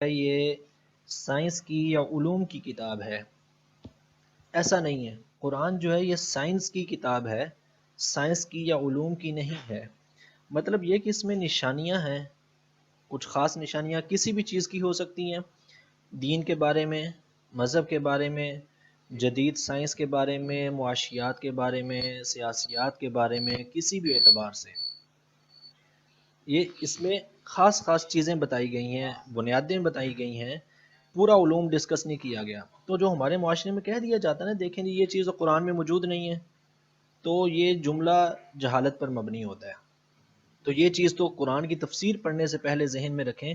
یہ سائنس کی یا علوم کی کتاب ہے، ایسا نہیں ہے۔ قرآن جو ہے یہ سائنس کی کتاب ہے، سائنس کی یا علوم کی نہیں ہے۔ مطلب یہ کہ اس میں نشانیاں ہیں، کچھ خاص نشانیاں کسی بھی چیز کی ہو سکتی ہیں، دین کے بارے میں، مذہب کے بارے میں، جدید سائنس کے بارے میں، معاشیات کے بارے میں، سیاسیات کے بارے میں، کسی بھی اعتبار سے یہ اس میں خاص خاص چیزیں بتائی گئی ہیں، بنیادیں بتائی گئی ہیں، پورا علوم ڈسکس نہیں کیا گیا۔ تو جو ہمارے معاشرے میں کہہ دیا جاتا ہے نا، دیکھیں جی یہ چیز تو قرآن میں موجود نہیں ہے، تو یہ جملہ جہالت پر مبنی ہوتا ہے۔ تو یہ چیز تو قرآن کی تفسیر پڑھنے سے پہلے ذہن میں رکھیں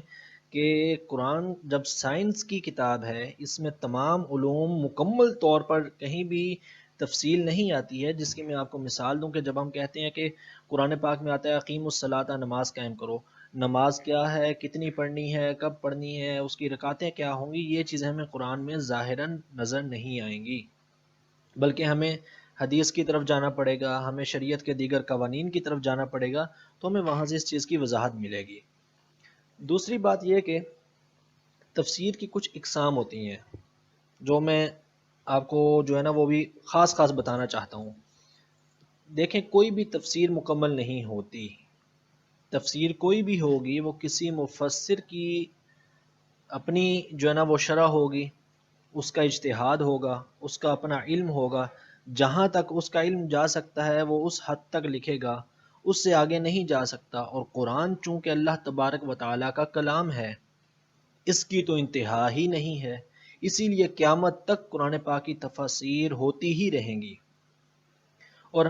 کہ قرآن جب سائنس کی کتاب ہے، اس میں تمام علوم مکمل طور پر کہیں بھی تفصیل نہیں آتی ہے۔ جس کی میں آپ کو مثال دوں کہ جب ہم کہتے ہیں کہ قرآن پاک میں آتا ہے اقیم الصلاۃ، نماز قائم کرو، نماز کیا ہے، کتنی پڑھنی ہے، کب پڑھنی ہے، اس کی رکعتیں کیا ہوں گی، یہ چیزیں ہمیں قرآن میں ظاہراً نظر نہیں آئیں گی، بلکہ ہمیں حدیث کی طرف جانا پڑے گا، ہمیں شریعت کے دیگر قوانین کی طرف جانا پڑے گا، تو ہمیں وہاں سے اس چیز کی وضاحت ملے گی۔ دوسری بات یہ کہ تفسیر کی کچھ اقسام ہوتی ہیں جو میں آپ کو جو ہے نا وہ بھی خاص خاص بتانا چاہتا ہوں۔ دیکھیں کوئی بھی تفسیر مکمل نہیں ہوتی، تفسیر کوئی بھی ہوگی وہ کسی مفسر کی اپنی جو ہے نا وہ شرح ہوگی، اس کا اجتہاد ہوگا، اس کا اپنا علم ہوگا، جہاں تک اس کا علم جا سکتا ہے وہ اس حد تک لکھے گا، اس سے آگے نہیں جا سکتا۔ اور قرآن چونکہ اللہ تبارک و تعالیٰ کا کلام ہے، اس کی تو انتہا ہی نہیں ہے، اسی لیے قیامت تک قرآن پاک کی تفاسیر ہوتی ہی رہیں گی۔ اور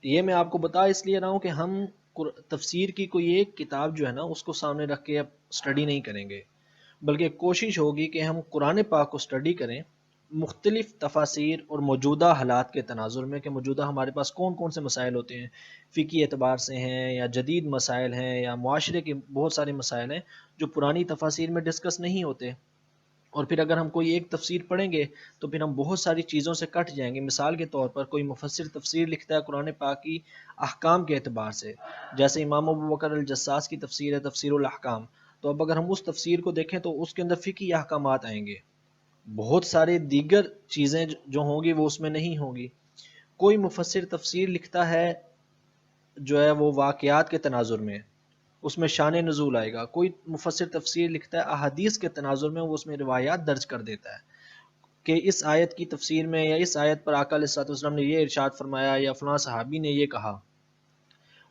یہ میں آپ کو بتا اس لیے رہا ہوں کہ ہم تفسیر کی کوئی ایک کتاب جو ہے نا اس کو سامنے رکھ کے اب سٹڈی نہیں کریں گے، بلکہ کوشش ہوگی کہ ہم قرآن پاک کو سٹڈی کریں مختلف تفاسیر اور موجودہ حالات کے تناظر میں، کہ موجودہ ہمارے پاس کون کون سے مسائل ہوتے ہیں، فقہی اعتبار سے ہیں یا جدید مسائل ہیں یا معاشرے کے بہت سارے مسائل ہیں جو پرانی تفاسیر میں ڈسکس نہیں ہوتے۔ اور پھر اگر ہم کوئی ایک تفسیر پڑھیں گے تو پھر ہم بہت ساری چیزوں سے کٹ جائیں گے۔ مثال کے طور پر کوئی مفسر تفسیر لکھتا ہے قرآن پاک کی احکام کے اعتبار سے، جیسے امام ابو بکر الجساس کی تفسیر ہے تفسیر الاحکام، تو اب اگر ہم اس تفسیر کو دیکھیں تو اس کے اندر فقہی احکامات آئیں گے، بہت سارے دیگر چیزیں جو ہوں گی وہ اس میں نہیں ہوں گی۔ کوئی مفسر تفسیر لکھتا ہے جو ہے وہ واقعات کے تناظر میں، اس میں شان نزول آئے گا۔ کوئی مفسر تفسیر لکھتا ہے احادیث کے تناظر میں، وہ اس میں روایات درج کر دیتا ہے کہ اس آیت کی تفسیر میں یا اس آیت پر آقا علیہ الصلوۃ والسلام نے یہ ارشاد فرمایا یا فلاں صحابی نے یہ کہا۔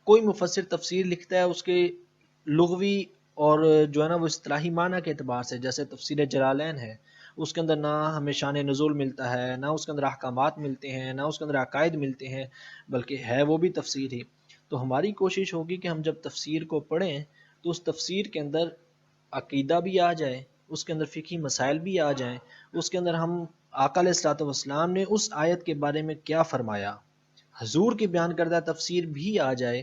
کوئی مفسر تفسیر لکھتا ہے اس کے لغوی اور جو ہے نا وہ اصطلاحی معنی کے اعتبار سے، جیسے تفسیر جلالین ہے، اس کے اندر نہ ہمیں شان نزول ملتا ہے، نہ اس کے اندر احکامات ملتے ہیں، نہ اس کے اندر عقائد ملتے ہیں، بلکہ ہے وہ بھی تفسیر ہی۔ تو ہماری کوشش ہوگی کہ ہم جب تفسیر کو پڑھیں تو اس تفسیر کے اندر عقیدہ بھی آ جائے، اس کے اندر فقہی مسائل بھی آ جائیں، اس کے اندر ہم آقا علیہ الصلوۃ والسلام نے اس آیت کے بارے میں کیا فرمایا، حضور کی بیان کردہ تفسیر بھی آ جائے،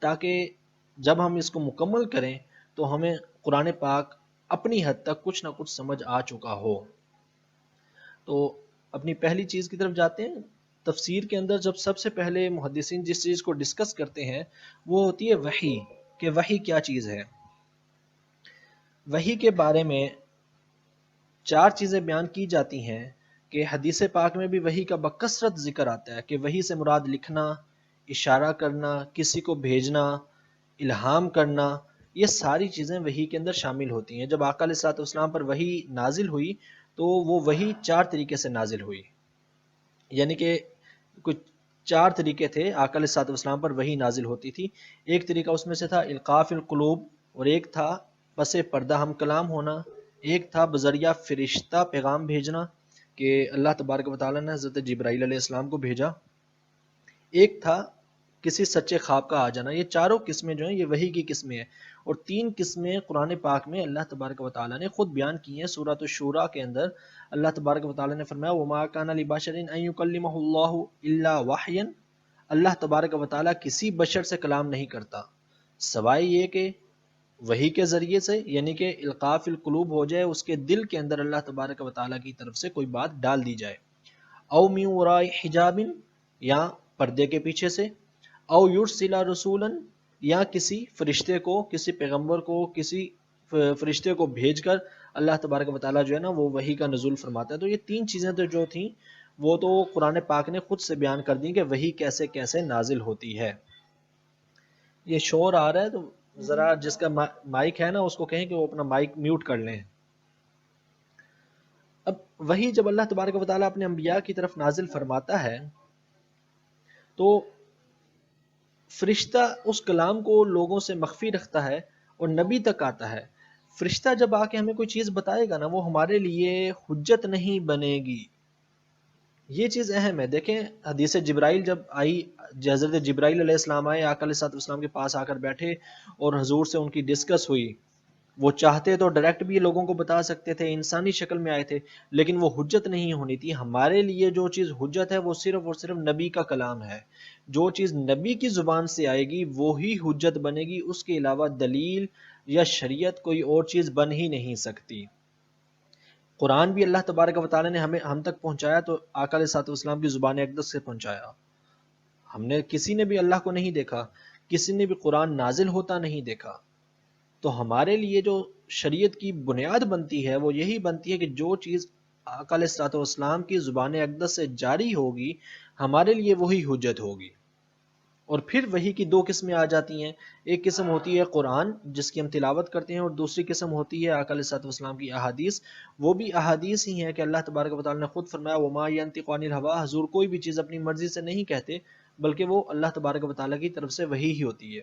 تاکہ جب ہم اس کو مکمل کریں تو ہمیں قرآن پاک اپنی حد تک کچھ نہ کچھ سمجھ آ چکا ہو۔ تو اپنی پہلی چیز کی طرف جاتے ہیں۔ تفسیر کے اندر جب سب سے پہلے محدثین جس چیز کو ڈسکس کرتے ہیں وہ ہوتی ہے وحی، کہ وحی کیا چیز ہے۔ وحی کے بارے میں چار چیزیں بیان کی جاتی ہیں کہ حدیث پاک میں بھی وحی کا بکثرت ذکر آتا ہے، کہ وحی سے مراد لکھنا، اشارہ کرنا، کسی کو بھیجنا، الہام کرنا، یہ ساری چیزیں وحی کے اندر شامل ہوتی ہیں۔ جب آقا علیہ الصلوۃ والسلام پر وحی نازل ہوئی تو وہ وحی چار طریقے سے نازل ہوئی، یعنی کہ کچھ چار طریقے تھے آقا علیہ الصلوۃ والسلام پر وحی نازل ہوتی تھی۔ ایک طریقہ اس میں سے تھا القاء فی القلوب، اور ایک تھا پس پردہ ہم کلام ہونا، ایک تھا بذریعہ فرشتہ پیغام بھیجنا کہ اللہ تبارک و تعالیٰ نے حضرت جبرائیل علیہ السلام کو بھیجا، ایک تھا کسی سچے خواب کا آ جانا۔ یہ چاروں قسمیں جو ہیں یہ وحی کی قسمیں ہیں، اور تین قسمیں قرآن پاک میں اللہ تبارک و تعالیٰ نے خود بیان کی ہیں۔ سورۃ الشورى کے اندر اللہ تبارک و تعالیٰ نے فرمایا وما كان لبشر ان يكلمه الله الا وحيا، اللہ تبارک و تعالیٰ کسی بشر سے کلام نہیں کرتا سوائے یہ کہ وحی کے ذریعے سے، یعنی کہ القاء فی القلوب ہو جائے، اس کے دل کے اندر اللہ تبارک و تعالیٰ کی طرف سے کوئی بات ڈال دی جائے، او من وراء حجاب، یا پردے کے پیچھے سے، او یرسل رسولا، یا کسی فرشتے کو، کسی پیغمبر کو، کسی فرشتے کو بھیج کر اللہ تبارک و تعالیٰ جو ہے نا وہ وحی کا نزول فرماتا ہے. تو یہ تین چیزیں تو جو تھیں وہ تو قرآن پاک نے خود سے بیان کر دی کہ وحی کیسے کیسے نازل ہوتی ہے. یہ شور آ رہا ہے تو ذرا جس کا مائک ہے نا اس کو کہیں کہ وہ اپنا مائک میوٹ کر لیں. اب وہی جب اللہ تبارک و تعالیٰ اپنے انبیاء کی طرف نازل فرماتا ہے تو فرشتہ اس کلام کو لوگوں سے مخفی رکھتا ہے اور نبی تک آتا ہے. فرشتہ جب آ کے ہمیں کوئی چیز بتائے گا نا وہ ہمارے لیے حجت نہیں بنے گی. یہ چیز اہم ہے. دیکھیں حدیث جبرائیل جب آئی، حضرت جبرائیل علیہ السلام آئے آقا علیہ السلام کے پاس آ کر بیٹھے اور حضور سے ان کی ڈسکس ہوئی. وہ چاہتے تو ڈائریکٹ بھی لوگوں کو بتا سکتے تھے، انسانی شکل میں آئے تھے، لیکن وہ حجت نہیں ہونی تھی. ہمارے لیے جو چیز حجت ہے وہ صرف اور صرف نبی کا کلام ہے. جو چیز نبی کی زبان سے آئے گی وہی حجت بنے گی، اس کے علاوہ دلیل یا شریعت کوئی اور چیز بن ہی نہیں سکتی. قرآن بھی اللہ تبارک و تعالیٰ نے ہم تک پہنچایا تو آقا علیہ السلام کی زبان اقدس سے پہنچایا. ہم نے کسی نے بھی اللہ کو نہیں دیکھا، کسی نے بھی قرآن نازل ہوتا نہیں دیکھا. تو ہمارے لیے جو شریعت کی بنیاد بنتی ہے وہ یہی بنتی ہے کہ جو چیز آقا علیہ السلام کی زبان اقدس سے جاری ہوگی ہمارے لیے وہی حجت ہوگی. اور پھر وہی کی دو قسمیں آ جاتی ہیں. ایک قسم ہوتی ہے قرآن جس کی ہم تلاوت کرتے ہیں، اور دوسری قسم ہوتی ہے آقا علیہ السلام کی احادیث. وہ بھی احادیث ہی ہیں کہ اللہ تبارک و تعالیٰ نے خود فرمایا وما ينطق عن الهوى، حضور کوئی بھی چیز اپنی مرضی سے نہیں کہتے بلکہ وہ اللہ تبارک و تعالیٰ کی طرف سے وحی ہی ہوتی ہے.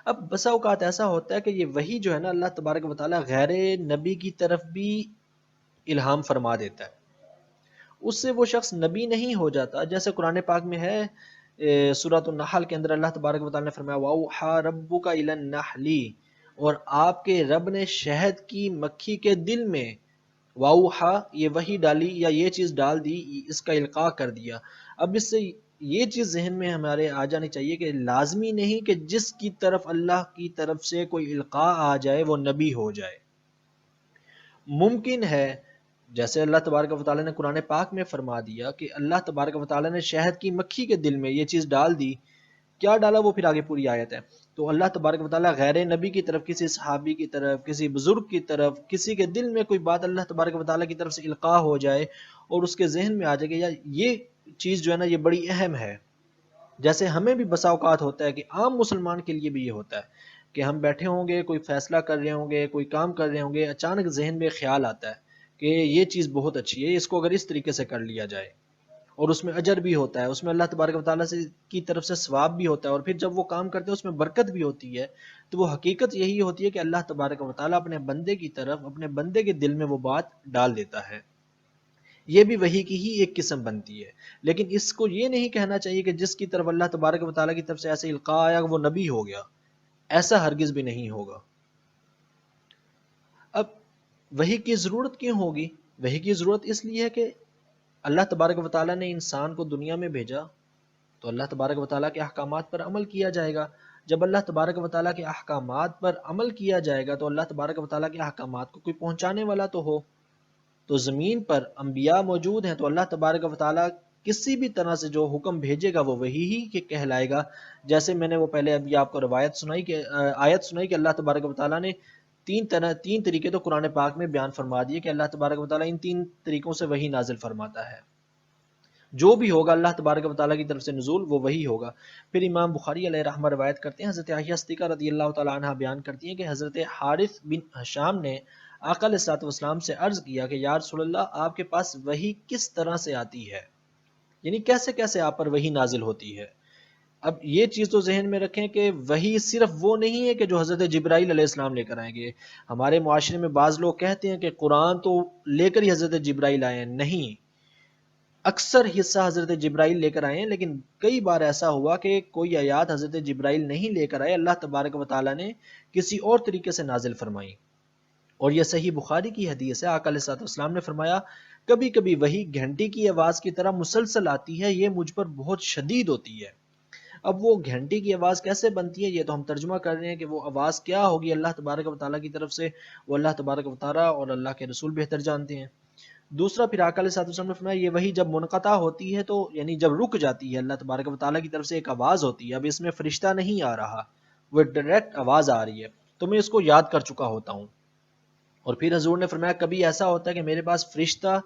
اب بسا اوقات ایسا ہوتا ہے کہ یہ وحی جو ہے نا اللہ تبارک و تعالیٰ غیر نبی کی طرف بھی الہام فرما دیتا ہے، اس سے وہ شخص نبی نہیں ہو جاتا. جیسے قرآن پاک میں ہے سورۃ النحل کے اندر اللہ تبارک و تعالیٰ نے فرمایا وَأَوْحَىٰ رَبُّكَ إِلَى النَّحْلِ، اور آپ کے رب نے شہد کی مکھی کے دل میں وَأَوْحَىٰ یہ وحی ڈالی یا یہ چیز ڈال دی، اس کا القاء کر دیا. اب اس سے یہ چیز ذہن میں ہمارے آ جانی چاہیے کہ لازمی نہیں کہ جس کی طرف اللہ کی طرف سے کوئی القاء آ جائے وہ نبی ہو جائے. ممکن ہے جیسے اللہ تبارک و تعالیٰ نے قرآن پاک میں فرما دیا کہ اللہ تبارک و تعالیٰ نے شہد کی مکھی کے دل میں یہ چیز ڈال دی. کیا ڈالا وہ پھر آگے پوری آیت ہے. تو اللہ تبارک و تعالیٰ غیر نبی کی طرف، کسی صحابی کی طرف، کسی بزرگ کی طرف، کسی کے دل میں کوئی بات اللہ تبارک و تعالیٰ کی طرف سے القاء ہو جائے اور اس کے ذہن میں آ جائے کہ یا یہ چیز جو ہے نا یہ بڑی اہم ہے. جیسے ہمیں بھی بسا اوقات ہوتا ہے کہ عام مسلمان کے لیے بھی یہ ہوتا ہے کہ ہم بیٹھے ہوں گے، کوئی فیصلہ کر رہے ہوں گے، کوئی کام کر رہے ہوں گے، اچانک ذہن میں خیال آتا ہے کہ یہ چیز بہت اچھی ہے، اس کو اگر اس طریقے سے کر لیا جائے، اور اس میں اجر بھی ہوتا ہے، اس میں اللہ تبارک و تعالیٰ سے کی طرف سے ثواب بھی ہوتا ہے، اور پھر جب وہ کام کرتے ہیں اس میں برکت بھی ہوتی ہے. تو وہ حقیقت یہی ہوتی ہے کہ اللہ تبارک و تعالیٰ اپنے بندے کی طرف، اپنے بندے کے دل میں وہ بات ڈال دیتا ہے. یہ بھی وحی کی ہی ایک قسم بنتی ہے. لیکن اس کو یہ نہیں کہنا چاہیے کہ جس کی طرف اللہ تبارک و تعالیٰ کی طرف سے ایسے القاء آیا وہ نبی ہو گیا. ایسا ہرگز بھی نہیں ہوگا. اب وحی کی ضرورت کیوں ہوگی؟ وحی کی ضرورت اس لیے ہے کہ اللہ تبارک و تعالیٰ نے انسان کو دنیا میں بھیجا تو اللہ تبارک و تعالیٰ کے احکامات پر عمل کیا جائے گا. جب اللہ تبارک و تعالیٰ کے احکامات پر عمل کیا جائے گا تو اللہ تبارک و تعالیٰ کے احکامات کو کوئی پہنچانے والا تو ہو. تو زمین پر انبیاء موجود ہیں تو اللہ تبارک و تعالیٰ کسی بھی طرح سے جو حکم بھیجے گا وہ وہی ہی کہلائے گا. جیسے میں نے وہ پہلے ابھی آپ کو روایت سنائی کہ آیت سنائی کہ اللہ تبارک و تعالیٰ نے تین طریقے تو قرآن پاک میں بیان فرما دیے کہ اللہ تبارک و تعالیٰ ان تین طریقوں سے وحی نازل فرماتا ہے. جو بھی ہوگا اللہ تبارک و تعالیٰ کی طرف سے نزول وہ وہی ہوگا. پھر امام بخاری علیہ رحمہ روایت کرتے ہیں، حضرت عائشہ صدیقہ رضی اللہ تعالیٰ عنہ بیان کرتی ہیں کہ حضرت حارث بن حشام نے آقا علیہ السلام سے عرض کیا کہ یا رسول اللہ آپ کے پاس وحی کس طرح سے آتی ہے، یعنی کیسے کیسے آپ پر وحی نازل ہوتی ہے. اب یہ چیز تو ذہن میں رکھیں کہ وحی صرف وہ نہیں ہے کہ جو حضرت جبرائیل علیہ السلام لے کر آئیں گے. ہمارے معاشرے میں بعض لوگ کہتے ہیں کہ قرآن تو لے کر ہی حضرت جبرائیل آئے ہیں. نہیں، اکثر حصہ حضرت جبرائیل لے کر آئے ہیں، لیکن کئی بار ایسا ہوا کہ کوئی آیات حضرت جبرائیل نہیں لے کر آئے، اللہ تبارک و تعالیٰ نے کسی اور طریقے سے نازل فرمائی. اور یہ صحیح بخاری کی حدیث ہے، آقا علیہ السلام نے فرمایا کبھی کبھی وحی گھنٹی کی آواز کی طرح مسلسل آتی ہے، یہ مجھ پر بہت شدید ہوتی ہے. اب وہ گھنٹی کی آواز کیسے بنتی ہے یہ تو ہم ترجمہ کر رہے ہیں کہ وہ آواز کیا ہوگی اللہ تبارک و تعالیٰ کی طرف سے، وہ اللہ تبارک و تعالیٰ اور اللہ کے رسول بہتر جانتے ہیں. دوسرا پھر آقا علیہ السلام نے فرمایا یہ وحی جب منقطع ہوتی ہے تو یعنی جب رک جاتی ہے، اللہ تبارک و تعالیٰ کی طرف سے ایک آواز ہوتی ہے، اب اس میں فرشتہ نہیں آ رہا، وہ ڈائریکٹ آواز آ رہی ہے، تو میں اس کو یاد کر چکا ہوتا ہوں اور پھر حضور نے فرمایا کبھی ایسا ہوتا ہے کہ میرے پاس فرشتہ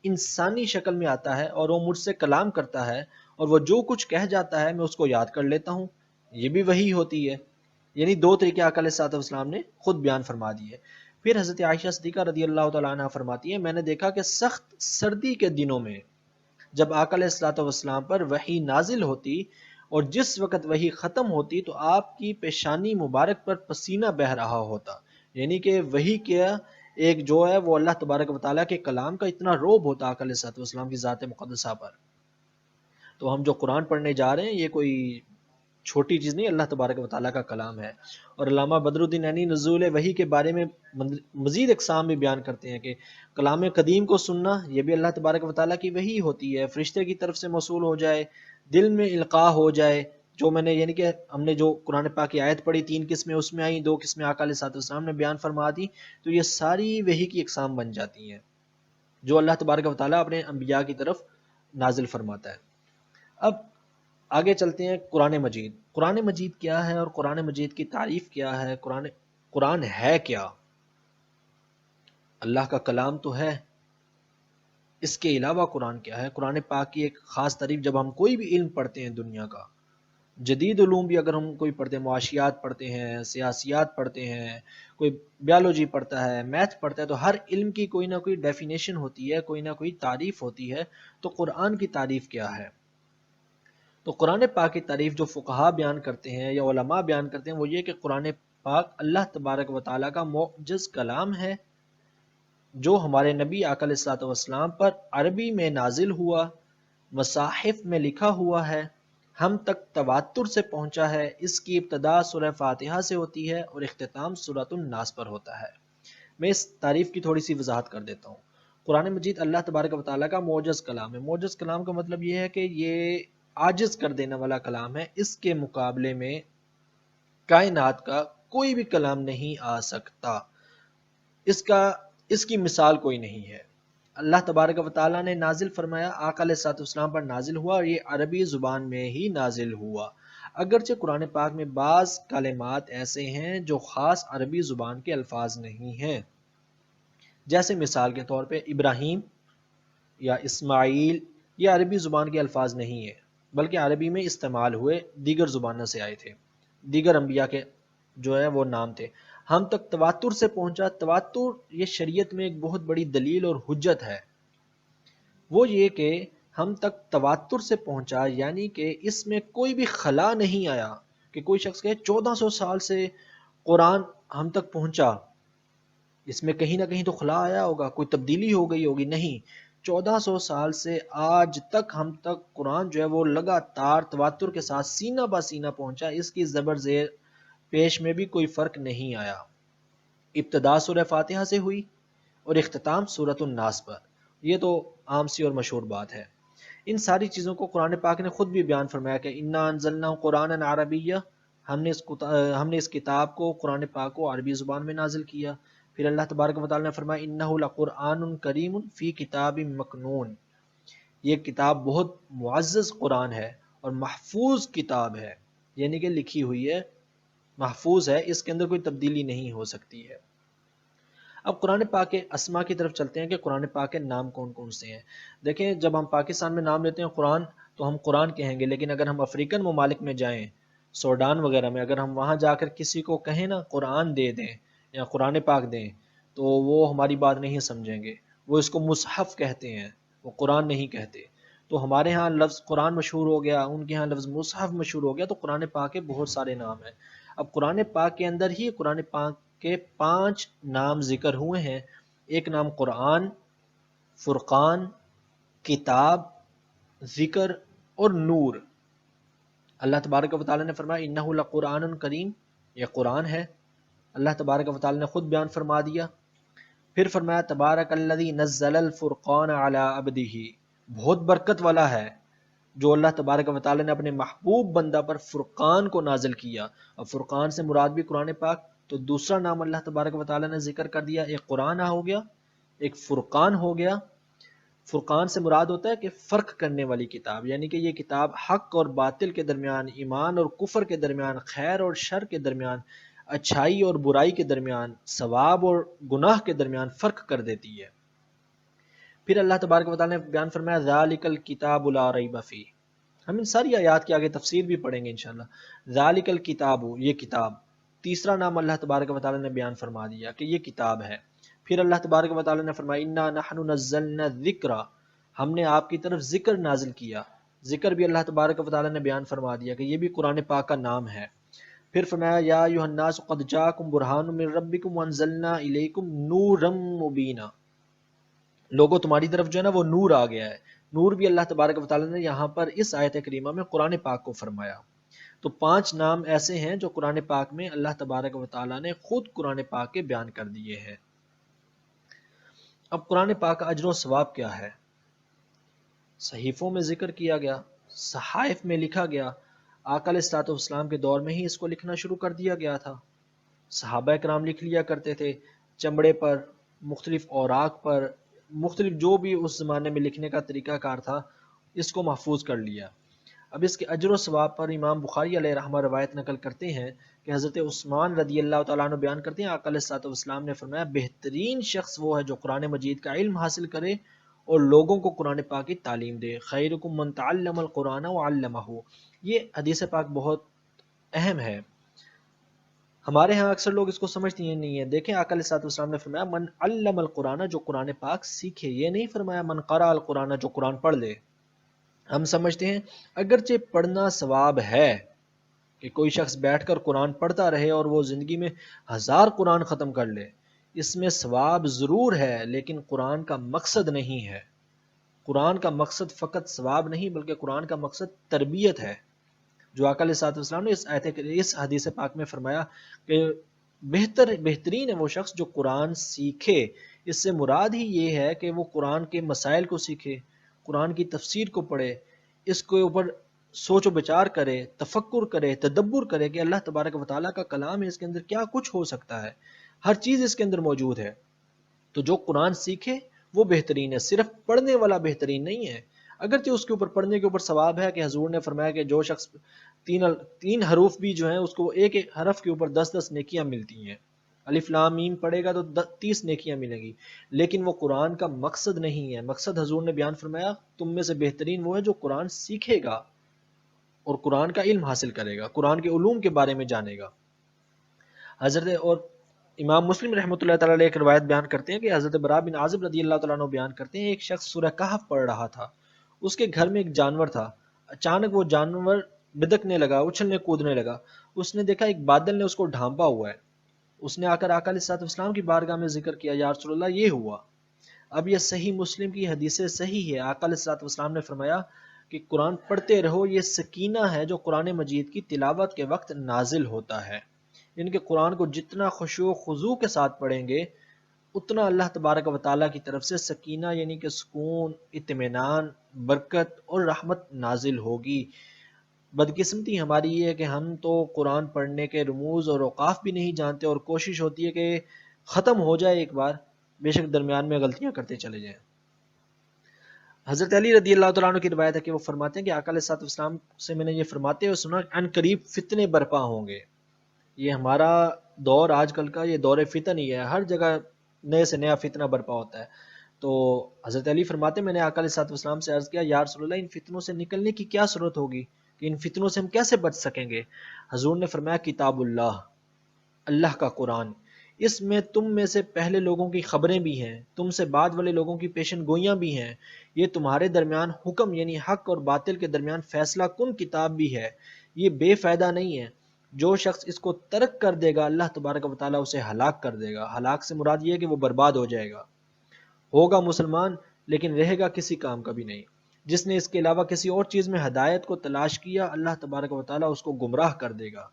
انسانی شکل میں آتا ہے اور وہ مجھ سے کلام کرتا ہے اور وہ جو کچھ کہہ جاتا ہے میں اس کو یاد کر لیتا ہوں، یہ بھی وحی ہوتی ہے۔ یعنی دو طریقے آقا علیہ الصلوۃ والسلام نے خود بیان فرما دیے۔ پھر حضرت عائشہ صدیقہ رضی اللہ تعالیٰ عنہ فرماتی ہے میں نے دیکھا کہ سخت سردی کے دنوں میں جب آقا علیہ الصلوۃ والسلام پر وحی نازل ہوتی اور جس وقت وحی ختم ہوتی تو آپ کی پیشانی مبارک پر پسینہ بہہ رہا ہوتا، یعنی کہ وحی کیا ایک جو ہے وہ اللہ تبارک و تعالیٰ کے کلام کا اتنا روب ہوتا آقا علیہ الصلوۃ والسلام کی ذات مقدسہ پر۔ تو ہم جو قرآن پڑھنے جا رہے ہیں یہ کوئی چھوٹی چیز نہیں، اللہ تبارک و تعالیٰ کا کلام ہے۔ اور علامہ بدر الدین عینی نزول وحی کے بارے میں مزید اقسام بھی بیان کرتے ہیں کہ کلام قدیم کو سننا یہ بھی اللہ تبارک و تعالیٰ کی وحی ہوتی ہے، فرشتے کی طرف سے موصول ہو جائے، دل میں القاء ہو جائے، جو میں نے یعنی کہ ہم نے جو قرآن پاک کی آیت پڑھی 3 قسمیں اس میں آئیں، 2 قسمیں آقا علیہ الصلوۃ والسلام نے بیان فرما دی، تو یہ ساری وحی کی اقسام بن جاتی ہیں جو اللہ تبارک و تعالیٰ اپنے انبیاء کی طرف نازل فرماتا ہے۔ اب آگے چلتے ہیں قرآن مجید۔ قرآن مجید کیا ہے اور قرآن مجید کی تعریف کیا ہے؟ قرآن ہے کیا؟ اللہ کا کلام تو ہے، اس کے علاوہ قرآن کیا ہے؟ قرآن پاک کی ایک خاص تعریف، جب ہم کوئی بھی علم پڑھتے ہیں دنیا کا، جدید علوم بھی اگر ہم کوئی پڑھتے ہیں، معاشیات پڑھتے ہیں، سیاسیات پڑھتے ہیں، کوئی بیالوجی پڑھتا ہے، میتھ پڑھتا ہے، تو ہر علم کی کوئی نہ کوئی ڈیفینیشن ہوتی ہے، کوئی نہ کوئی تعریف ہوتی ہے۔ تو قرآن کی تعریف کیا ہے؟ تو قرآن پاک کی تعریف جو فقہا بیان کرتے ہیں یا علماء بیان کرتے ہیں وہ یہ کہ قرآن پاک اللہ تبارک و تعالیٰ کا معجز کلام ہے جو ہمارے نبی آقا علیہ الصلوۃ والسلام پر عربی میں نازل ہوا، مصاحف میں لکھا ہوا ہے، ہم تک تواتر سے پہنچا ہے۔ اس کی ابتدا سورہ فاتحہ سے ہوتی ہے اور اختتام سورۃ الناس پر ہوتا ہے۔ میں اس تعریف کی تھوڑی سی وضاحت کر دیتا ہوں۔ قرآن مجید اللہ تبارک و تعالیٰ کا معجز کلام ہے۔ معجز کلام کا مطلب یہ ہے کہ یہ عاجز کر دینے والا کلام ہے، اس کے مقابلے میں کائنات کا کوئی بھی کلام نہیں آ سکتا، اس کی مثال کوئی نہیں ہے۔ اللہ تبارک و تعالیٰ نے نازل فرمایا، آقا علیہ الصلوۃ والسلام پر نازل ہوا اور یہ عربی زبان میں ہی نازل ہوا، اگرچہ قرآن پاک میں بعض کلمات ایسے ہیں جو خاص عربی زبان کے الفاظ نہیں ہیں، جیسے مثال کے طور پہ ابراہیم یا اسماعیل، یہ عربی زبان کے الفاظ نہیں ہیں بلکہ عربی میں استعمال ہوئے دیگر زبانوں سے آئے تھے، دیگر انبیاء کے جو ہے وہ نام تھے۔ ہم تک تواتر سے پہنچا۔ تواتر یہ شریعت میں ایک بہت بڑی دلیل اور حجت ہے، وہ یہ کہ ہم تک تواتر سے پہنچا، یعنی کہ اس میں کوئی بھی خلا نہیں آیا کہ کوئی شخص کہے 1400 سال سے قرآن ہم تک پہنچا، اس میں کہیں نہ کہیں تو خلا آیا ہوگا، کوئی تبدیلی ہو گئی ہوگی۔ نہیں، 1400 سال سے آج تک ہم تک قرآن جو ہے وہ لگاتار تواتر کے ساتھ سینہ بہ سینہ پہنچا، اس کی زبر زیر پیش میں بھی کوئی فرق نہیں آیا۔ ابتدا سورہ فاتحہ سے ہوئی اور اختتام سورۃ الناس پر، یہ تو عام سی اور مشہور بات ہے۔ ان ساری چیزوں کو قرآن پاک نے خود بھی بیان فرمایا کہ انا انزلناہ قرآنا عربیہ، ہم نے اس کتاب کو، قرآن پاک کو عربی زبان میں نازل کیا۔ پھر اللہ تبارک و تعالیٰ نے فرمایا انہ لقرآن کریم فی کتاب مکنون، یہ کتاب بہت معزز قرآن ہے اور محفوظ کتاب ہے، یعنی کہ لکھی ہوئی ہے، محفوظ ہے، اس کے اندر کوئی تبدیلی نہیں ہو سکتی ہے۔ اب قرآن پاک کے اسما کی طرف چلتے ہیں کہ قرآن پاک کے نام کون کون سے ہیں۔ دیکھیں، جب ہم پاکستان میں نام لیتے ہیں قرآن تو ہم قرآن کہیں گے، لیکن اگر ہم افریقن ممالک میں جائیں، سوڈان وغیرہ میں، اگر ہم وہاں جا کر کسی کو کہیں نا قرآن دے دیں یا قرآن پاک دیں تو وہ ہماری بات نہیں سمجھیں گے، وہ اس کو مصحف کہتے ہیں، وہ قرآن نہیں کہتے۔ تو ہمارے ہاں لفظ قرآن مشہور ہو گیا، ان کے ہاں لفظ مصحف مشہور ہو گیا، تو قرآن پاک کے بہت سارے نام ہیں۔ اب قرآن پاک کے اندر ہی قرآن پاک کے 5 نام ذکر ہوئے ہیں۔ ایک نام قرآن، فرقان، کتاب، ذکر اور نور۔ اللہ تبارک و تعالیٰ نے فرمایا انہ لقرآن کریم، یہ قرآن ہے، اللہ تبارک و تعالیٰ نے خود بیان فرما دیا۔ پھر فرمایا تبارک الذی نزل الفرقان علی عبدہ، بہت برکت والا ہے جو اللہ تبارک و تعالیٰ نے اپنے محبوب بندہ پر فرقان کو نازل کیا۔ اور فرقان سے مراد بھی قرآن پاک، تو دوسرا نام اللہ تبارک و تعالیٰ نے ذکر کر دیا، ایک قرآن ہو گیا، ایک فرقان ہو گیا۔ فرقان سے مراد ہوتا ہے کہ فرق کرنے والی کتاب، یعنی کہ یہ کتاب حق اور باطل کے درمیان، ایمان اور کفر کے درمیان، خیر اور شر کے درمیان اچھائی اور برائی کے درمیان، ثواب اور گناہ کے درمیان فرق کر دیتی ہے۔ پھر اللہ تبارک و تعالیٰ نے بیان فرمایا ذالک الکتاب لا ریب فیہ، ہم ان ساری آیات کے آگے تفسیر بھی پڑھیں گے انشاءاللہ۔ ذالک الکتاب، یہ کتاب، تیسرا نام اللہ تبارک و تعالیٰ نے بیان فرما دیا کہ یہ کتاب ہے۔ پھر اللہ تبارک و تعالیٰ نے فرمایا انا نحن نزلنا الذکر، ہم نے آپ کی طرف ذکر نازل کیا۔ ذکر بھی اللہ تبارک و تعالیٰ نے بیان فرما دیا کہ یہ بھی قرآن پاک کا نام ہے۔ پھر فرمایا یا ایھا الناس قد جاءکم برہان من ربکم وانزلنا الیکم نورا مبینا، لوگوں تمہاری طرف جو ہے نا وہ نور آ گیا ہے۔ نور بھی اللہ تبارک و تعالیٰ نے یہاں پر اس آیت کریمہ میں قرآن پاک کو فرمایا۔ تو 5 نام ایسے ہیں جو قرآن پاک میں اللہ تبارک و تعالیٰ نے خود قرآن پاک کے بیان کر دیے ہیں۔ اب قرآن پاک کا اجر و ثواب کیا ہے؟ صحیفوں میں ذکر کیا گیا، صحائف میں لکھا گیا، آقا علیہ الصلوۃ والسلام کے دور میں ہی اس کو لکھنا شروع کر دیا گیا تھا۔ صحابہ کرام لکھ لیا کرتے تھے چمڑے پر، مختلف اوراق پر، مختلف جو بھی اس زمانے میں لکھنے کا طریقہ کار تھا، اس کو محفوظ کر لیا۔ اب اس کے اجر و ثواب پر امام بخاری علیہ رحمہ روایت نقل کرتے ہیں کہ حضرت عثمان رضی اللہ تعالیٰ عنہ بیان کرتے ہیں آقا علیہ الصلوۃ والسلام نے فرمایا بہترین شخص وہ ہے جو قرآن مجید کا علم حاصل کرے اور لوگوں کو قرآن پاک کی تعلیم دے۔ خیرکم من تعلم القرآن وعلمہ، یہ حدیث پاک بہت اہم ہے۔ ہمارے ہاں اکثر لوگ اس کو سمجھتے ہیں نہیں ہے۔ دیکھیں آقا علیہ الصلوۃ والسلام نے فرمایا من علم القرآن، جو قرآن پاک سیکھے، یہ نہیں فرمایا من قرأ القرآن، جو قرآن پڑھ لے۔ ہم سمجھتے ہیں اگرچہ پڑھنا ثواب ہے کہ کوئی شخص بیٹھ کر قرآن پڑھتا رہے اور وہ زندگی میں 1000 قرآن ختم کر لے، اس میں ثواب ضرور ہے، لیکن قرآن کا مقصد نہیں ہے۔ قرآن کا مقصد فقط ثواب نہیں بلکہ قرآن کا مقصد تربیت ہے، جو آقا علیہ الصلوۃ والسلام نے اس حدیث پاک میں فرمایا کہ بہترین ہے وہ شخص جو قرآن سیکھے۔ اس سے مراد ہی یہ ہے کہ وہ قرآن کے مسائل کو سیکھے، قرآن کی تفسیر کو پڑھے، اس کے اوپر سوچ و بچار کرے، تفکر کرے، تدبر کرے کہ اللہ تبارک و تعالیٰ کا کلام ہے، اس کے اندر کیا کچھ ہو سکتا ہے، ہر چیز اس کے اندر موجود ہے۔ تو جو قرآن سیکھے وہ بہترین ہے، صرف پڑھنے والا بہترین نہیں ہے۔ اگرچہ اس کے اوپر پڑھنے کے اوپر ثواب ہے کہ حضور نے فرمایا کہ جو شخص 3 حروف بھی جو ہیں اس کو ایک ایک حرف کے اوپر 10 نیکیاں ملتی ہیں، الف لام میم پڑھے گا تو 30 نیکیاں ملیں گی، لیکن وہ قرآن کا مقصد نہیں ہے۔ مقصد حضور نے بیان فرمایا تم میں سے بہترین وہ ہے جو قرآن سیکھے گا اور قرآن کا علم حاصل کرے گا، قرآن کے علوم کے بارے میں جانے گا۔ حضرت اور امام مسلم رحمۃ اللہ تعالیٰ علیہ ایک روایت بیان کرتے ہیں کہ حضرت برا بن عازب رضی اللہ تعالیٰ عنہ بیان کرتے ہیں ایک شخص سورہ کہف پڑھ رہا تھا، اس کے گھر میں ایک جانور تھا، اچانک وہ جانور بدکنے لگا، اچھلنے کودنے لگا، اس نے دیکھا ایک بادل نے اس کو ڈھانپا ہوا ہے۔ اس نے آ کر آقا علیہ الصلوۃ والسلام کی بارگاہ میں ذکر کیا یا رسول اللہ یہ ہوا۔ اب یہ صحیح مسلم کی حدیث صحیح ہے، آقا علیہ الصلوۃ والسلام نے فرمایا کہ قرآن پڑھتے رہو، یہ سکینہ ہے جو قرآن مجید کی تلاوت کے وقت نازل ہوتا ہے۔ ان کے قرآن کو جتنا خشوع و خضوع کے ساتھ پڑھیں گے اتنا اللہ تبارک و تعالیٰ کی طرف سے سکینہ یعنی کہ سکون، اطمینان، برکت اور رحمت نازل ہوگی۔ بدقسمتی ہماری یہ ہے کہ ہم تو قرآن پڑھنے کے رموز اور اوقاف بھی نہیں جانتے اور کوشش ہوتی ہے کہ ختم ہو جائے ایک بار، بے شک درمیان میں غلطیاں کرتے چلے جائیں۔ حضرت علی رضی اللہ تعالیٰ عنہ کی روایت ہے کہ وہ فرماتے ہیں کہ آقا علیہ الصلوۃ والسلام سے میں نے یہ فرماتے ہوئے سنا ان قریب فتنے برپا ہوں گے۔ یہ ہمارا دور آج کل کا یہ دور فتن ہی ہے، ہر جگہ نئے سے نیا فتنہ برپا ہوتا ہے۔ تو حضرت علی فرماتے ہیں میں نے آقا علیہ الصلوۃ والسلام سے عرض کیا یا رسول اللہ ان فتنوں سے نکلنے کی کیا ضرورت ہوگی کہ ان فتنوں سے ہم کیسے بچ سکیں گے؟ حضور نے فرمایا کتاب اللہ، اللہ کا قرآن، اس میں تم میں سے پہلے لوگوں کی خبریں بھی ہیں، تم سے بعد والے لوگوں کی پیشن گوئیاں بھی ہیں، یہ تمہارے درمیان حکم یعنی حق اور باطل کے درمیان فیصلہ کن کتاب بھی ہے، یہ بے فائدہ نہیں ہے۔ جو شخص اس کو ترک کر دے گا اللہ تبارک و تعالیٰ اسے ہلاک کر دے گا۔ ہلاک سے مراد یہ ہے کہ وہ برباد ہو جائے گا، ہوگا مسلمان لیکن رہے گا کسی کام کا بھی نہیں۔ جس نے اس کے علاوہ کسی اور چیز میں ہدایت کو تلاش کیا اللہ تبارک و تعالیٰ اس کو گمراہ کر دے گا۔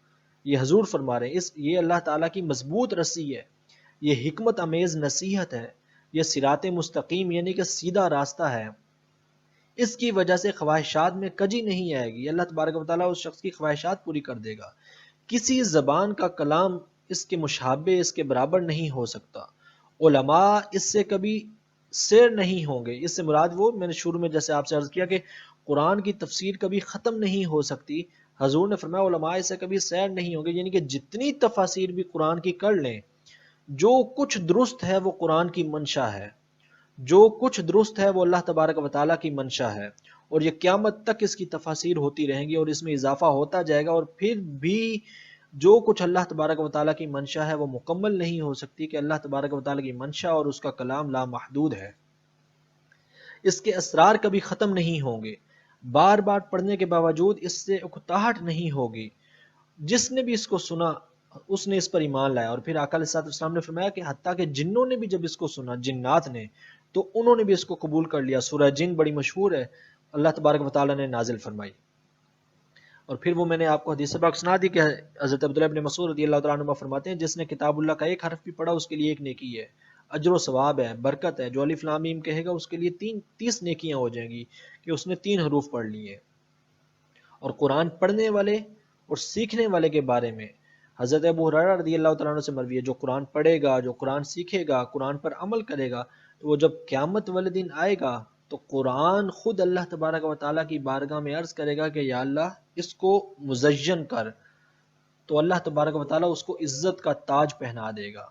یہ حضور فرما رہے ہیں یہ اللہ تعالیٰ کی مضبوط رسی ہے، یہ حکمت امیز نصیحت ہے، یہ صراط مستقیم یعنی کہ سیدھا راستہ ہے۔ اس کی وجہ سے خواہشات میں کجی نہیں آئے گی، اللہ تبارک و تعالیٰ اس شخص کی خواہشات پوری کر دے گا۔ کسی زبان کا کلام اس کے مشابہ، اس کے برابر نہیں ہو سکتا۔ علماء اس سے کبھی سیر نہیں ہوں گے، اس سے مراد وہ میں نے شروع میں جیسے آپ سے عرض کیا کہ قرآن کی تفسیر کبھی ختم نہیں ہو سکتی حضور نے فرمایا علماء سے کبھی سیر نہیں ہوں گے، یعنی کہ جتنی تفاسیر بھی قرآن کی کر لیں، جو کچھ درست ہے وہ قرآن کی منشا ہے، جو کچھ درست ہے وہ اللہ تبارک و تعالیٰ کی منشا ہے، اور یہ قیامت تک اس کی تفاسیر ہوتی رہیں گی اور اس میں اضافہ ہوتا جائے گا، اور پھر بھی جو کچھ اللہ تبارک و تعالیٰ کی منشا ہے وہ مکمل نہیں ہو سکتی، کہ اللہ تبارک و تعالیٰ کی منشا اور اس کا کلام لامحدود ہے، اس کے اسرار کبھی ختم نہیں ہوں گے، بار بار پڑھنے کے باوجود اس سے اکتاہٹ نہیں ہوگی، جس نے بھی اس کو سنا اس نے اس پر ایمان لایا۔ اور پھر آقا علیہ السلام نے فرمایا کہ حتیٰ کہ جنوں نے بھی جب اس کو سنا، جنات نے، تو انہوں نے بھی اس کو قبول کر لیا۔ سورہ جن بڑی مشہور ہے، اللہ تبارک و تعالیٰ نے نازل فرمائی۔ اور پھر وہ میں نے آپ کو حدیث پاک سنا دی کہ حضرت عبداللہ ابن مسعود رضی اللہ تعالیٰ عنہ فرماتے ہیں، جس نے کتاب اللہ کا ایک حرف بھی پڑھا اس کے لیے ایک نیکی ہے، اجر و ثواب ہے، برکت ہے۔ جو الف لام میم کہے گا اس کے لیے 30 نیکیاں ہو جائیں گی کہ اس نے 3 حروف پڑھ لیے۔ اور قرآن پڑھنے والے اور سیکھنے والے کے بارے میں حضرت ابو ہریرہ رضی اللہ تعالیٰ عنہ سے مروی ہے، جو قرآن پڑھے گا، جو قرآن سیکھے گا، قرآن پر عمل کرے گا، تو وہ جب قیامت والے دن آئے گا تو قرآن خود اللہ تبارک و تعالیٰ کی بارگاہ میں عرض کرے گا کہ یا اللہ اس کو مزین کر، تو اللہ تبارک و تعالیٰ اس کو عزت کا تاج پہنا دے گا۔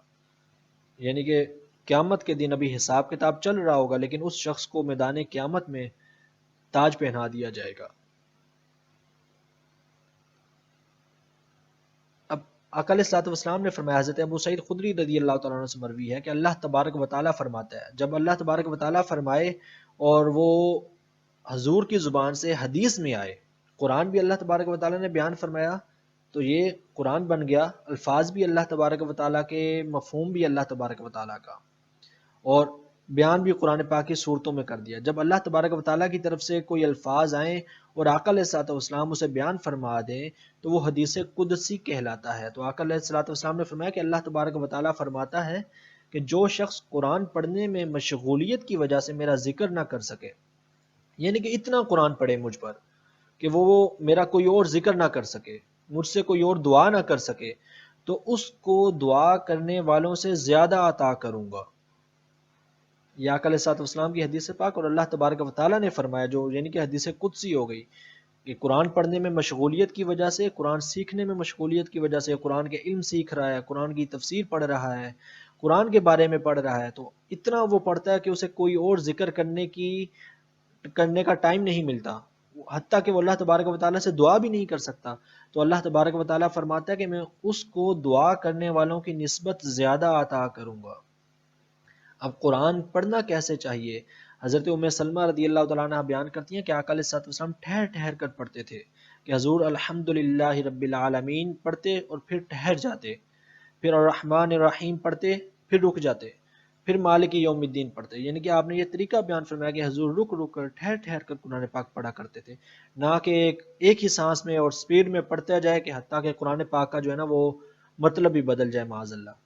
یعنی کہ قیامت کے دن ابھی حساب کتاب چل رہا ہوگا، لیکن اس شخص کو میدان قیامت میں تاج پہنا دیا جائے گا۔ اب آقا علیہ الصلوۃ والسلام نے فرمایا، حضرت ابو سعید خدری رضی اللہ تعالیٰ عنہ سے مروی ہے کہ اللہ تبارک و تعالیٰ فرماتا ہے، جب اللہ تبارک و تعالیٰ فرمائے اور وہ حضور کی زبان سے حدیث میں آئے، قرآن بھی اللہ تبارک و تعالیٰ نے بیان فرمایا تو یہ قرآن بن گیا، الفاظ بھی اللہ تبارک و تعالیٰ کے، مفہوم بھی اللہ تبارک و تعالیٰ کا، اور بیان بھی قرآن پاک کی صورتوں میں کر دیا۔ جب اللہ تبارک و تعالیٰ کی طرف سے کوئی الفاظ آئیں اور آقا علیہ الصلوۃ والسلام اسے بیان فرما دیں تو وہ حدیث قدسی کہلاتا ہے۔ تو آقا علیہ الصلوۃ والسلام نے فرمایا کہ اللہ تبارک و تعالیٰ فرماتا ہے کہ جو شخص قرآن پڑھنے میں مشغولیت کی وجہ سے میرا ذکر نہ کر سکے، یعنی کہ اتنا قرآن پڑھے مجھ پر کہ وہ میرا کوئی اور ذکر نہ کر سکے، مجھ سے کوئی اور دعا نہ کر سکے، تو اس کو دعا کرنے والوں سے زیادہ عطا کروں گا۔ یہ آقا علیہ الصلوۃ والسلام کی حدیث پاک، اور اللہ تبارک و تعالیٰ نے فرمایا، جو یعنی کہ حدیث قدسی ہو گئی، کہ قرآن پڑھنے میں مشغولیت کی وجہ سے، قرآن سیکھنے میں مشغولیت کی وجہ سے، قرآن کے علم سیکھ رہا ہے، قرآن کی تفسیر پڑھ رہا ہے، قرآن کے بارے میں پڑھ رہا ہے، تو اتنا وہ پڑھتا ہے کہ اسے کوئی اور ذکر کرنے کا ٹائم نہیں ملتا، حتیٰ کہ وہ اللہ تبارک و تعالیٰ سے دعا بھی نہیں کر سکتا۔ تو اللہ تبارک و تعالیٰ فرماتا ہے کہ میں اس کو دعا کرنے والوں کی نسبت زیادہ عطا کروں گا۔ اب قرآن پڑھنا کیسے چاہیے؟ حضرت ام سلمہ رضی اللہ تعالیٰ عنہ بیان کرتی ہیں کہ آقا علیہ الصلوۃ والسلام ٹھہر ٹھہر کر پڑھتے تھے، کہ حضور الحمدللہ رب العالمین پڑھتے اور پھر ٹھہر جاتے، پھر الرحمن الرحیم پڑھتے پھر رک جاتے، پھر مالک یوم الدین پڑھتے۔ یعنی کہ آپ نے یہ طریقہ بیان فرمایا کہ حضور رک رک کر، ٹھہر ٹھہر کر قرآن پاک پڑھا کرتے تھے، نہ کہ ایک ہی سانس میں اور سپیڈ میں پڑھتا جائے کہ حتیٰ کہ قرآن پاک کا جو ہے نا وہ مطلب بھی بدل جائے معاذ اللہ۔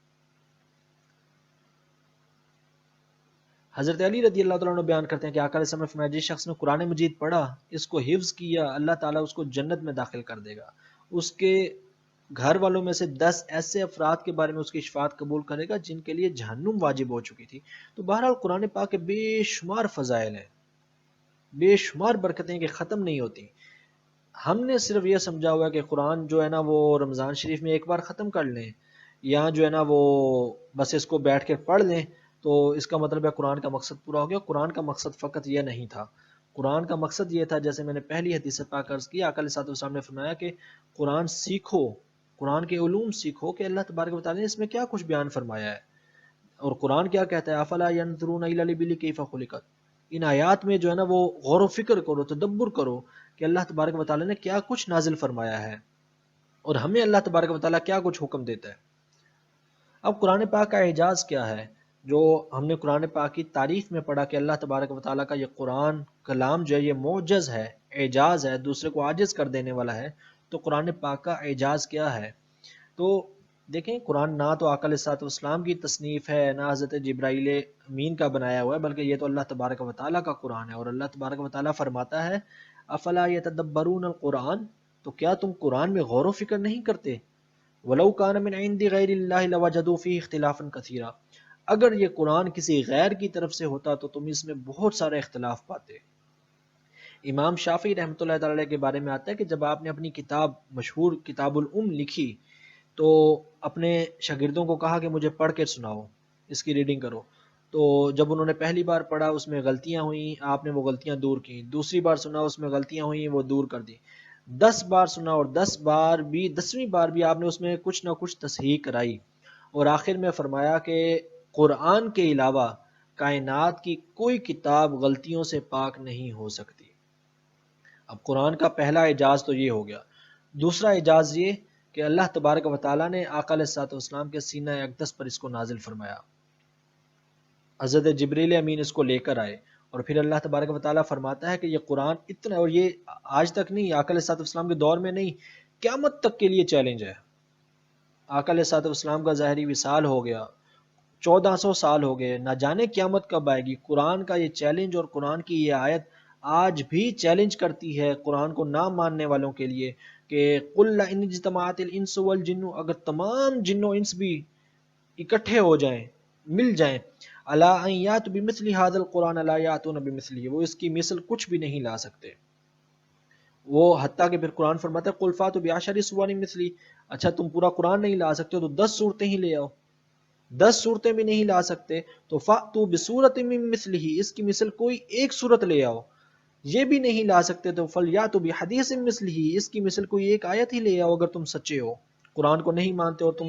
حضرت علی رضی اللہ تعالیٰ عنہ بیان کرتے ہیں کہ آقا علیہ السلام نے فرمایا، جس شخص نے قرآن مجید پڑھا، اس کو حفظ کیا، اللہ تعالیٰ اس کو جنت میں داخل کر دے گا، اس کے گھر والوں میں سے 10 ایسے افراد کے بارے میں اس کی شفاعت قبول کرے گا جن کے لیے جہنم واجب ہو چکی تھی۔ تو بہرحال قرآن پاک کے بے شمار فضائل ہیں، بے شمار برکتیں کہ ختم نہیں ہوتی۔ ہم نے صرف یہ سمجھا ہوا ہے کہ قرآن جو ہے نا وہ رمضان شریف میں ایک بار ختم کر لیں، یا جو ہے نا وہ بس اس کو بیٹھ کے پڑھ لیں تو اس کا مطلب ہے قرآن کا مقصد پورا ہو گیا۔ قرآن کا مقصد فقط یہ نہیں تھا، قرآن کا مقصد یہ تھا، جیسے میں نے پہلی حدیث پاک عرض کی، آقا علیہ الصلوۃ والسلام نے فرمایا کہ قرآن سیکھو، قرآن کے علوم سیکھو کہ اللہ تبارک و تعالیٰ نے اس میں کیا کچھ بیان فرمایا ہے، اور قرآن کیا کہتا ہے، افلا ینظرون الی الابل کیف خلقت۔ ان آیات میں جو ہے نا وہ غور و فکر کرو، تدبر کرو کہ اللہ تبارک و تعالیٰ نے کیا کچھ نازل فرمایا ہے اور ہمیں اللہ تبارک و تعالیٰ کیا کچھ حکم دیتا ہے۔ اب قرآن پاک کا اعجاز کیا ہے؟ جو ہم نے قرآن پاک کی تعریف میں پڑھا کہ اللہ تبارک و تعالیٰ کا یہ قرآن کلام جو ہے یہ معجز ہے، اعجاز ہے، دوسرے کو عاجز کر دینے والا ہے، تو قرآن پاک کا اعجاز کیا ہے؟ تو دیکھیں، قرآن نہ تو آقا علیہ الصلوۃ والسلام کی تصنیف ہے، نہ حضرت جبرائیل امین کا بنایا ہوا ہے، بلکہ یہ تو اللہ تبارک و تعالیٰ کا قرآن ہے، اور اللہ تبارک و تعالیٰ فرماتا ہے افلا یتدبرون القرآن، تو کیا تم قرآن میں غور و فکر نہیں کرتے؟ ولو کان من عند غیر اللہ لوجدوا فیہ اختلافا کثیرا، اگر یہ قرآن کسی غیر کی طرف سے ہوتا تو تم اس میں بہت سارے اختلاف پاتے۔ امام شافعی رحمۃ اللہ تعالی کے بارے میں آتا ہے کہ جب آپ نے اپنی کتاب مشہور کتاب الام لکھی تو اپنے شاگردوں کو کہا کہ مجھے پڑھ کے سناؤ، اس کی ریڈنگ کرو. تو جب انہوں نے پہلی بار پڑھا اس میں غلطیاں ہوئیں، آپ نے وہ غلطیاں دور کی. دوسری بار سنا اس میں غلطیاں ہوئیں، وہ دور کر دی. 10 بار سنا اور 10ویں بار بھی آپ نے اس میں کچھ نہ کچھ تصحیح کرائی. اور آخر میں فرمایا کہ قرآن کے علاوہ کائنات کی کوئی کتاب غلطیوں سے پاک نہیں ہو سکتی. اب قرآن کا پہلا اعجاز تو یہ ہو گیا. دوسرا اعجاز یہ کہ اللہ تبارک و تعالیٰ نے آقا علیہ الصلوۃ والسلام کے سینہ اقدس پر اس کو نازل فرمایا. حضرت جبریل امین اس کو لے کر آئے اور پھر اللہ تبارک و تعالیٰ فرماتا ہے کہ یہ قرآن اتنا، اور یہ آج تک نہیں، آقا علیہ الصلوۃ والسلام کے دور میں نہیں، قیامت تک کے لیے چیلنج ہے. آقا علیہ الصلوۃ والسلام کا ظاہری وصال ہو گیا، 1400 سال ہو گئے، نہ جانے قیامت کب آئے گی. قرآن کا یہ چیلنج اور قرآن کی یہ آیت آج بھی چیلنج کرتی ہے قرآن کو نہ ماننے والوں کے لیے کہ قل لئن اجتمعت الانس والجن، اگر تمام جن و انس بھی اکٹھے ہو جائیں، مل جائیں، الا ان یات بمثل هذا القرآن لا یاتون بمثله، وہ اس کی مثل کچھ بھی نہیں لا سکتے. وہ حتیٰ کہ پھر قرآن فرماتا ہے قل فاتوا بعشر سور مثلی، اچھا تم پورا قرآن نہیں لا سکتے تو 10 صورتیں ہی لے آؤ. 10 صورتیں بھی نہیں لا سکتے تو فاتوا بسورۃ من مثلہ، اس کی مثل کوئی ایک صورت لے آؤ. یہ بھی نہیں لا سکتے تو فلیاتوا بحدیث مثلہ، اس کی مثل کوئی ایک آیت ہی لے آؤ اگر تم سچے ہو. قرآن کو نہیں مانتے اور تم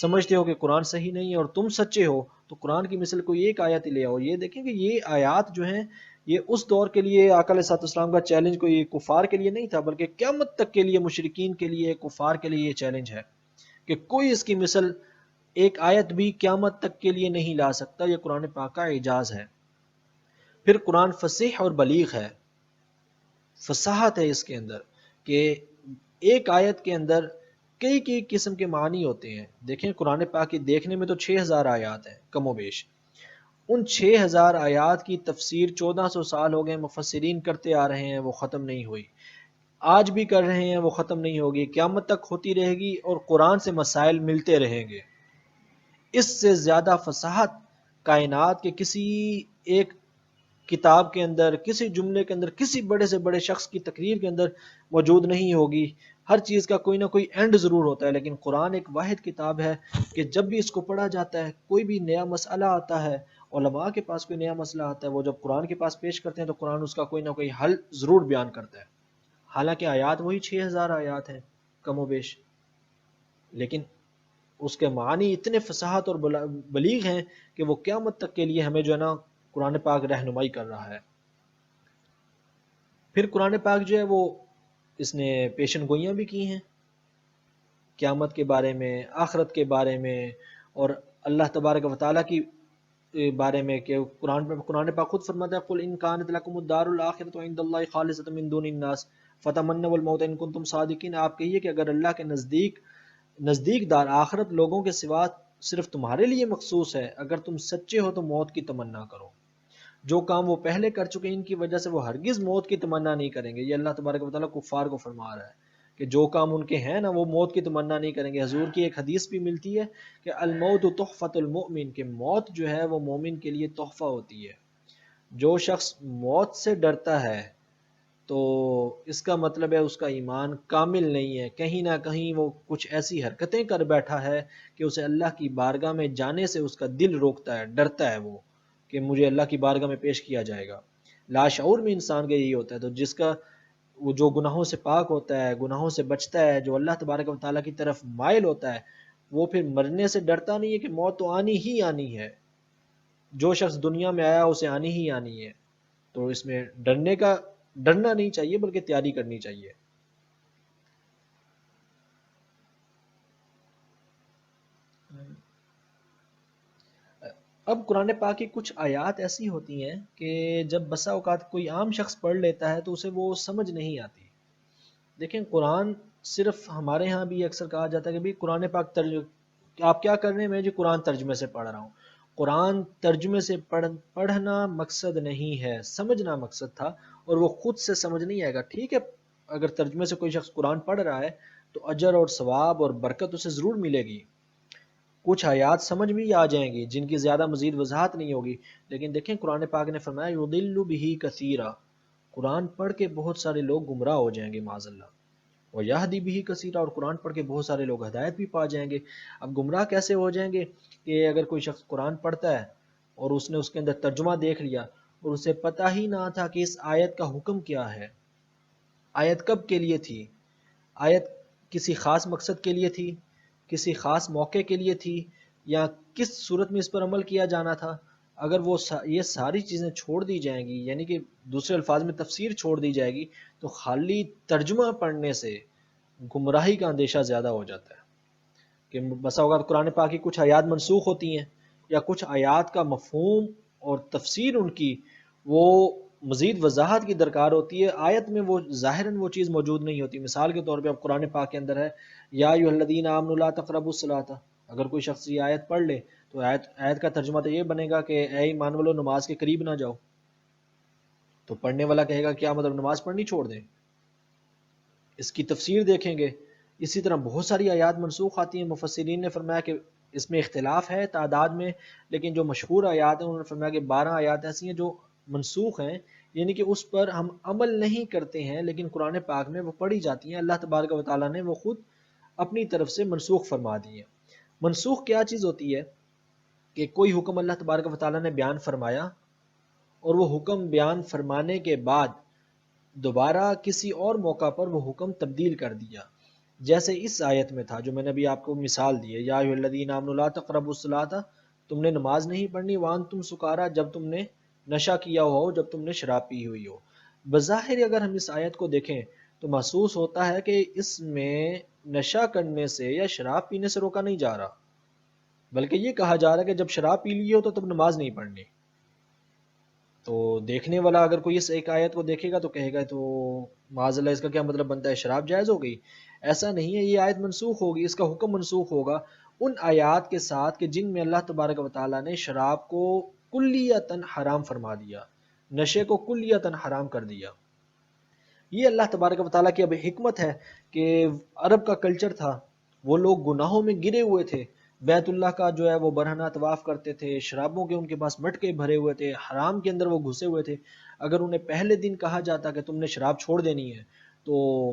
سمجھتے ہو کہ قرآن صحیح نہیں ہے اور تم سچے ہو تو قرآن کی مثل کوئی ایک آیت ہی لے آؤ. یہ دیکھیں کہ یہ آیات جو ہیں یہ اس دور کے لیے آقا علیہ الصلوۃ والسلام کا چیلنج کوئی کفار کے لیے نہیں تھا، بلکہ قیامت تک کے لیے مشرکین کے لیے، کفار کے لیے یہ چیلنج ہے کہ کوئی اس کی مثل ایک آیت بھی قیامت تک کے لیے نہیں لا سکتا. یہ قرآن پاک کا اعجاز ہے. پھر قرآن فصیح اور بلیغ ہے، فصاحت ہے اس کے اندر کہ ایک آیت کے اندر کئی قسم کے معنی ہوتے ہیں. دیکھیں قرآن پاک کی دیکھنے میں تو 6000 آیات ہیں کم و بیش، ان 6000 آیات کی تفسیر 1400 سال ہو گئے مفسرین کرتے آ رہے ہیں، وہ ختم نہیں ہوئی. آج بھی کر رہے ہیں، وہ ختم نہیں ہوگی، قیامت تک ہوتی رہے گی اور قرآن سے مسائل ملتے رہیں گے. اس سے زیادہ فصاحت کائنات کے کسی ایک کتاب کے اندر، کسی جملے کے اندر، کسی بڑے سے بڑے شخص کی تقریر کے اندر موجود نہیں ہوگی. ہر چیز کا کوئی نہ کوئی اینڈ ضرور ہوتا ہے، لیکن قرآن ایک واحد کتاب ہے کہ جب بھی اس کو پڑھا جاتا ہے، کوئی بھی نیا مسئلہ آتا ہے، علماء کے پاس کوئی نیا مسئلہ آتا ہے، وہ جب قرآن کے پاس پیش کرتے ہیں تو قرآن اس کا کوئی نہ کوئی حل ضرور بیان کرتا ہے. حالانکہ آیات وہی 6000 آیات ہیں کم و بیش، لیکن اس کے معنی اتنے فصاحت اور بلیغ ہیں کہ وہ قیامت تک کے لیے ہمیں جو ہے نا قرآن پاک رہنمائی کر رہا ہے. پھر قرآن پاک جو ہے وہ اس نے پیشن گوئیاں بھی کی ہیں قیامت کے بارے میں، آخرت کے بارے میں، اور اللہ تبارک و تعالیٰ کی بارے میں کہ قرآن پاک خود فرماتا ہے قل ان کانت لکم الدار الاخرۃ عند اللہ خالصۃ من دون الناس فتمنوا الموت ان کنتم صادقین. آپ کہیے کہ اگر اللہ کے نزدیک دار آخرت لوگوں کے سوا صرف تمہارے لیے مخصوص ہے، اگر تم سچے ہو تو موت کی تمنا کرو. جو کام وہ پہلے کر چکے ان کی وجہ سے وہ ہرگز موت کی تمنا نہیں کریں گے. یہ اللہ تبارک و تعالیٰ کفار کو فرما رہا ہے کہ جو کام ان کے ہیں نا وہ موت کی تمنا نہیں کریں گے. حضور کی ایک حدیث بھی ملتی ہے کہ الموت تحفۃ المؤمن، کہ موت جو ہے وہ مومن کے لیے تحفہ ہوتی ہے. جو شخص موت سے ڈرتا ہے تو اس کا مطلب ہے اس کا ایمان کامل نہیں ہے، کہیں نہ کہیں وہ کچھ ایسی حرکتیں کر بیٹھا ہے کہ اسے اللہ کی بارگاہ میں جانے سے اس کا دل روکتا ہے، ڈرتا ہے وہ کہ مجھے اللہ کی بارگاہ میں پیش کیا جائے گا. لاشعور میں انسان کا یہی ہوتا ہے. تو جس کا وہ جو گناہوں سے پاک ہوتا ہے، گناہوں سے بچتا ہے، جو اللہ تبارک و تعالیٰ کی طرف مائل ہوتا ہے، وہ پھر مرنے سے ڈرتا نہیں ہے کہ موت تو آنی ہی آنی ہے. جو شخص دنیا میں آیا اسے آنی ہی آنی ہے. تو اس میں ڈرنا نہیں چاہیے بلکہ تیاری کرنی چاہیے. اب قرآن پاک کی کچھ آیات ایسی ہوتی ہیں کہ جب بسا اوقات کوئی عام شخص پڑھ لیتا ہے تو اسے وہ سمجھ نہیں آتی. دیکھیں قرآن صرف ہمارے ہاں بھی اکثر کہا جاتا ہے کہ بھی قرآن پاک آپ کیا کر رہے ہیں؟ میں جی قرآن ترجمے سے پڑھ رہا ہوں. قرآن ترجمے سے پڑھنا مقصد نہیں ہے، سمجھنا مقصد تھا، اور وہ خود سے سمجھ نہیں آئے گا. ٹھیک ہے اگر ترجمے سے کوئی شخص قرآن پڑھ رہا ہے تو اجر اور ثواب اور برکت اسے ضرور ملے گی، کچھ آیات سمجھ بھی آ جائیں گی جن کی زیادہ مزید وضاحت نہیں ہوگی. لیکن دیکھیں قرآن پاک نے فرمایا یضل بہ کثیرا، قرآن پڑھ کے بہت سارے لوگ گمراہ ہو جائیں گے معاذ اللہ، اور یہدی بھی کثیرہ، اور قرآن پڑھ کے بہت سارے لوگ ہدایت بھی پا جائیں گے۔ اب گمراہ کیسے ہو جائیں گے کہ اگر کوئی شخص قرآن پڑھتا ہے اور اس نے اس کے اندر ترجمہ دیکھ لیا اور اسے پتہ ہی نہ تھا کہ اس آیت کا حکم کیا ہے، آیت کب کے لیے تھی، آیت کسی خاص مقصد کے لیے تھی، کسی خاص موقع کے لیے تھی، یا کس صورت میں اس پر عمل کیا جانا تھا، اگر وہ یہ ساری چیزیں چھوڑ دی جائیں گی، یعنی کہ دوسرے الفاظ میں تفسیر چھوڑ دی جائے گی، تو خالی ترجمہ پڑھنے سے گمراہی کا اندیشہ زیادہ ہو جاتا ہے کہ بسا اوقات قرآن پاک کی کچھ آیات منسوخ ہوتی ہیں، یا کچھ آیات کا مفہوم اور تفسیر ان کی وہ مزید وضاحت کی درکار ہوتی ہے، آیت میں وہ ظاہراً وہ چیز موجود نہیں ہوتی۔ مثال کے طور پہ اب قرآن پاک کے اندر ہے یا ایھا الذین آمنوا لا تقربوا الصلاۃ، اگر کوئی شخص یہ آیت پڑھ لے تو آیت کا ترجمہ تو یہ بنے گا کہ اے ایمان والو نماز کے قریب نہ جاؤ، تو پڑھنے والا کہے گا کیا مطلب نماز پڑھنی چھوڑ دیں؟ اس کی تفسیر دیکھیں گے۔ اسی طرح بہت ساری آیات منسوخ آتی ہیں، مفسرین نے فرمایا کہ اس میں اختلاف ہے تعداد میں، لیکن جو مشہور آیات ہیں انہوں نے فرمایا کہ 12 آیات ایسی ہیں جو منسوخ ہیں، یعنی کہ اس پر ہم عمل نہیں کرتے ہیں لیکن قرآن پاک میں وہ پڑھی جاتی ہیں، اللہ تبارک و تعالیٰ نے وہ خود اپنی طرف سے منسوخ فرما دی ہیں۔ منسوخ کیا چیز ہوتی ہے کہ کوئی حکم اللہ تبارک و تعالیٰ نے بیان فرمایا اور وہ حکم بیان فرمانے کے بعد دوبارہ کسی اور موقع پر وہ حکم تبدیل کر دیا، جیسے اس آیت میں تھا جو میں نے ابھی آپ کو مثال دی ہے، یا ایھا الذین آمنوا لا تقربوا الصلاۃ، تم نے نماز نہیں پڑھنی وانتم سکارا، جب تم نے نشہ کیا ہوا ہو، جب تم نے شراب پی ہوئی ہو۔ بظاہر اگر ہم اس آیت کو دیکھیں تو محسوس ہوتا ہے کہ اس میں نشہ کرنے سے یا شراب پینے سے روکا نہیں جا رہا، بلکہ یہ کہا جا رہا ہے کہ جب شراب پی لی ہو تو تب نماز نہیں پڑھنی۔ تو دیکھنے والا اگر کوئی اس ایک آیت کو دیکھے گا تو کہے گا تو معاذ اللہ اس کا کیا مطلب بنتا ہے، شراب جائز ہو گئی؟ ایسا نہیں ہے، یہ آیت منسوخ ہوگی، اس کا حکم منسوخ ہوگا ان آیات کے ساتھ کہ جن میں اللہ تبارک و تعالیٰ نے شراب کو کلیتاً حرام فرما دیا، نشے کو کلیتاً حرام کر دیا۔ یہ اللہ تبارک و تعالیٰ کی اب حکمت ہے کہ عرب کا کلچر تھا، وہ لوگ گناہوں میں گرے ہوئے تھے، بیت اللہ کا جو ہے وہ برہنہ طواف کرتے تھے، شرابوں کے ان کے پاس مٹکے بھرے ہوئے تھے، حرام کے اندر وہ گھسے ہوئے تھے۔ اگر انہیں پہلے دن کہا جاتا کہ تم نے شراب چھوڑ دینی ہے تو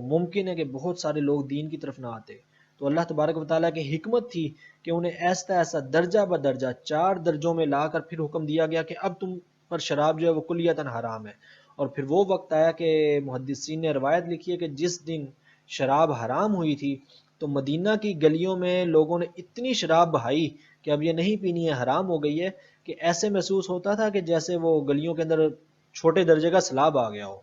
ممکن ہے کہ بہت سارے لوگ دین کی طرف نہ آتے۔ تو اللہ تبارک و تعالیٰ کی حکمت تھی کہ انہیں ایسا ایسا درجہ بدرجہ 4 درجوں میں لا کر پھر حکم دیا گیا کہ اب تم پر شراب جو ہے وہ کلیتاً حرام ہے۔ اور پھر وہ وقت آیا کہ محدثین نے روایت لکھی ہے کہ جس دن شراب حرام ہوئی تھی تو مدینہ کی گلیوں میں لوگوں نے اتنی شراب بہائی کہ اب یہ نہیں پینی ہے، حرام ہو گئی ہے، کہ ایسے محسوس ہوتا تھا کہ جیسے وہ گلیوں کے اندر چھوٹے درجے کا سیلاب آ گیا ہو۔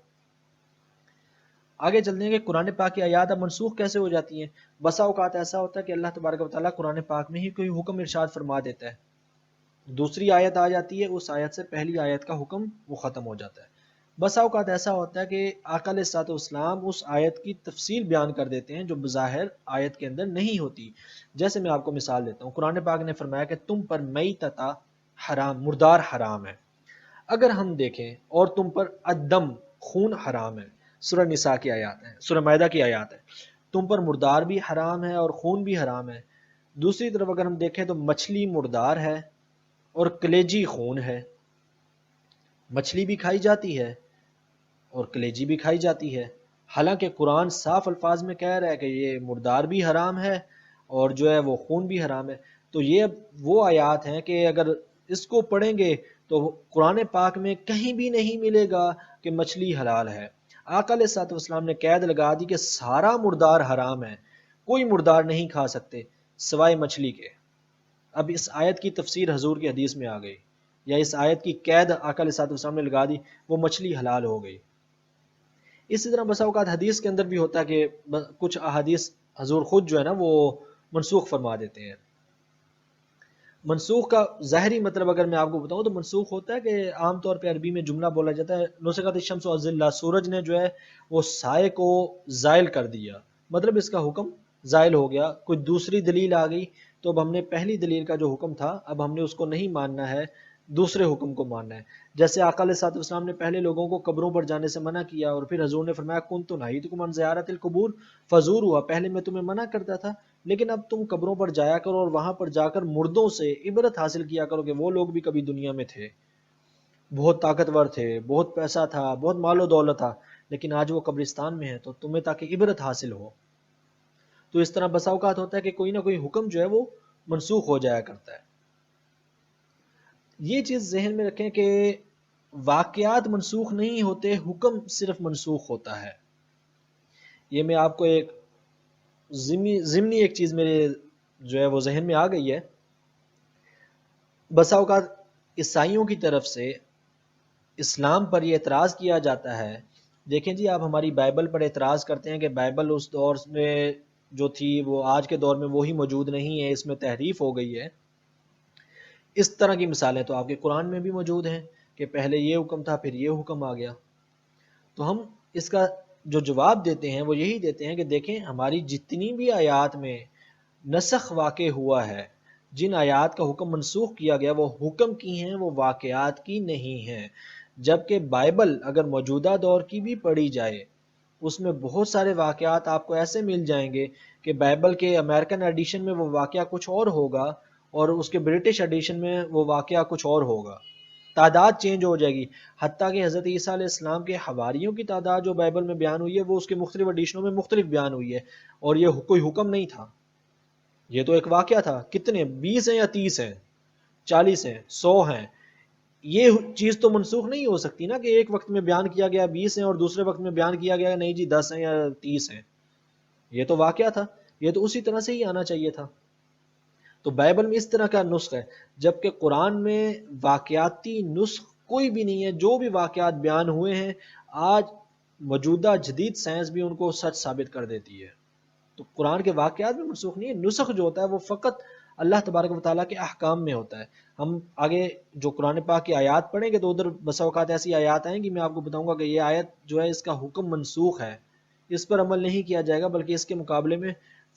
آگے چلتے ہیں کہ قرآن پاک کی آیات اب منسوخ کیسے ہو جاتی ہیں۔ بسا اوقات ایسا ہوتا ہے کہ اللہ تبارک و تعالیٰ قرآن پاک میں ہی کوئی حکم ارشاد فرما دیتا ہے، دوسری آیت آ جاتی ہے، اس آیت سے پہلی آیت کا حکم وہ ختم ہو جاتا ہے۔ بسا اوقات ایسا ہوتا ہے کہ آقا علیہ الصلوۃ والسلام اس آیت کی تفصیل بیان کر دیتے ہیں جو بظاہر آیت کے اندر نہیں ہوتی۔ جیسے میں آپ کو مثال دیتا ہوں، قرآن پاک نے فرمایا کہ تم پر میتۃ حرام، مردار حرام ہے۔ اگر ہم دیکھیں اور تم پر الدم، خون حرام ہے، سورہ نساء کی آیات ہے، سورہ مائدہ کی آیات ہے، تم پر مردار بھی حرام ہے اور خون بھی حرام ہے۔ دوسری طرف اگر ہم دیکھیں تو مچھلی مردار ہے اور کلیجی خون ہے، مچھلی بھی کھائی جاتی ہے اور کلیجی بھی کھائی جاتی ہے، حالانکہ قرآن صاف الفاظ میں کہہ رہا ہے کہ یہ مردار بھی حرام ہے اور جو ہے وہ خون بھی حرام ہے۔ تو یہ وہ آیات ہیں کہ اگر اس کو پڑھیں گے تو قرآن پاک میں کہیں بھی نہیں ملے گا کہ مچھلی حلال ہے۔ آقا علیہ الصلوۃ والسلام نے قید لگا دی کہ سارا مردار حرام ہے، کوئی مردار نہیں کھا سکتے سوائے مچھلی کے۔ اب اس آیت کی تفسیر حضور کی حدیث میں آ گئی، یا اس آیت کی قید آقا علیہ الصلوۃ والسلام نے لگا دی، وہ مچھلی حلال ہو گئی۔ اسی طرح بسا اوقات حدیث کے اندر بھی ہوتا ہے کہ کچھ احادیث حضور خود جو ہے نا وہ منسوخ فرما دیتے ہیں۔ منسوخ کا ظاہری مطلب اگر میں آپ کو بتاؤں تو منسوخ ہوتا ہے کہ عام طور پہ عربی میں جملہ بولا جاتا ہے نسخت الشمس والظل، سورج نے جو ہے وہ سائے کو زائل کر دیا، مطلب اس کا حکم زائل ہو گیا، کوئی دوسری دلیل آ گئی تو اب ہم نے پہلی دلیل کا جو حکم تھا اب ہم نے اس کو نہیں ماننا ہے، دوسرے حکم کو ماننا ہے۔ جیسے آقا علیہ الصلوۃ والسلام نے پہلے لوگوں کو قبروں پر جانے سے منع کیا اور پھر حضور نے فرمایا کنت نہیتکم عن زیارت القبور فزوروا، پہلے میں تمہیں منع کرتا تھا لیکن اب تم قبروں پر جایا کرو اور وہاں پر جا کر مردوں سے عبرت حاصل کیا کرو کہ وہ لوگ بھی کبھی دنیا میں تھے۔ بہت طاقتور تھے، بہت پیسہ تھا، بہت مال و دولت تھا، لیکن آج وہ قبرستان میں ہے، تو تمہیں تاکہ عبرت حاصل ہو. تو اس طرح بسا اوقات ہوتا ہے کہ کوئی نہ کوئی حکم جو ہے وہ منسوخ ہو جایا کرتا ہے. یہ چیز ذہن میں رکھیں کہ واقعات منسوخ نہیں ہوتے، حکم صرف منسوخ ہوتا ہے. یہ میں آپ کو ایک ضمنی ایک چیز میرے جو ہے وہ ذہن میں آ گئی ہے. بسا اوقات عیسائیوں کی طرف سے اسلام پر یہ اعتراض کیا جاتا ہے، دیکھیں جی آپ ہماری بائبل پر اعتراض کرتے ہیں کہ بائبل اس دور میں جو تھی وہ آج کے دور میں وہی موجود نہیں ہے، اس میں تحریف ہو گئی ہے. اس طرح کی مثالیں تو آپ کے قرآن میں بھی موجود ہیں کہ پہلے یہ حکم تھا پھر یہ حکم آ گیا. تو ہم اس کا جو جواب دیتے ہیں وہ یہی دیتے ہیں کہ دیکھیں ہماری جتنی بھی آیات میں نسخ واقع ہوا ہے، جن آیات کا حکم منسوخ کیا گیا وہ حکم کی ہیں، وہ واقعات کی نہیں ہیں. جبکہ بائبل اگر موجودہ دور کی بھی پڑھی جائے اس میں بہت سارے واقعات آپ کو ایسے مل جائیں گے کہ بائبل کے امریکن ایڈیشن میں وہ واقعہ کچھ اور ہوگا اور اس کے برٹش ایڈیشن میں وہ واقعہ کچھ اور ہوگا. تعداد چینج ہو جائے گی. حتیٰ کہ حضرت عیسیٰ علیہ السلام کے حواریوں کی تعداد جو بائبل میں بیان ہوئی ہے وہ اس کے مختلف ایڈیشنوں میں مختلف بیان ہوئی ہے، اور یہ کوئی حکم نہیں تھا، یہ تو ایک واقعہ تھا. کتنے 20 ہیں یا 30 ہیں، 40 ہیں، 100 ہیں؟ یہ چیز تو منسوخ نہیں ہو سکتی نا کہ ایک وقت میں بیان کیا گیا 20 ہیں اور دوسرے وقت میں بیان کیا گیا نہیں جی 10 ہیں یا 30 ہیں. یہ تو واقعہ تھا، یہ تو اسی طرح سے ہی آنا چاہیے تھا. تو بائبل میں اس طرح کا نسخ ہے، جبکہ قرآن میں واقعاتی نسخ کوئی بھی نہیں ہے. جو بھی واقعات بیان ہوئے ہیں آج موجودہ جدید سائنس بھی ان کو سچ ثابت کر دیتی ہے. تو قرآن کے واقعات میں منسوخ نہیں ہے. نسخ جو ہوتا ہے وہ فقط اللہ تبارک و تعالیٰ کے احکام میں ہوتا ہے. ہم آگے جو قرآن پاک کی آیات پڑھیں گے تو ادھر بسا اوقات ایسی آیات آئیں گی، میں آپ کو بتاؤں گا کہ یہ آیت جو ہے اس کا حکم منسوخ ہے، اس پر عمل نہیں کیا جائے گا بلکہ اس کے مقابلے میں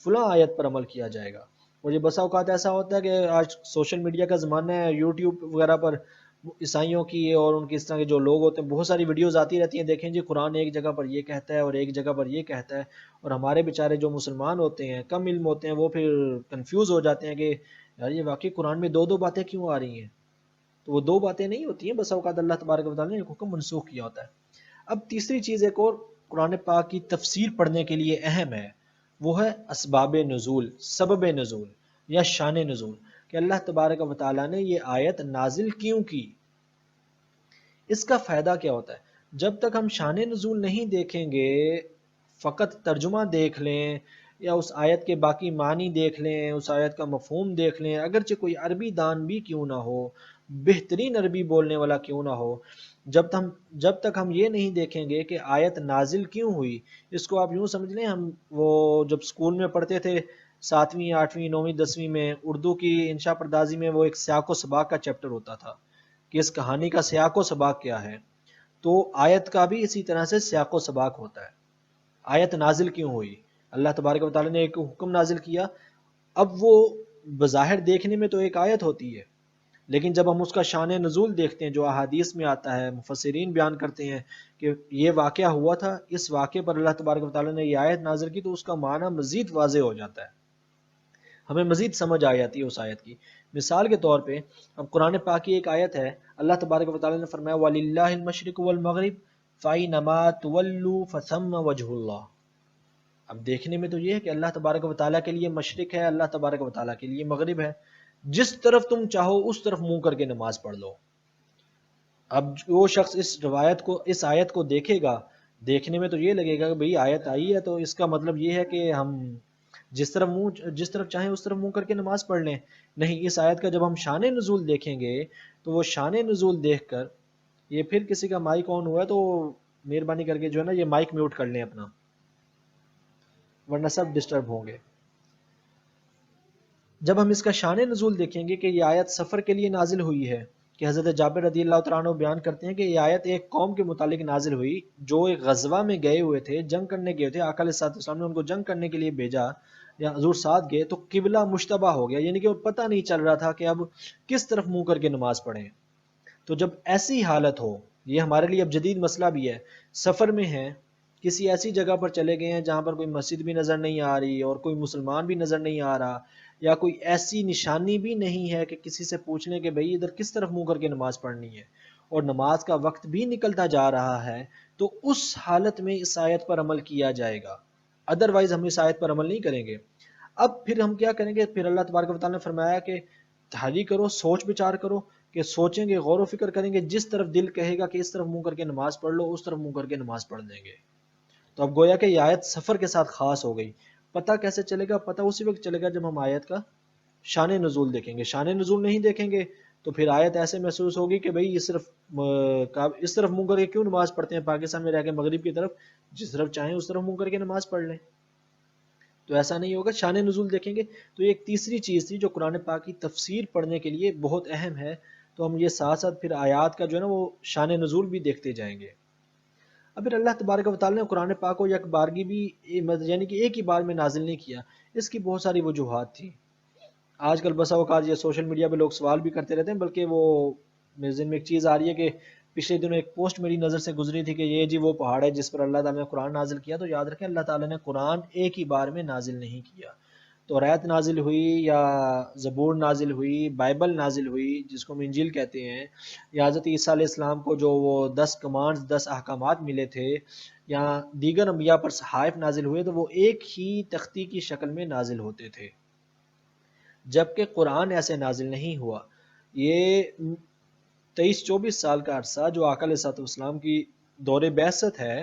فلاں آیت پر عمل کیا جائے گا. اور یہ بسا اوقات ایسا ہوتا ہے کہ آج سوشل میڈیا کا زمانہ ہے، یوٹیوب وغیرہ پر عیسائیوں کی اور ان کے اس طرح کے جو لوگ ہوتے ہیں بہت ساری ویڈیوز آتی رہتی ہیں، دیکھیں جی قرآن ایک جگہ پر یہ کہتا ہے اور ایک جگہ پر یہ کہتا ہے، اور ہمارے بیچارے جو مسلمان ہوتے ہیں کم علم ہوتے ہیں وہ پھر کنفیوز ہو جاتے ہیں کہ یار یہ واقعی قرآن میں دو باتیں کیوں آ رہی ہیں. تو وہ دو باتیں نہیں ہوتی ہیں، بس اوقات اللہ تبارک و تعالیٰ نے ایک حکم منسوخ کیا ہوتا ہے. اب تیسری چیز ایک اور قرآن پاک کی تفسیر پڑھنے کے لیے اہم ہے، وہ ہے اسباب نزول، سبب نزول یا شان نزول، کہ اللہ تبارک و تعالیٰ نے یہ آیت نازل کیوں کی. اس کا فائدہ کیا ہوتا ہے؟ جب تک ہم شان نزول نہیں دیکھیں گے، فقط ترجمہ دیکھ لیں یا اس آیت کے باقی معنی دیکھ لیں، اس آیت کا مفہوم دیکھ لیں، اگرچہ کوئی عربی دان بھی کیوں نہ ہو، بہترین عربی بولنے والا کیوں نہ ہو، جب تک ہم یہ نہیں دیکھیں گے کہ آیت نازل کیوں ہوئی. اس کو آپ یوں سمجھ لیں، ہم وہ جب سکول میں پڑھتے تھے 7ویں 8ویں 9ویں 10ویں میں اردو کی انشاء پردازی میں وہ ایک سیاق و سباق کا چیپٹر ہوتا تھا کہ اس کہانی کا سیاق و سباق کیا ہے. تو آیت کا بھی اسی طرح سے سیاق و سباق ہوتا ہے. آیت نازل کیوں ہوئی؟ اللہ تبارک و تعالیٰ نے ایک حکم نازل کیا. اب وہ بظاہر دیکھنے میں تو ایک آیت ہوتی ہے، لیکن جب ہم اس کا شان نزول دیکھتے ہیں جو احادیث میں آتا ہے، مفسرین بیان کرتے ہیں کہ یہ واقعہ ہوا تھا، اس واقعے پر اللہ تبارک و تعالیٰ نے یہ آیت نازل کی، تو اس کا معنی مزید واضح ہو جاتا ہے، ہمیں مزید سمجھ آ جاتی ہے اس آیت کی. مثال کے طور پہ اب قرآن پاک کی ایک آیت ہے، اللہ تبارک و تعالیٰ نے فرمایا وَلِلَّهِ الْمَشْرِقُ وَالْمَغْرِبُ فَأَيْنَمَا تُوَلُّوا فَثَمَّ وَجْهُ اللَّهِ. اب دیکھنے میں تو یہ ہے کہ اللہ تبارک و تعالیٰ کے لیے مشرق ہے، اللہ تبارک و تعالیٰ کے لیے مغرب ہے، جس طرف تم چاہو اس طرف منہ کر کے نماز پڑھ لو. اب جو شخص اس آیت کو دیکھے گا، دیکھنے میں تو یہ لگے گا کہ بھئی آیت آئی ہے تو اس کا مطلب یہ ہے کہ ہم جس طرف چاہیں اس طرف منہ کر کے نماز پڑھ لیں. نہیں، اس آیت کا جب ہم شان نزول دیکھیں گے تو وہ شان نزول دیکھ کر، یہ پھر کسی کا مائک آن ہوا ہے تو مہربانی کر کے جو ہے نا یہ مائک میوٹ کر لیں اپنا، ورنہ سب ڈسٹرب ہوں گے. جب ہم اس کا شان نزول دیکھیں گے کہ یہ آیت سفر کے لیے نازل ہوئی ہے، کہ حضرت جابر رضی اللہ تعالیٰ عنہ بیان کرتے ہیں کہ یہ آیت ایک قوم کے متعلق نازل ہوئی جو ایک غزوہ میں گئے ہوئے تھے، جنگ کرنے گئے تھے، آقا علیہ السلام نے ان کو جنگ کرنے کے لیے بھیجا یا حضور ساتھ گئے، تو قبلہ مشتبہ ہو گیا، یعنی کہ وہ پتہ نہیں چل رہا تھا کہ اب کس طرف منہ کر کے نماز پڑھیں. تو جب ایسی حالت ہو، یہ ہمارے لیے اب جدید مسئلہ بھی ہے، سفر میں ہیں، کسی ایسی جگہ پر چلے گئے ہیں جہاں پر کوئی مسجد بھی نظر نہیں آ رہی اور کوئی مسلمان بھی نظر نہیں آ رہا، یا کوئی ایسی نشانی بھی نہیں ہے کہ کسی سے پوچھنے کہ بھئی ادھر کس طرف منہ کر کے نماز پڑھنی ہے، اور نماز کا وقت بھی نکلتا جا رہا ہے تو اس حالت میں اس آیت پر عمل کیا جائے گا، ادروائز ہم اس آیت پر عمل نہیں کریں گے۔ اب پھر ہم کیا کریں گے؟ پھر اللہ تبارک و تعالیٰ نے فرمایا کہ تحریک کرو، سوچ بچار کرو، کہ سوچیں گے، غور و فکر کریں گے، جس طرف دل کہے گا کہ اس طرف منہ کر کے نماز پڑھ لو، اس طرف منہ کر کے نماز پڑھ لیں گے۔ تو اب گویا کہ یہ آیت سفر کے ساتھ خاص ہو گئی۔ پتہ کیسے چلے گا؟ پتہ اسی وقت چلے گا جب ہم آیت کا شان نزول دیکھیں گے۔ شان نزول نہیں دیکھیں گے تو پھر آیت ایسے محسوس ہوگی کہ بھئی یہ صرف اس طرف منہ کر کے کیوں نماز پڑھتے ہیں پاکستان میں رہ کے مغرب کی طرف، جس طرف چاہیں اس طرف منہ کر کے نماز پڑھ لیں۔ تو ایسا نہیں ہوگا، شان نزول دیکھیں گے۔ تو یہ ایک تیسری چیز تھی جو قرآن پاک کی تفسیر پڑھنے کے لیے بہت اہم ہے۔ تو ہم یہ ساتھ ساتھ پھر آیات کا جو ہے نا وہ شان نزول بھی دیکھتے جائیں گے۔ اب پھر اللہ تبارک و تعالیٰ نے قرآن پاک کو یک بارگی بھی یعنی کہ ایک ہی بار میں نازل نہیں کیا، اس کی بہت ساری وجوہات تھی۔ آج کل بسا اوقات یہ سوشل میڈیا پہ لوگ سوال بھی کرتے رہتے ہیں، بلکہ وہ میرے ذہن میں ایک چیز آ رہی ہے کہ پچھلے دنوں ایک پوسٹ میری نظر سے گزری تھی کہ یہ جی وہ پہاڑ ہے جس پر اللہ تعالیٰ نے قرآن نازل کیا۔ تو یاد رکھیں اللہ تعالیٰ نے قرآن ایک ہی بار میں نازل نہیں کیا۔ توریت نازل ہوئی یا زبور نازل ہوئی، بائبل نازل ہوئی جس کو ہم انجیل کہتے ہیں، یا حضرت عیسیٰ علیہ السلام کو جو وہ 10 کمانڈز 10 احکامات ملے تھے، یا دیگر انبیاء پر صحائف نازل ہوئے، تو وہ ایک ہی تختی کی شکل میں نازل ہوتے تھے، جبکہ قرآن ایسے نازل نہیں ہوا۔ یہ 23-24 سال کا عرصہ جو آقا علیہ السلام کی دور بعثت ہے،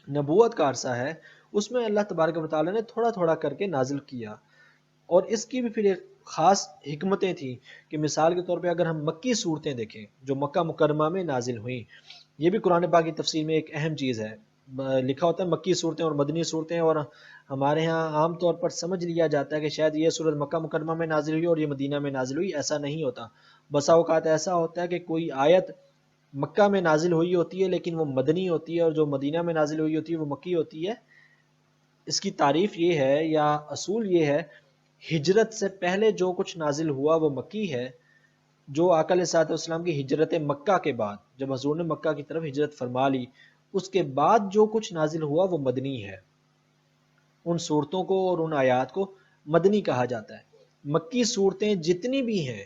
نبوت کا عرصہ ہے، اس میں اللہ تبارک و تعالیٰ نے تھوڑا تھوڑا کر کے نازل کیا۔ اور اس کی بھی پھر ایک خاص حکمتیں تھیں کہ مثال کے طور پہ اگر ہم مکی صورتیں دیکھیں جو مکہ مکرمہ میں نازل ہوئیں، یہ بھی قرآن پاک کی تفسیر میں ایک اہم چیز ہے۔ لکھا ہوتا ہے مکی صورتیں اور مدنی صورتیں، اور ہمارے ہاں عام طور پر سمجھ لیا جاتا ہے کہ شاید یہ صورت مکہ مکرمہ میں نازل ہوئی اور یہ مدینہ میں نازل ہوئی۔ ایسا نہیں ہوتا۔ بسا اوقات ایسا ہوتا ہے کہ کوئی آیت مکہ میں نازل ہوئی ہوتی ہے لیکن وہ مدنی ہوتی ہے، اور جو مدینہ میں نازل ہوئی ہوتی ہے وہ مکی ہوتی ہے۔ اس کی تعریف یہ ہے یا اصول یہ ہے، ہجرت سے پہلے جو کچھ نازل ہوا وہ مکی ہے، جو آقا علیہ السلام کی ہجرت مکہ کے بعد جب حضور نے مکہ کی طرف ہجرت فرما لی، اس کے بعد جو کچھ نازل ہوا وہ مدنی ہے۔ ان صورتوں کو اور ان آیات کو مدنی کہا جاتا ہے۔ مکی صورتیں جتنی بھی ہیں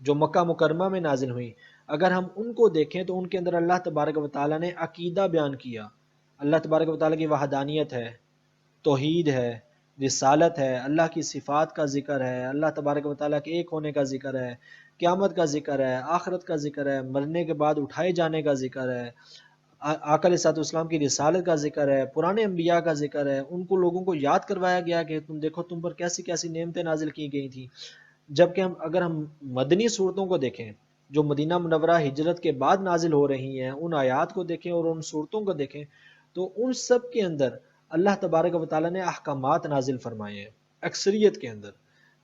جو مکہ مکرمہ میں نازل ہوئیں، اگر ہم ان کو دیکھیں تو ان کے اندر اللہ تبارک و تعالیٰ نے عقیدہ بیان کیا، اللہ تبارک و تعالیٰ کی وحدانیت ہے، توحید ہے، رسالت ہے، اللہ کی صفات کا ذکر ہے، اللہ تبارک و تعالیٰ کے ایک ہونے کا ذکر ہے، قیامت کا ذکر ہے، آخرت کا ذکر ہے، مرنے کے بعد اٹھائے جانے کا ذکر ہے، آقا علیہ السلام کی رسالت کا ذکر ہے، پرانے انبیاء کا ذکر ہے۔ ان کو لوگوں کو یاد کروایا گیا کہ تم دیکھو تم پر کیسی کیسی نعمتیں نازل کی گئی تھیں۔ جبکہ اگر ہم مدنی صورتوں کو دیکھیں جو مدینہ منورہ ہجرت کے بعد نازل ہو رہی ہیں، ان آیات کو دیکھیں اور ان صورتوں کو دیکھیں تو ان سب کے اندر اللہ تبارک و تعالیٰ نے احکامات نازل فرمائے ہیں اکثریت کے اندر،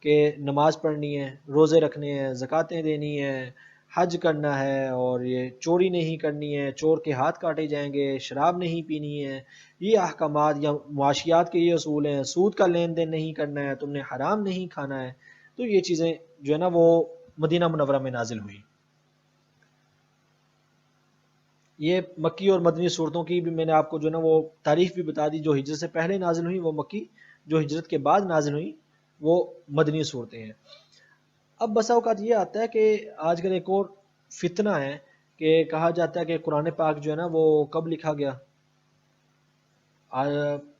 کہ نماز پڑھنی ہے، روزے رکھنے ہیں، زکاتیں دینی ہیں، حج کرنا ہے، اور یہ چوری نہیں کرنی ہے، چور کے ہاتھ کاٹے جائیں گے، شراب نہیں پینی ہے، یہ احکامات یا معاشیات کے یہ اصول ہیں، سود کا لین دین نہیں کرنا ہے، تم نے حرام نہیں کھانا ہے۔ تو یہ چیزیں جو ہے نا وہ مدینہ منورہ میں نازل ہوئی۔ یہ مکی اور مدنی صورتوں کی بھی میں نے آپ کو جو ہے نا وہ تعریف بھی بتا دی، جو ہجرت سے پہلے نازل ہوئی وہ مکی، جو ہجرت کے بعد نازل ہوئی وہ مدنی صورتیں ہیں۔ اب بسا اوقات یہ آتا ہے کہ آج کل ایک اور فتنہ ہے کہ کہا جاتا ہے کہ قرآن پاک جو ہے نا وہ کب لکھا گیا۔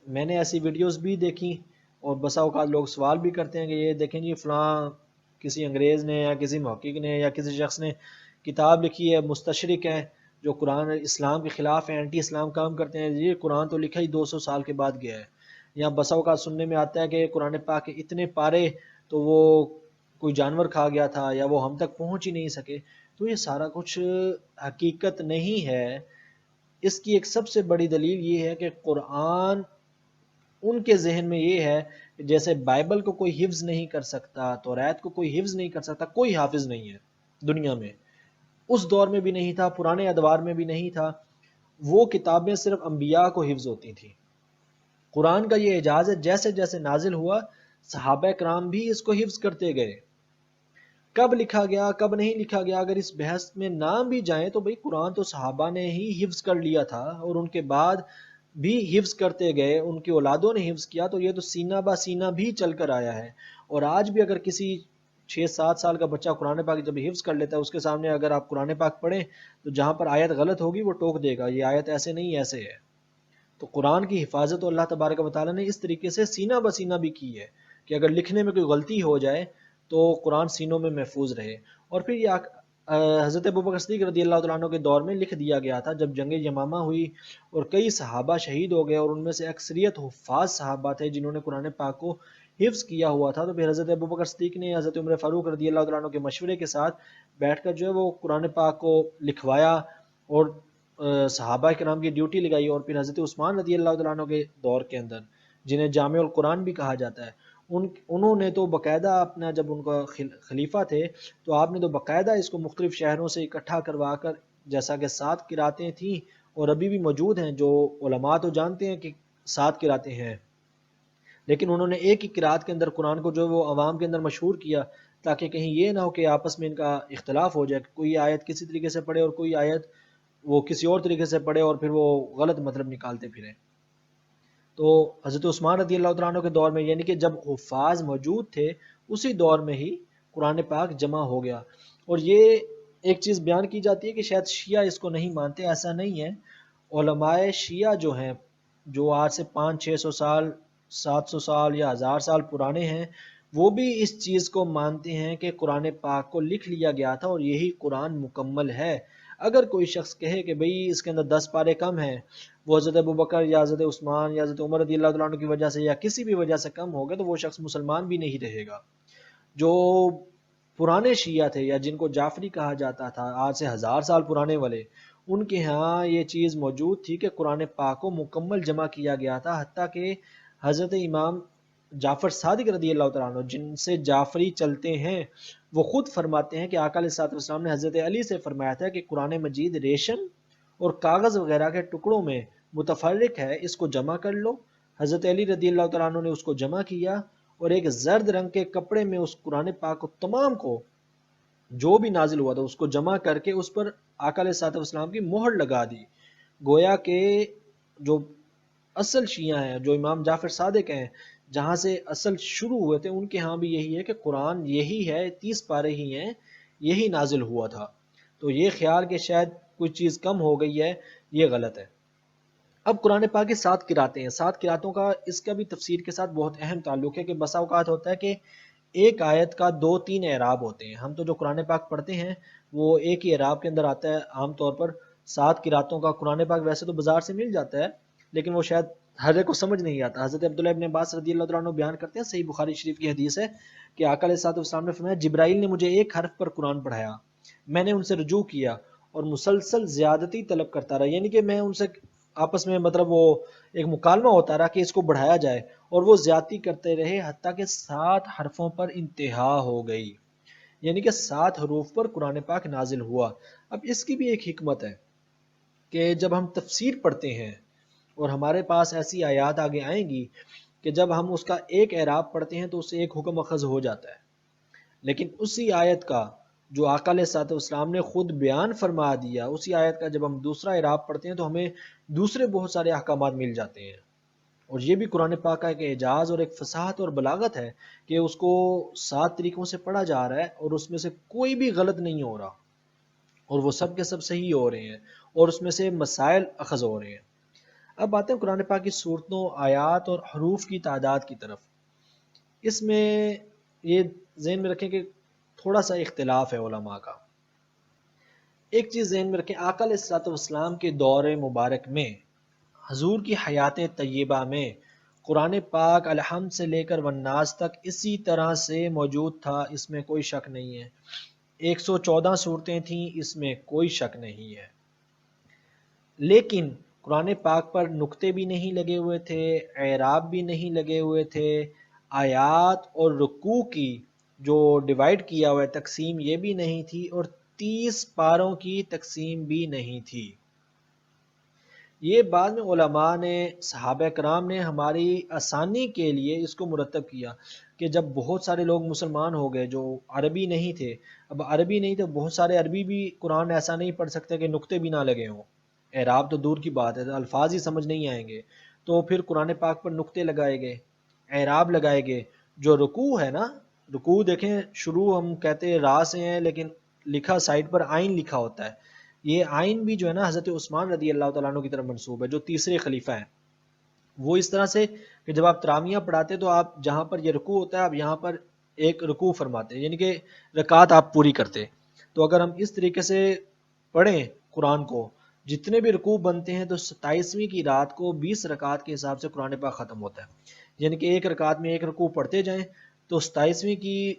میں نے ایسی ویڈیوز بھی دیکھی اور بسا اوقات لوگ سوال بھی کرتے ہیں کہ یہ دیکھیں جی فلاں کسی انگریز نے یا کسی محقق نے یا کسی شخص نے کتاب لکھی ہے، مستشرق ہیں جو قرآن اسلام کے خلاف ہیں، اینٹی اسلام کام کرتے ہیں، یہ قرآن تو لکھا ہی 200 سال کے بعد گیا ہے۔ یا بسا اوقات سننے میں آتا ہے کہ قرآن پاک کے اتنے پارے تو وہ کوئی جانور کھا گیا تھا یا وہ ہم تک پہنچ ہی نہیں سکے۔ تو یہ سارا کچھ حقیقت نہیں ہے۔ اس کی ایک سب سے بڑی دلیل یہ ہے کہ قرآن ان کے ذہن میں یہ ہے کہ جیسے بائبل کو کوئی حفظ نہیں کر سکتا، توریت کو کوئی حفظ نہیں کر سکتا، کوئی حافظ نہیں ہے دنیا میں، اس دور میں بھی نہیں تھا، پرانے ادوار میں بھی نہیں تھا۔ وہ کتابیں صرف انبیاء کو حفظ ہوتی تھیں۔ قرآن کا یہ اعجاز ہے جیسے جیسے نازل ہوا صحابہ کرام بھی اس کو حفظ کرتے گئے۔ کب لکھا گیا کب نہیں لکھا گیا اگر اس بحث میں نہ بھی جائیں تو بھئی قرآن تو صحابہ نے ہی حفظ کر لیا تھا اور ان کے بعد بھی حفظ کرتے گئے، ان کی اولادوں نے حفظ کیا، تو یہ تو سینہ بہ سینہ بھی چل کر آیا ہے۔ اور آج بھی اگر کسی 6-7 سال کا بچہ قرآن پاک جب حفظ کر لیتا ہے، اس کے سامنے اگر آپ قرآن پاک پڑھیں تو جہاں پر آیت غلط ہوگی وہ ٹوک دے گا، یہ آیت ایسے نہیں ایسے ہے۔ تو قرآن کی حفاظت اللہ تبارک و تعالیٰ نے اس طریقے سے سینہ بسینہ بھی کی ہے کہ اگر لکھنے میں کوئی غلطی ہو جائے تو قرآن سینوں میں محفوظ رہے۔ اور پھر یہ حضرت ابوبکر صدیق رضی اللہ تعالیٰ عنہ کے دور میں لکھ دیا گیا تھا جب جنگ یمامہ ہوئی اور کئی صحابہ شہید ہو گئے، اور ان میں سے اکثریت حفاظ صحابہ تھے جنہوں نے قرآن پاک کو حفظ کیا ہوا تھا، تو پھر حضرت ابوبکر صدیق نے حضرت عمر فاروق رضی اللہ تعالیٰ عنہ کے مشورے کے ساتھ بیٹھ کر جو ہے وہ قرآن پاک کو لکھوایا، اور صحابہ کرام کی ڈیوٹی لگائی۔ اور پھر حضرت عثمان رضی اللہ تعالیٰ عنہ کے دور کے اندر، جنہیں جامع القرآن بھی کہا جاتا ہے، انہوں نے تو باقاعدہ اپنا، جب ان کا خلیفہ تھے تو آپ نے تو باقاعدہ اس کو مختلف شہروں سے اکٹھا کروا کر، جیسا کہ 7 قراتیں تھیں اور ابھی بھی موجود ہیں، جو علماء تو جانتے ہیں کہ 7 قراتیں ہیں، لیکن انہوں نے ایک ہی قرات کے اندر قرآن کو جو وہ عوام کے اندر مشہور کیا، تاکہ کہیں یہ نہ ہو کہ آپس میں ان کا اختلاف ہو جائے، کوئی آیت کسی طریقے سے پڑھے اور کوئی آیت وہ کسی اور طریقے سے پڑھے اور پھر وہ غلط مطلب نکالتے پھریں۔ تو حضرت عثمان رضی اللہ تعالیٰ عنہ کے دور میں، یعنی کہ جب حفاظ موجود تھے، اسی دور میں ہی قرآن پاک جمع ہو گیا۔ اور یہ ایک چیز بیان کی جاتی ہے کہ شاید شیعہ اس کو نہیں مانتے، ایسا نہیں ہے۔ علماء شیعہ جو ہیں، جو آج سے 500-600 سال، 700 سال یا 1000 سال پرانے ہیں، وہ بھی اس چیز کو مانتے ہیں کہ قرآن پاک کو لکھ لیا گیا تھا اور یہی قرآن مکمل ہے۔ اگر کوئی شخص کہے کہ بھئی اس کے اندر 10 پارے کم ہیں، وہ حضرت ابوبکر یا حضرت عثمان یا حضرت عمر رضی اللہ تعالیٰ عنہ کی وجہ سے یا کسی بھی وجہ سے کم ہو گئے، تو وہ شخص مسلمان بھی نہیں رہے گا۔ جو پرانے شیعہ تھے یا جن کو جعفری کہا جاتا تھا، آج سے 1000 سال پرانے والے، ان کے ہاں یہ چیز موجود تھی کہ قرآن پاک کو مکمل جمع کیا گیا تھا، حتیٰ کہ حضرت امام جعفر صادق رضی اللہ تعالیٰ عنہ، جن سے جعفری چلتے ہیں، وہ خود فرماتے ہیں کہ آقا علیہ الصلوۃ والسلام نے حضرت علی سے فرمایا تھا کہ قرآن مجید ریشم اور کاغذ وغیرہ کے ٹکڑوں میں متفرق ہے، اس کو جمع کر لو۔ حضرت علی رضی اللہ تعالیٰ عنہ نے اس کو جمع کیا اور ایک زرد رنگ کے کپڑے میں اس قرآن پاک کو تمام کو جو بھی نازل ہوا تھا اس کو جمع کر کے اس پر آقا علیہ الصلوۃ والسلام کی مہر لگا دی۔ گویا کہ جو اصل شیعہ ہیں، جو امام جعفر صادق ہیں، جہاں سے اصل شروع ہوئے تھے، ان کے ہاں بھی یہی ہے کہ قرآن یہی ہے، 30 پارے ہی ہیں، یہی نازل ہوا تھا۔ تو یہ خیال کہ شاید کوئی چیز کم ہو گئی ہے، یہ غلط ہے۔ اب قرآن پاک کی 7 قراتیں ہیں۔ 7 قراتوں کا اس کا بھی تفسیر کے ساتھ بہت اہم تعلق ہے کہ بسا اوقات ہوتا ہے کہ ایک آیت کا 2-3 اعراب ہوتے ہیں۔ ہم تو جو قرآن پاک پڑھتے ہیں وہ ایک ہی اعراب کے اندر آتا ہے عام طور پر۔ 7 قراتوں کا قرآن پاک ویسے تو بازار سے مل جاتا ہے، لیکن وہ شاید ہر ایک کو سمجھ نہیں آتا۔ حضرت عبداللہ ابن عباس رضی اللہ تعالیٰ عنہ بیان کرتے ہیں، صحیح بخاری شریف کی حدیث ہے کہ آقا علیہ الصلوۃ والسلام نے فرمایا، جبرائیل نے مجھے ایک حرف پر قرآن پڑھایا، میں نے ان سے رجوع کیا اور مسلسل زیادتی طلب کرتا رہا، یعنی کہ میں ان سے آپس میں مطلب وہ ایک مکالمہ ہوتا رہا کہ اس کو بڑھایا جائے، اور وہ زیادتی کرتے رہے حتیٰ کہ 7 حرفوں پر انتہا ہو گئی، یعنی کہ 7 حروف پر قرآن پاک نازل ہوا۔ اب اس کی بھی ایک حکمت ہے کہ جب ہم تفسیر پڑھتے ہیں اور ہمارے پاس ایسی آیات آگے آئیں گی کہ جب ہم اس کا ایک اعراب پڑھتے ہیں تو اس سے ایک حکم اخذ ہو جاتا ہے، لیکن اسی آیت کا جو آقا علیہ الصلوۃ والسلام نے خود بیان فرما دیا، اسی آیت کا جب ہم دوسرا اعراب پڑھتے ہیں تو ہمیں دوسرے بہت سارے احکامات مل جاتے ہیں۔ اور یہ بھی قرآن پاک کا ایک اعجاز اور ایک فصاحت اور بلاغت ہے کہ اس کو 7 طریقوں سے پڑھا جا رہا ہے اور اس میں سے کوئی بھی غلط نہیں ہو رہا، اور وہ سب کے سب صحیح ہو رہے ہیں، اور اس میں سے مسائل اخذ ہو رہے ہیں۔ اب آتے ہیں قرآن پاک کی صورتوں، آیات اور حروف کی تعداد کی طرف۔ اس میں یہ ذہن میں رکھیں کہ تھوڑا سا اختلاف ہے علماء کا۔ ایک چیز ذہن میں رکھیں، آقا علیہ الصلوۃ والسلام کے دور مبارک میں، حضور کی حیات طیبہ میں، قرآن پاک الحمد سے لے کر والناس تک اسی طرح سے موجود تھا، اس میں کوئی شک نہیں ہے۔ 114 صورتیں تھیں، اس میں کوئی شک نہیں ہے، لیکن قرآن پاک پر نقطے بھی نہیں لگے ہوئے تھے، اعراب بھی نہیں لگے ہوئے تھے، آیات اور رکوع کی جو ڈیوائیڈ کیا ہوا ہے تقسیم یہ بھی نہیں تھی، اور 30 پاروں کی تقسیم بھی نہیں تھی۔ یہ بعد میں علماء نے، صحابہ کرام نے ہماری آسانی کے لیے اس کو مرتب کیا کہ جب بہت سارے لوگ مسلمان ہو گئے جو عربی نہیں تھے، اب عربی نہیں تو بہت سارے عربی بھی قرآن ایسا نہیں پڑھ سکتے کہ نقطے بھی نہ لگے ہوں، اعراب تو دور کی بات ہے، الفاظ ہی سمجھ نہیں آئیں گے، تو پھر قرآن پاک پر نقطے لگائے گئے، اعراب لگائے گئے۔ جو رکوع ہے نا، رکوع دیکھیں شروع ہم کہتے ہیں را سے ہیں، لیکن لکھا سائڈ پر آئین لکھا ہوتا ہے. یہ آئین بھی جو ہے نا حضرت عثمان رضی اللہ تعالیٰ عنہ کی طرف منسوب ہے جو تیسرے خلیفہ ہیں. وہ اس طرح سے کہ جب آپ ترامیہ پڑھاتے تو آپ جہاں پر یہ رکوع ہوتا ہے آپ یہاں پر ایک رکوع فرماتے ہیں، یعنی کہ رکعت آپ پوری کرتے. تو اگر ہم اس طریقے سے پڑھیں قرآن کو، جتنے بھی رکوع بنتے ہیں تو 27ویں کی رات کو 20 رکعت کے حساب سے قرآن پاک ختم ہوتا ہے. یعنی کہ ایک رکعت میں ایک رکوع پڑھتے جائیں تو 27ویں کی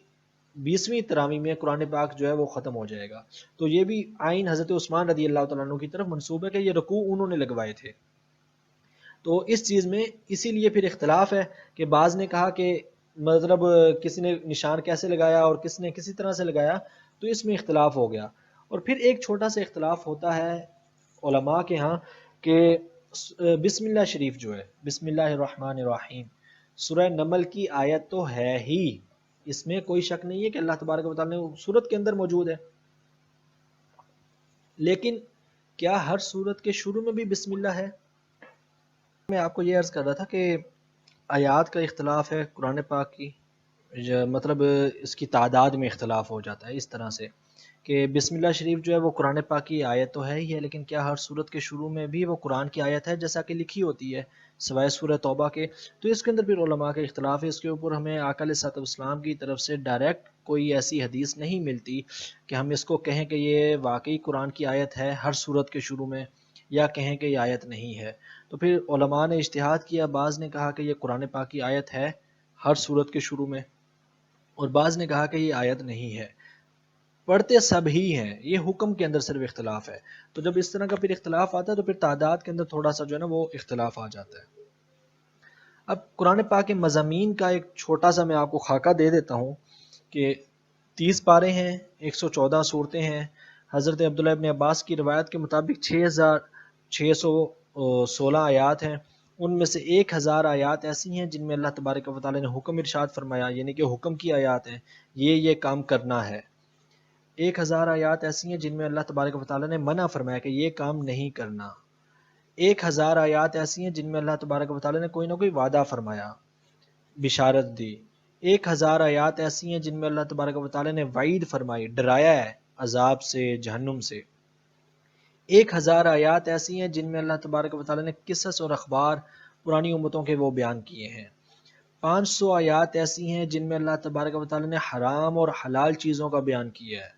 20ویں تراویح میں قرآن پاک جو ہے وہ ختم ہو جائے گا. تو یہ بھی آئین حضرت عثمان رضی اللہ تعالیٰ عنہ کی طرف منسوب ہے کہ یہ رکوع انہوں نے لگوائے تھے. تو اس چیز میں اسی لیے پھر اختلاف ہے کہ بعض نے کہا کہ مطلب کسی نے نشان کیسے لگایا اور کس نے کسی طرح سے لگایا، تو اس میں اختلاف ہو گیا. اور پھر ایک چھوٹا سا اختلاف ہوتا ہے علماء کے ہاں کہ بسم اللہ شریف جو ہے، بسم اللہ الرحمن الرحیم، سورہ نمل کی آیت تو ہے ہی، اس میں کوئی شک نہیں ہے کہ اللہ تبارک و تعالیٰ نے سورت کے اندر موجود ہے، لیکن کیا ہر سورت کے شروع میں بھی بسم اللہ ہے؟ میں آپ کو یہ عرض کر رہا تھا کہ آیات کا اختلاف ہے قرآن پاک کی، مطلب اس کی تعداد میں اختلاف ہو جاتا ہے اس طرح سے کہ بسم اللہ شریف جو ہے وہ قرآن پاک کی آیت تو ہے ہی ہے، لیکن کیا ہر سورت کے شروع میں بھی وہ قرآن کی آیت ہے جیسا کہ لکھی ہوتی ہے سوائے سورہ توبہ کے؟ تو اس کے اندر پھر علماء کا اختلاف ہے. اس کے اوپر ہمیں آقا علیہ الصلوۃ والسلام کی طرف سے ڈائریکٹ کوئی ایسی حدیث نہیں ملتی کہ ہم اس کو کہیں کہ یہ واقعی قرآن کی آیت ہے ہر سورت کے شروع میں، یا کہیں کہ یہ آیت نہیں ہے. تو پھر علماء نے اجتہاد کیا، بعض نے کہا کہ یہ قرآن پاک کی آیت ہے ہر سورت کے شروع میں، اور بعض نے کہا کہ یہ آیت نہیں ہے. پڑھتے سب ہی ہیں، یہ حکم کے اندر صرف اختلاف ہے. تو جب اس طرح کا پھر اختلاف آتا ہے تو پھر تعداد کے اندر تھوڑا سا جو ہے نا وہ اختلاف آ جاتا ہے. اب قرآن پاک کے مضامین کا ایک چھوٹا سا میں آپ کو خاکہ دے دیتا ہوں کہ 30 پارے ہیں، 114 صورتیں ہیں. حضرت عبداللہ ابن عباس کی روایت کے مطابق 6616 آیات ہیں. ان میں سے 1000 آیات ایسی ہیں جن میں اللہ تبارک و تعالی نے حکم ارشاد فرمایا، یعنی کہ حکم کی آیات ہیں، یہ کام کرنا ہے. 1000 آیات ایسی ہیں جن میں اللہ تبارک و تعالی نے منع فرمایا کہ یہ کام نہیں کرنا. 1000 آیات ایسی ہیں جن میں اللہ تبارک و تعالی نے کوئی نہ کوئی وعدہ فرمایا، بشارت دی. 1000 آیات ایسی ہیں جن میں اللہ تبارک و تعالی نے وعید فرمائی، ڈرایا ہے عذاب سے، جہنم سے. 1000 آیات ایسی ہیں جن میں اللہ تبارک و تعالی نے قصص اور اخبار پرانی امتوں کے وہ بیان کیے ہیں. 500 آیات ایسی ہیں جن میں اللہ تبارک و تعالی نے حرام اور حلال چیزوں کا بیان کیا ہے.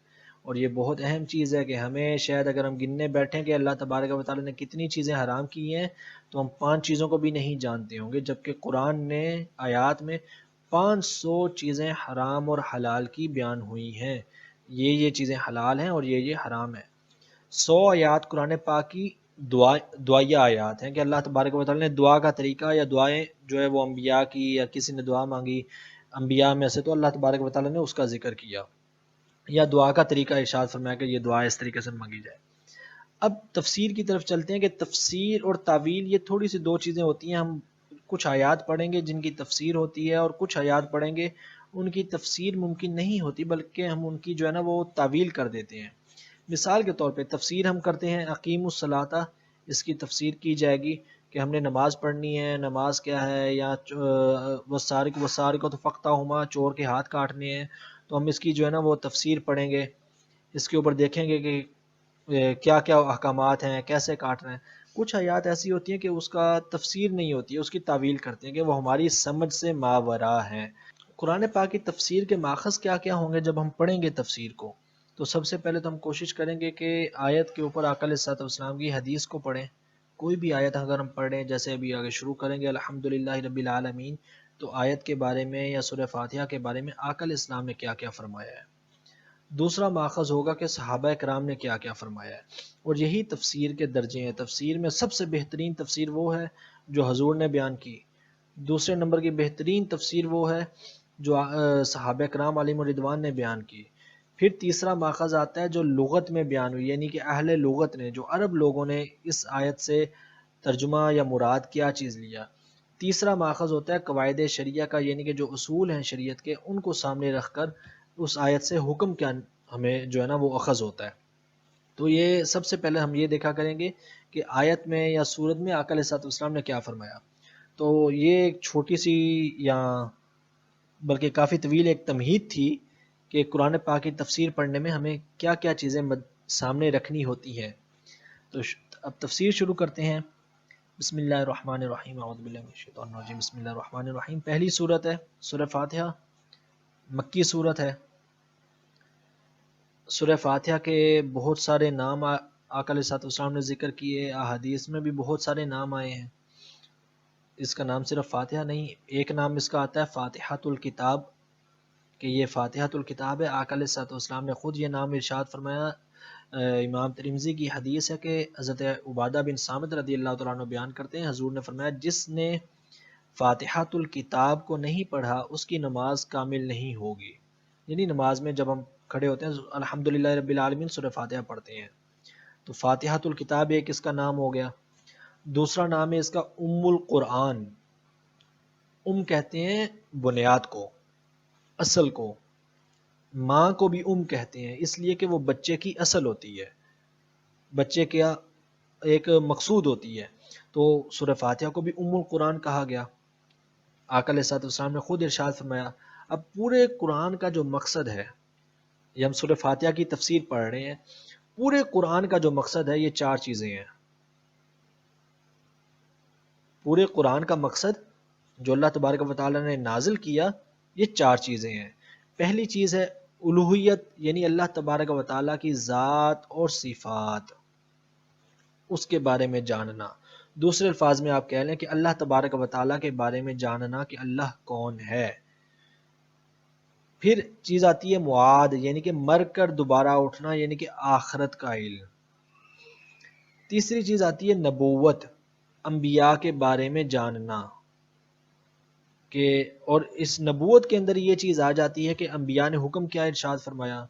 اور یہ بہت اہم چیز ہے کہ ہمیں شاید اگر ہم گننے بیٹھیں کہ اللہ تبارک و تعالی نے کتنی چیزیں حرام کی ہیں تو ہم 5 چیزوں کو بھی نہیں جانتے ہوں گے، جبکہ قرآن نے آیات میں 500 چیزیں حرام اور حلال کی بیان ہوئی ہیں. یہ چیزیں حلال ہیں اور یہ حرام ہیں. 100 آیات قرآن پاک کی دعائیہ آیات ہیں کہ اللہ تبارک و تعالی نے دعا کا طریقہ یا دعائیں جو ہے وہ انبیاء کی، یا کسی نے دعا مانگی انبیاء میں سے تو اللہ تبارک و تعالی نے اس کا ذکر کیا، یا دعا کا طریقہ ارشاد فرمایا کہ یہ دعا اس طریقے سے مانگی جائے. اب تفسیر کی طرف چلتے ہیں کہ تفسیر اور تعویل یہ تھوڑی سی دو چیزیں ہوتی ہیں. ہم کچھ آیات پڑھیں گے جن کی تفسیر ہوتی ہے، اور کچھ آیات پڑھیں گے ان کی تفسیر ممکن نہیں ہوتی بلکہ ہم ان کی جو ہے نا وہ تعویل کر دیتے ہیں. مثال کے طور پہ تفسیر ہم کرتے ہیں اقیم الصلاۃ، اس کی تفسیر کی جائے گی کہ ہم نے نماز پڑھنی ہے، نماز کیا ہے، یا والسارق فقطعہما، چور کے ہاتھ کاٹنے ہیں. تو ہم اس کی جو ہے نا وہ تفسیر پڑھیں گے، اس کے اوپر دیکھیں گے کہ کیا کیا احکامات ہیں، کیسے کاٹ رہے ہیں. کچھ آیات ایسی ہوتی ہیں کہ اس کا تفسیر نہیں ہوتی ہے، اس کی تعویل کرتے ہیں کہ وہ ہماری سمجھ سے ماورا ہیں. قرآن پاک کی تفسیر کے ماخذ کیا کیا ہوں گے جب ہم پڑھیں گے تفسیر کو؟ تو سب سے پہلے تو ہم کوشش کریں گے کہ آیت کے اوپر آقا علیہ الصلوۃ والسلام کی حدیث کو پڑھیں. کوئی بھی آیت اگر ہم پڑھ رہے ہیں، جیسے ابھی آگے شروع کریں گے الحمدللہ رب العالمین، تو آیت کے بارے میں یا سورہ فاتحہ کے بارے میں آقا علیہ السلام نے کیا کیا فرمایا ہے. دوسرا ماخذ ہوگا کہ صحابہ کرام نے کیا کیا فرمایا ہے، اور یہی تفسیر کے درجے ہیں. تفسیر میں سب سے بہترین تفسیر وہ ہے جو حضور نے بیان کی. دوسرے نمبر کی بہترین تفسیر وہ ہے جو صحابہ کرام علیہم الرضوان نے بیان کی. پھر تیسرا ماخذ آتا ہے جو لغت میں بیان ہوئی، یعنی کہ اہل لغت نے، جو عرب لوگوں نے اس آیت سے ترجمہ یا مراد کیا چیز لیا. تیسرا ماخذ ہوتا ہے قواعد شریعہ کا، یعنی کہ جو اصول ہیں شریعت کے ان کو سامنے رکھ کر اس آیت سے حکم کیا ہمیں جو ہے نا وہ اخذ ہوتا ہے. تو یہ سب سے پہلے ہم یہ دیکھا کریں گے کہ آیت میں یا سورت میں آقا علیہ الصلوۃ والسلام نے کیا فرمایا. تو یہ ایک چھوٹی سی یا بلکہ کافی طویل ایک تمہید تھی کہ قرآن پاک کی تفسیر پڑھنے میں ہمیں کیا کیا چیزیں سامنے رکھنی ہوتی ہیں۔ تو اب تفسیر شروع کرتے ہیں۔ بسم اللہ الرحمن الرحیم، اعوذ باللہ من الشیطان الرجیم، بسم اللہ الرحمن الرحیم۔ پہلی سورت ہے سورہ فاتحہ، مکی سورت ہے۔ سورہ فاتحہ کے بہت سارے نام آقا علیہ السلام نے ذکر کیے، احادیث میں بھی بہت سارے نام آئے ہیں۔ اس کا نام صرف فاتحہ نہیں، ایک نام اس کا آتا ہے فاتحۃ الکتاب، کہ یہ فاتحۃ الکتاب ہے۔ آقا علیہ السلام نے خود یہ نام ارشاد فرمایا۔ امام ترمذی کی حدیث ہے کہ حضرت عبادہ بن صامت رضی اللہ تعالیٰ عنہ بیان کرتے ہیں، حضور نے فرمایا جس نے فاتحۃ الکتاب کو نہیں پڑھا اس کی نماز کامل نہیں ہوگی۔ یعنی نماز میں جب ہم کھڑے ہوتے ہیں الحمدللہ رب العالمین سورہ فاتحہ پڑھتے ہیں، تو فاتحۃ الکتاب ایک اس کا نام ہو گیا۔ دوسرا نام ہے اس کا ام القرآن۔ ام کہتے ہیں بنیاد کو، اصل کو۔ ماں کو بھی ام کہتے ہیں اس لیے کہ وہ بچے کی اصل ہوتی ہے، بچے کا ایک مقصود ہوتی ہے۔ تو سورہ فاتحہ کو بھی ام القرآن کہا گیا۔ آقا علیہ السلام نے خود ارشاد فرمایا۔ اب پورے قرآن کا جو مقصد ہے، یہ ہم سورہ فاتحہ کی تفسیر پڑھ رہے ہیں، پورے قرآن کا جو مقصد ہے یہ چار چیزیں ہیں۔ پورے قرآن کا مقصد جو اللہ تبارک و تعالیٰ نے نازل کیا یہ چار چیزیں ہیں۔ پہلی چیز ہے الوہیت، یعنی اللہ تبارک و تعالیٰ کی ذات اور صفات، اس کے بارے میں جاننا۔ دوسرے الفاظ میں آپ کہہ لیں کہ اللہ تبارک و تعالیٰ کے بارے میں جاننا کہ اللہ کون ہے۔ پھر چیز آتی ہے معاد، یعنی کہ مر کر دوبارہ اٹھنا، یعنی کہ آخرت کا علم۔ تیسری چیز آتی ہے نبوت، انبیاء کے بارے میں جاننا، کہ اور اس نبوت کے اندر یہ چیز آ جاتی ہے کہ انبیاء نے حکم کیا ارشاد فرمایا،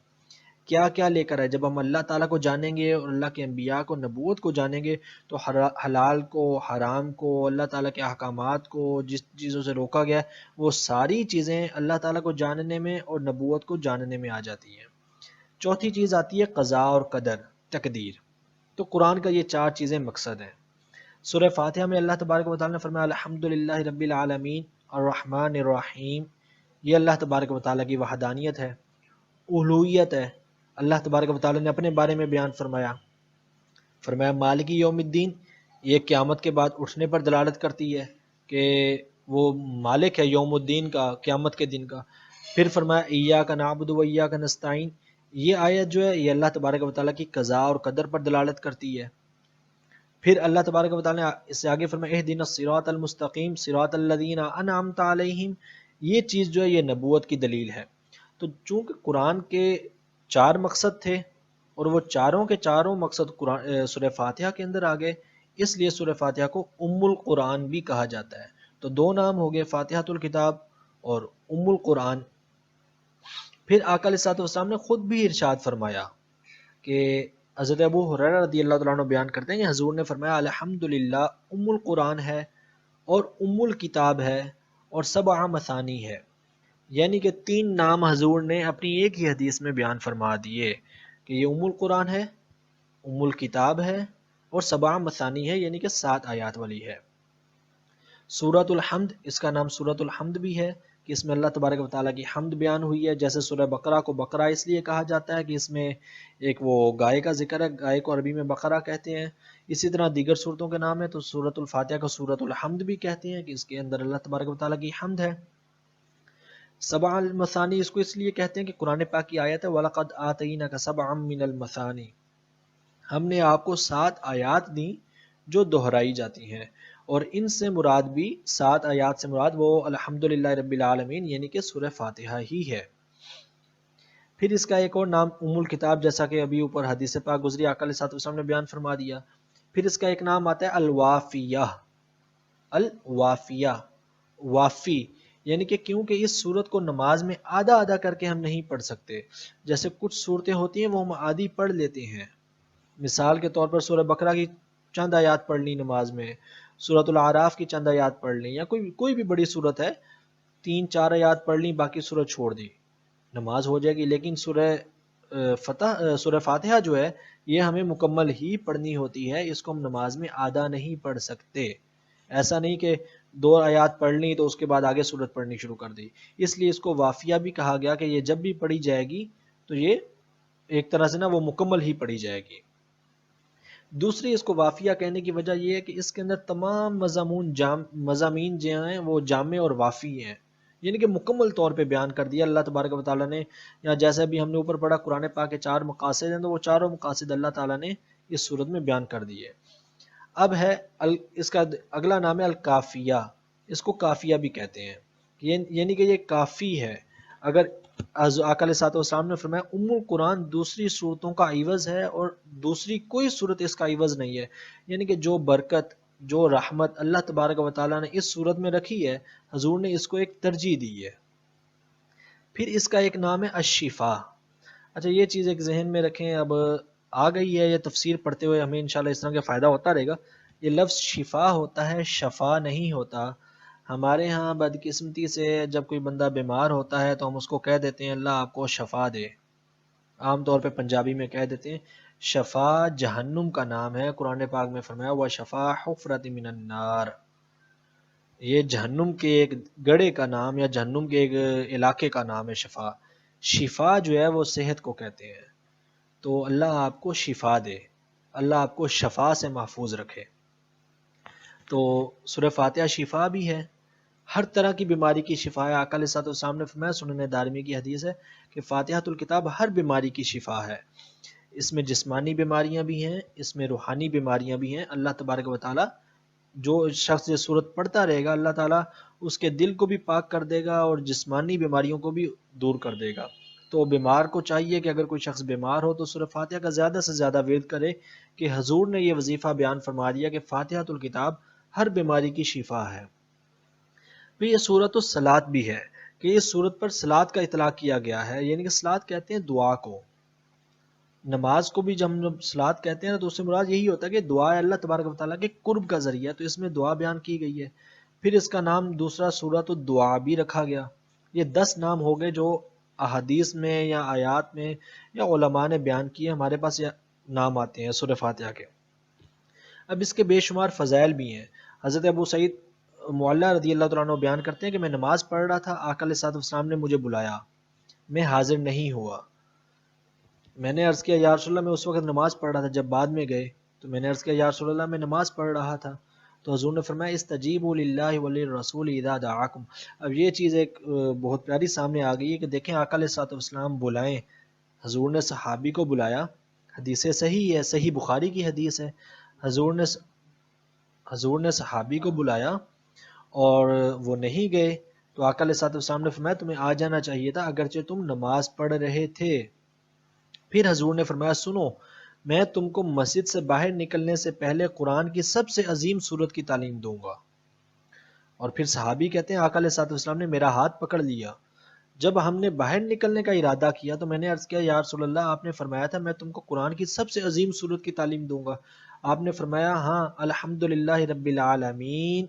کیا کیا لے کر آئے۔ جب ہم اللہ تعالیٰ کو جانیں گے اور اللہ کے انبیاء کو، نبوت کو جانیں گے، تو حلال کو، حرام کو، اللہ تعالیٰ کے احکامات کو، جس چیزوں سے روکا گیا وہ ساری چیزیں اللہ تعالیٰ کو جاننے میں اور نبوت کو جاننے میں آ جاتی ہیں۔ چوتھی چیز آتی ہے قضاء اور قدر، تقدیر۔ تو قرآن کا یہ چار چیزیں مقصد ہیں۔ سورہ فاتحہ میں اللہ تبارک و تعالیٰ نے فرمایا الحمدللہ رب العالمین الرحمن الرحیم، یہ اللہ تبارک و تعالیٰ کی وحدانیت ہے، الوہیت ہے۔ اللہ تبارک و تعالیٰ نے اپنے بارے میں بیان فرمایا مالک یوم الدین، یہ قیامت کے بعد اٹھنے پر دلالت کرتی ہے کہ وہ مالک ہے یوم الدین کا، قیامت کے دن کا۔ پھر فرمایا ایاک نعبد و ایاک نستعین، یہ آیت جو ہے یہ اللہ تبارک و تعالیٰ کی قضاء اور قدر پر دلالت کرتی ہے۔ پھر اللہ تبارک و تعالیٰ نے اس سے آگے فرمایا اہدنا الصراط المستقیم صراط الذین انعمت علیہم، یہ چیز جو ہے یہ نبوت کی دلیل ہے۔ تو چونکہ قرآن کے چار مقصد تھے اور وہ چاروں کے چاروں مقصد سورہ فاتحہ کے اندر آ گئے، اس لیے سورہ فاتحہ کو ام القرآن بھی کہا جاتا ہے۔ تو دو نام ہو گئے، فاتحۃ الکتاب اور ام القرآن۔ پھر آقا علیہ السلام نے خود بھی ارشاد فرمایا کہ حضرت ابو ہریرہ رضی اللہ تعالیٰ عنہ بیان کرتے ہیں کہ حضور نے فرمایا الحمدللہ ام القرآن ہے اور ام الکتاب ہے اور سبع مثانی ہے، یعنی کہ تین نام حضور نے اپنی ایک ہی حدیث میں بیان فرما دیے کہ یہ ام القرآن ہے، ام الکتاب ہے اور سبع مثانی ہے، یعنی کہ 7 آیات والی ہے۔ سورۃ الحمد، اس کا نام سورۃ الحمد بھی ہے کہ اس میں اللہ تبارک و تعالیٰ کی حمد بیان ہوئی ہے۔ جیسے سورہ بقرہ کو بقرہ اس لیے کہا جاتا ہے کہ اس میں ایک وہ گائے کا ذکر ہے، گائے کو عربی میں بقرہ کہتے ہیں۔ اسی طرح دیگر صورتوں کے نام ہے، تو سورۃ الفاتحہ کو سورۃ الحمد بھی کہتے ہیں کہ اس کے اندر اللہ تبارک و تعالیٰ کی حمد ہے۔ سبع المثانی اس کو اس لیے کہتے ہیں کہ قرآن پاک کی آیت ہے وَلَقَدْ آتَيْنَاكَ سَبْعًا مِّنَ الْمَثَانِي، ہم نے آپ کو 7 آیات دیں جو دہرائی جاتی ہیں، اور ان سے مراد بھی 7 آیات سے مراد وہ الحمدللہ رب العالمین یعنی کہ سورہ فاتحہ ہی ہے۔ پھر اس کا ایک اور نام ام الکتاب، جیسا کہ ابھی اوپر حدیث پاک گزری آقا علیہ السلام نے بیان فرما دیا۔ پھر اس کا ایک نام آتا ہے الوافیہ، الوافیہ، وافی، یعنی کہ کیونکہ اس صورت کو نماز میں آدھا آدھا کر کے ہم نہیں پڑھ سکتے، جیسے کچھ صورتیں ہوتی ہیں وہ ہم آدھی پڑھ لیتے ہیں، مثال کے طور پر سورہ بقرہ کی چند آیات پڑھ لی نماز میں، سورۃ الاعراف کی چند آیات پڑھ لی، یا کوئی بھی بڑی صورت ہے 3-4 آیات پڑھ لی باقی صورت چھوڑ دی، نماز ہو جائے گی۔ لیکن سورہ فاتحہ جو ہے یہ ہمیں مکمل ہی پڑھنی ہوتی ہے، اس کو ہم نماز میں آدھا نہیں پڑھ سکتے۔ ایسا نہیں کہ 2 آیات پڑھ لی تو اس کے بعد آگے سورت پڑھنی شروع کر دی، اس لیے اس کو وافیہ بھی کہا گیا کہ یہ جب بھی پڑھی جائے گی تو یہ ایک طرح سے نا وہ مکمل ہی پڑھی جائے گی۔ دوسری اس کو وافیہ کہنے کی وجہ یہ ہے کہ اس کے اندر تمام مضامین جو ہیں وہ جامع اور وافی ہیں، یعنی کہ مکمل طور پہ بیان کر دیا اللہ تبارک و تعالیٰ نے، یا جیسے بھی ہم نے اوپر پڑھا قرآن پاک کے 4 مقاصد ہیں تو وہ چاروں مقاصد اللہ تعالیٰ نے اس صورت میں بیان کر دیے۔ اب ہے اس کا اگلا نام ہے الکافیہ، اس کو کافیہ بھی کہتے ہیں، یعنی کہ یہ کافی ہے۔ اگر آقا علیہ الصلوۃ والسلام نے فرمایا ام القرآن دوسری صورتوں کا عوض ہے اور دوسری کوئی صورت اس کا عوض نہیں ہے، یعنی کہ جو برکت جو رحمت اللہ تبارک و تعالیٰ نے اس صورت میں رکھی ہے حضور نے اس کو ایک ترجیح دی ہے۔ پھر اس کا ایک نام ہے الشفا۔ اچھا یہ چیز ایک ذہن میں رکھیں، اب آ گئی ہے یہ تفسیر پڑھتے ہوئے ہمیں انشاءاللہ اس طرح کا فائدہ ہوتا رہے گا۔ یہ لفظ شفا ہوتا ہے، شفا نہیں ہوتا۔ ہمارے ہاں بدقسمتی سے جب کوئی بندہ بیمار ہوتا ہے تو ہم اس کو کہہ دیتے ہیں اللہ آپ کو شفا دے، عام طور پہ پنجابی میں کہہ دیتے ہیں۔ شفا جہنم کا نام ہے، قرآن پاک میں فرمایا ہوا شفا حفرت من النار، یہ جہنم کے ایک گڑھے کا نام یا جہنم کے ایک علاقے کا نام ہے شفا۔ شفا جو ہے وہ صحت کو کہتے ہیں، تو اللہ آپ کو شفا دے، اللہ آپ کو شفا سے محفوظ رکھے۔ تو سورہ فاتحہ شفا بھی ہے، ہر طرح کی بیماری کی شفا ہے۔ آقا علیہ الصلوۃ والسلام نے فرمایا، سنن دارمی کی حدیث ہے کہ فاتحۃ الکتاب ہر بیماری کی شفا ہے۔ اس میں جسمانی بیماریاں بھی ہیں، اس میں روحانی بیماریاں بھی ہیں۔ اللہ تبارک و تعالیٰ جو شخص یہ صورت پڑھتا رہے گا اللہ تعالیٰ اس کے دل کو بھی پاک کر دے گا اور جسمانی بیماریوں کو بھی دور کر دے گا۔ تو بیمار کو چاہیے کہ اگر کوئی شخص بیمار ہو تو سورہ فاتحہ کا زیادہ سے زیادہ ورد کرے، کہ حضور نے یہ وظیفہ بیان فرما دیا کہ فاتحۃ الکتاب ہر بیماری کی شفا ہے۔ پھر یہ سورۃ الصلاۃ بھی ہے کہ اس سورت پر صلاۃ کا اطلاق کیا گیا ہے، یعنی کہ صلاۃ کہتے ہیں دعا کو۔ نماز کو بھی جب ہم صلاۃ کہتے ہیں تو اس سے مراد یہی ہوتا ہے کہ دعا اللہ تبارک و تعالیٰ کے قرب کا ذریعہ ہے، تو اس میں دعا بیان کی گئی ہے۔ پھر اس کا نام دوسرا سورۃ الدعا بھی رکھا گیا۔ یہ 10 نام ہو گئے جو احادیث میں یا آیات میں یا علماء نے بیان کیے، ہمارے پاس یہ نام آتے ہیں سورہ فاتحہ کے۔ اب اس کے بے شمار فضائل بھی ہیں۔ حضرت ابو سعید معلیٰ رضی اللہ تعالیٰ عنہ بیان کرتے ہیں کہ میں نماز پڑھ رہا تھا، آقا علیہ الصلوۃ والسلام نے مجھے بلایا، میں حاضر نہیں ہوا۔ میں نے عرض کیا یا رسول اللہ میں اس وقت نماز پڑھ رہا تھا، جب بعد میں گئے تو میں نے عرض کیا یا رسول اللہ میں نماز پڑھ رہا تھا، تو حضور نے فرمایا استجیبوا للہ وللرسول اذا دعاکم۔ اب یہ چیز ایک بہت پیاری سامنے آ گئی ہے کہ دیکھیں آقا علیہ الصلوۃ والسلام بلائیں، حضور نے صحابی کو بلایا، حدیث صحیح ہے، صحیح بخاری کی حدیث ہے، حضور نے صحابی کو بلایا اور وہ نہیں گئے، تو آقا علیہ الصلوۃ والسلام نے فرمایا تمہیں آ جانا چاہیے تھا اگرچہ تم نماز پڑھ رہے تھے۔ پھر حضور نے فرمایا سنو، میں تم کو مسجد سے باہر نکلنے سے پہلے قرآن کی سب سے عظیم سورت کی تعلیم دوں گا۔ اور پھر صحابی کہتے ہیں آقا علیہ الصلوۃ والسلام نے میرا ہاتھ پکڑ لیا، جب ہم نے باہر نکلنے کا ارادہ کیا تو میں نے عرض کیا یا رسول اللہ آپ نے فرمایا تھا میں تم کو قرآن کی سب سے عظیم سورت کی تعلیم دوں گا۔ آپ نے فرمایا ہاں الحمدللہ رب العالمین،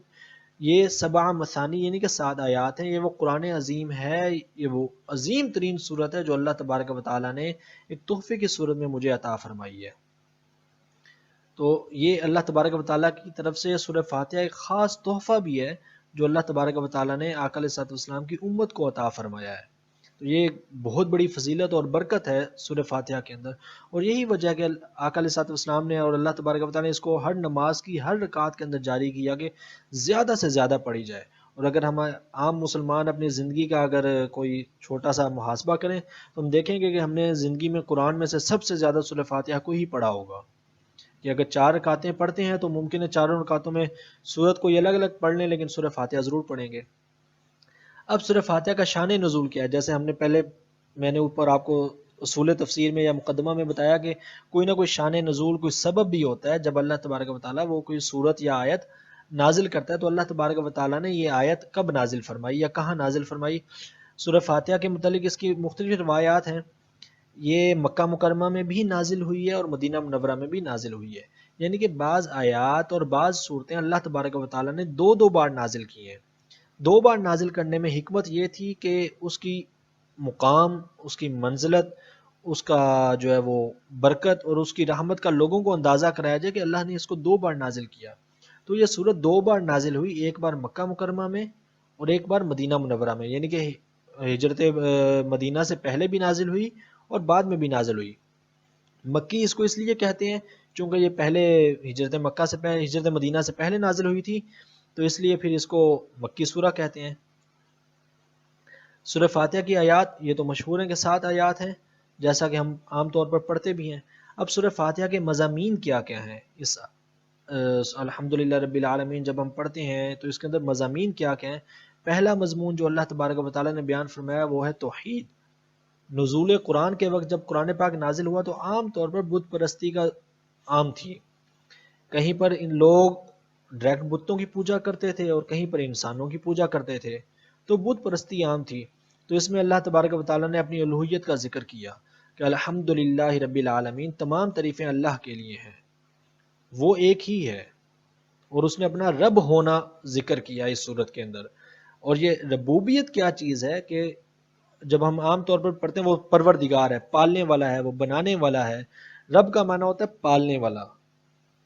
یہ 7 مثانی یعنی کہ 7 آیات ہیں، یہ وہ قرآن عظیم ہے، یہ وہ عظیم ترین صورت ہے جو اللہ تبارک و تعالیٰ نے ایک تحفے کی صورت میں مجھے عطا فرمائی ہے۔ تو یہ اللہ تبارک و تعالیٰ کی طرف سے سورہ فاتحہ ایک خاص تحفہ بھی ہے جو اللہ تبارک و تعالیٰ نے آقا علیہ الصلوۃ والسلام کی امت کو عطا فرمایا ہے۔ تو یہ بہت بڑی فضیلت اور برکت ہے سورہ فاتحہ کے اندر، اور یہی وجہ ہے کہ آقا علیہ الصلوۃ والسلام نے اور اللہ تبارک و تعالیٰ نے اس کو ہر نماز کی ہر رکعت کے اندر جاری کیا کہ زیادہ سے زیادہ پڑھی جائے۔ اور اگر ہم عام مسلمان اپنی زندگی کا اگر کوئی چھوٹا سا محاسبہ کریں تو ہم دیکھیں گے کہ ہم نے زندگی میں قرآن میں سے سب سے زیادہ سورہ فاتحہ کو ہی پڑھا ہوگا، کہ اگر 4 رکعتیں پڑھتے ہیں تو ممکن ہے چاروں رکعتوں میں سورت کوئی الگ الگ پڑھ لیں لیکن سورہ فاتحہ ضرور پڑھیں گے۔ اب سورہ فاتحہ کا شان نزول کیا ہے، جیسے ہم نے پہلے میں نے اوپر آپ کو اصول تفسیر میں یا مقدمہ میں بتایا کہ کوئی نہ کوئی شان نزول کوئی سبب بھی ہوتا ہے، جب اللہ تبارک و تعالیٰ وہ کوئی صورت یا آیت نازل کرتا ہے تو اللہ تبارک و تعالیٰ نے یہ آیت کب نازل فرمائی یا کہاں نازل فرمائی۔ سورہ فاتحہ کے متعلق اس کی مختلف روایات ہیں، یہ مکہ مکرمہ میں بھی نازل ہوئی ہے اور مدینہ منورہ میں بھی نازل ہوئی ہے، یعنی کہ بعض آیات اور بعض صورتیں اللہ تبارک و تعالیٰ نے 2 بار نازل کی ہیں۔ 2 بار نازل کرنے میں حکمت یہ تھی کہ اس کی مقام، اس کی منزلت، اس کا جو ہے وہ برکت اور اس کی رحمت کا لوگوں کو اندازہ کرایا جائے کہ اللہ نے اس کو 2 بار نازل کیا۔ تو یہ سورت 2 بار نازل ہوئی، ایک بار مکہ مکرمہ میں اور ایک بار مدینہ منورہ میں، یعنی کہ ہجرت مدینہ سے پہلے بھی نازل ہوئی اور بعد میں بھی نازل ہوئی۔ مکی اس کو اس لیے کہتے ہیں چونکہ یہ پہلے ہجرت مکہ سے پہلے، ہجرت مدینہ سے پہلے نازل ہوئی تھی، تو اس لیے پھر اس کو مکی سورہ کہتے ہیں۔ سورہ فاتحہ کی آیات یہ تو مشہور ہیں کہ 7 آیات ہیں، جیسا کہ ہم عام طور پر پڑھتے بھی ہیں۔ اب سورہ فاتحہ کے مضامین کیا کیا ہیں، اس الحمدللہ رب العالمین جب ہم پڑھتے ہیں تو اس کے اندر مضامین کیا کیا ہیں۔ پہلا مضمون جو اللہ تبارک و تعالیٰ نے بیان فرمایا وہ ہے توحید۔ نزول قرآن کے وقت جب قرآن پاک نازل ہوا تو عام طور پر بت پرستی کا عام تھی، کہیں پر ان لوگ ڈائریکٹ بتوں کی پوجا کرتے تھے اور کہیں پر انسانوں کی پوجا کرتے تھے، تو بت پرستی عام تھی۔ تو اس میں اللہ تبارک و تعالیٰ نے اپنی الوہیت کا ذکر کیا کہ الحمدللہ رب العالمین، تمام تعریفیں اللہ کے لیے ہیں، وہ ایک ہی ہے، اور اس نے اپنا رب ہونا ذکر کیا اس صورت کے اندر۔ اور یہ ربوبیت کیا چیز ہے کہ جب ہم عام طور پر پڑھتے ہیں وہ پروردگار ہے، پالنے والا ہے، وہ بنانے والا ہے۔ رب کا معنی ہوتا ہے پالنے والا،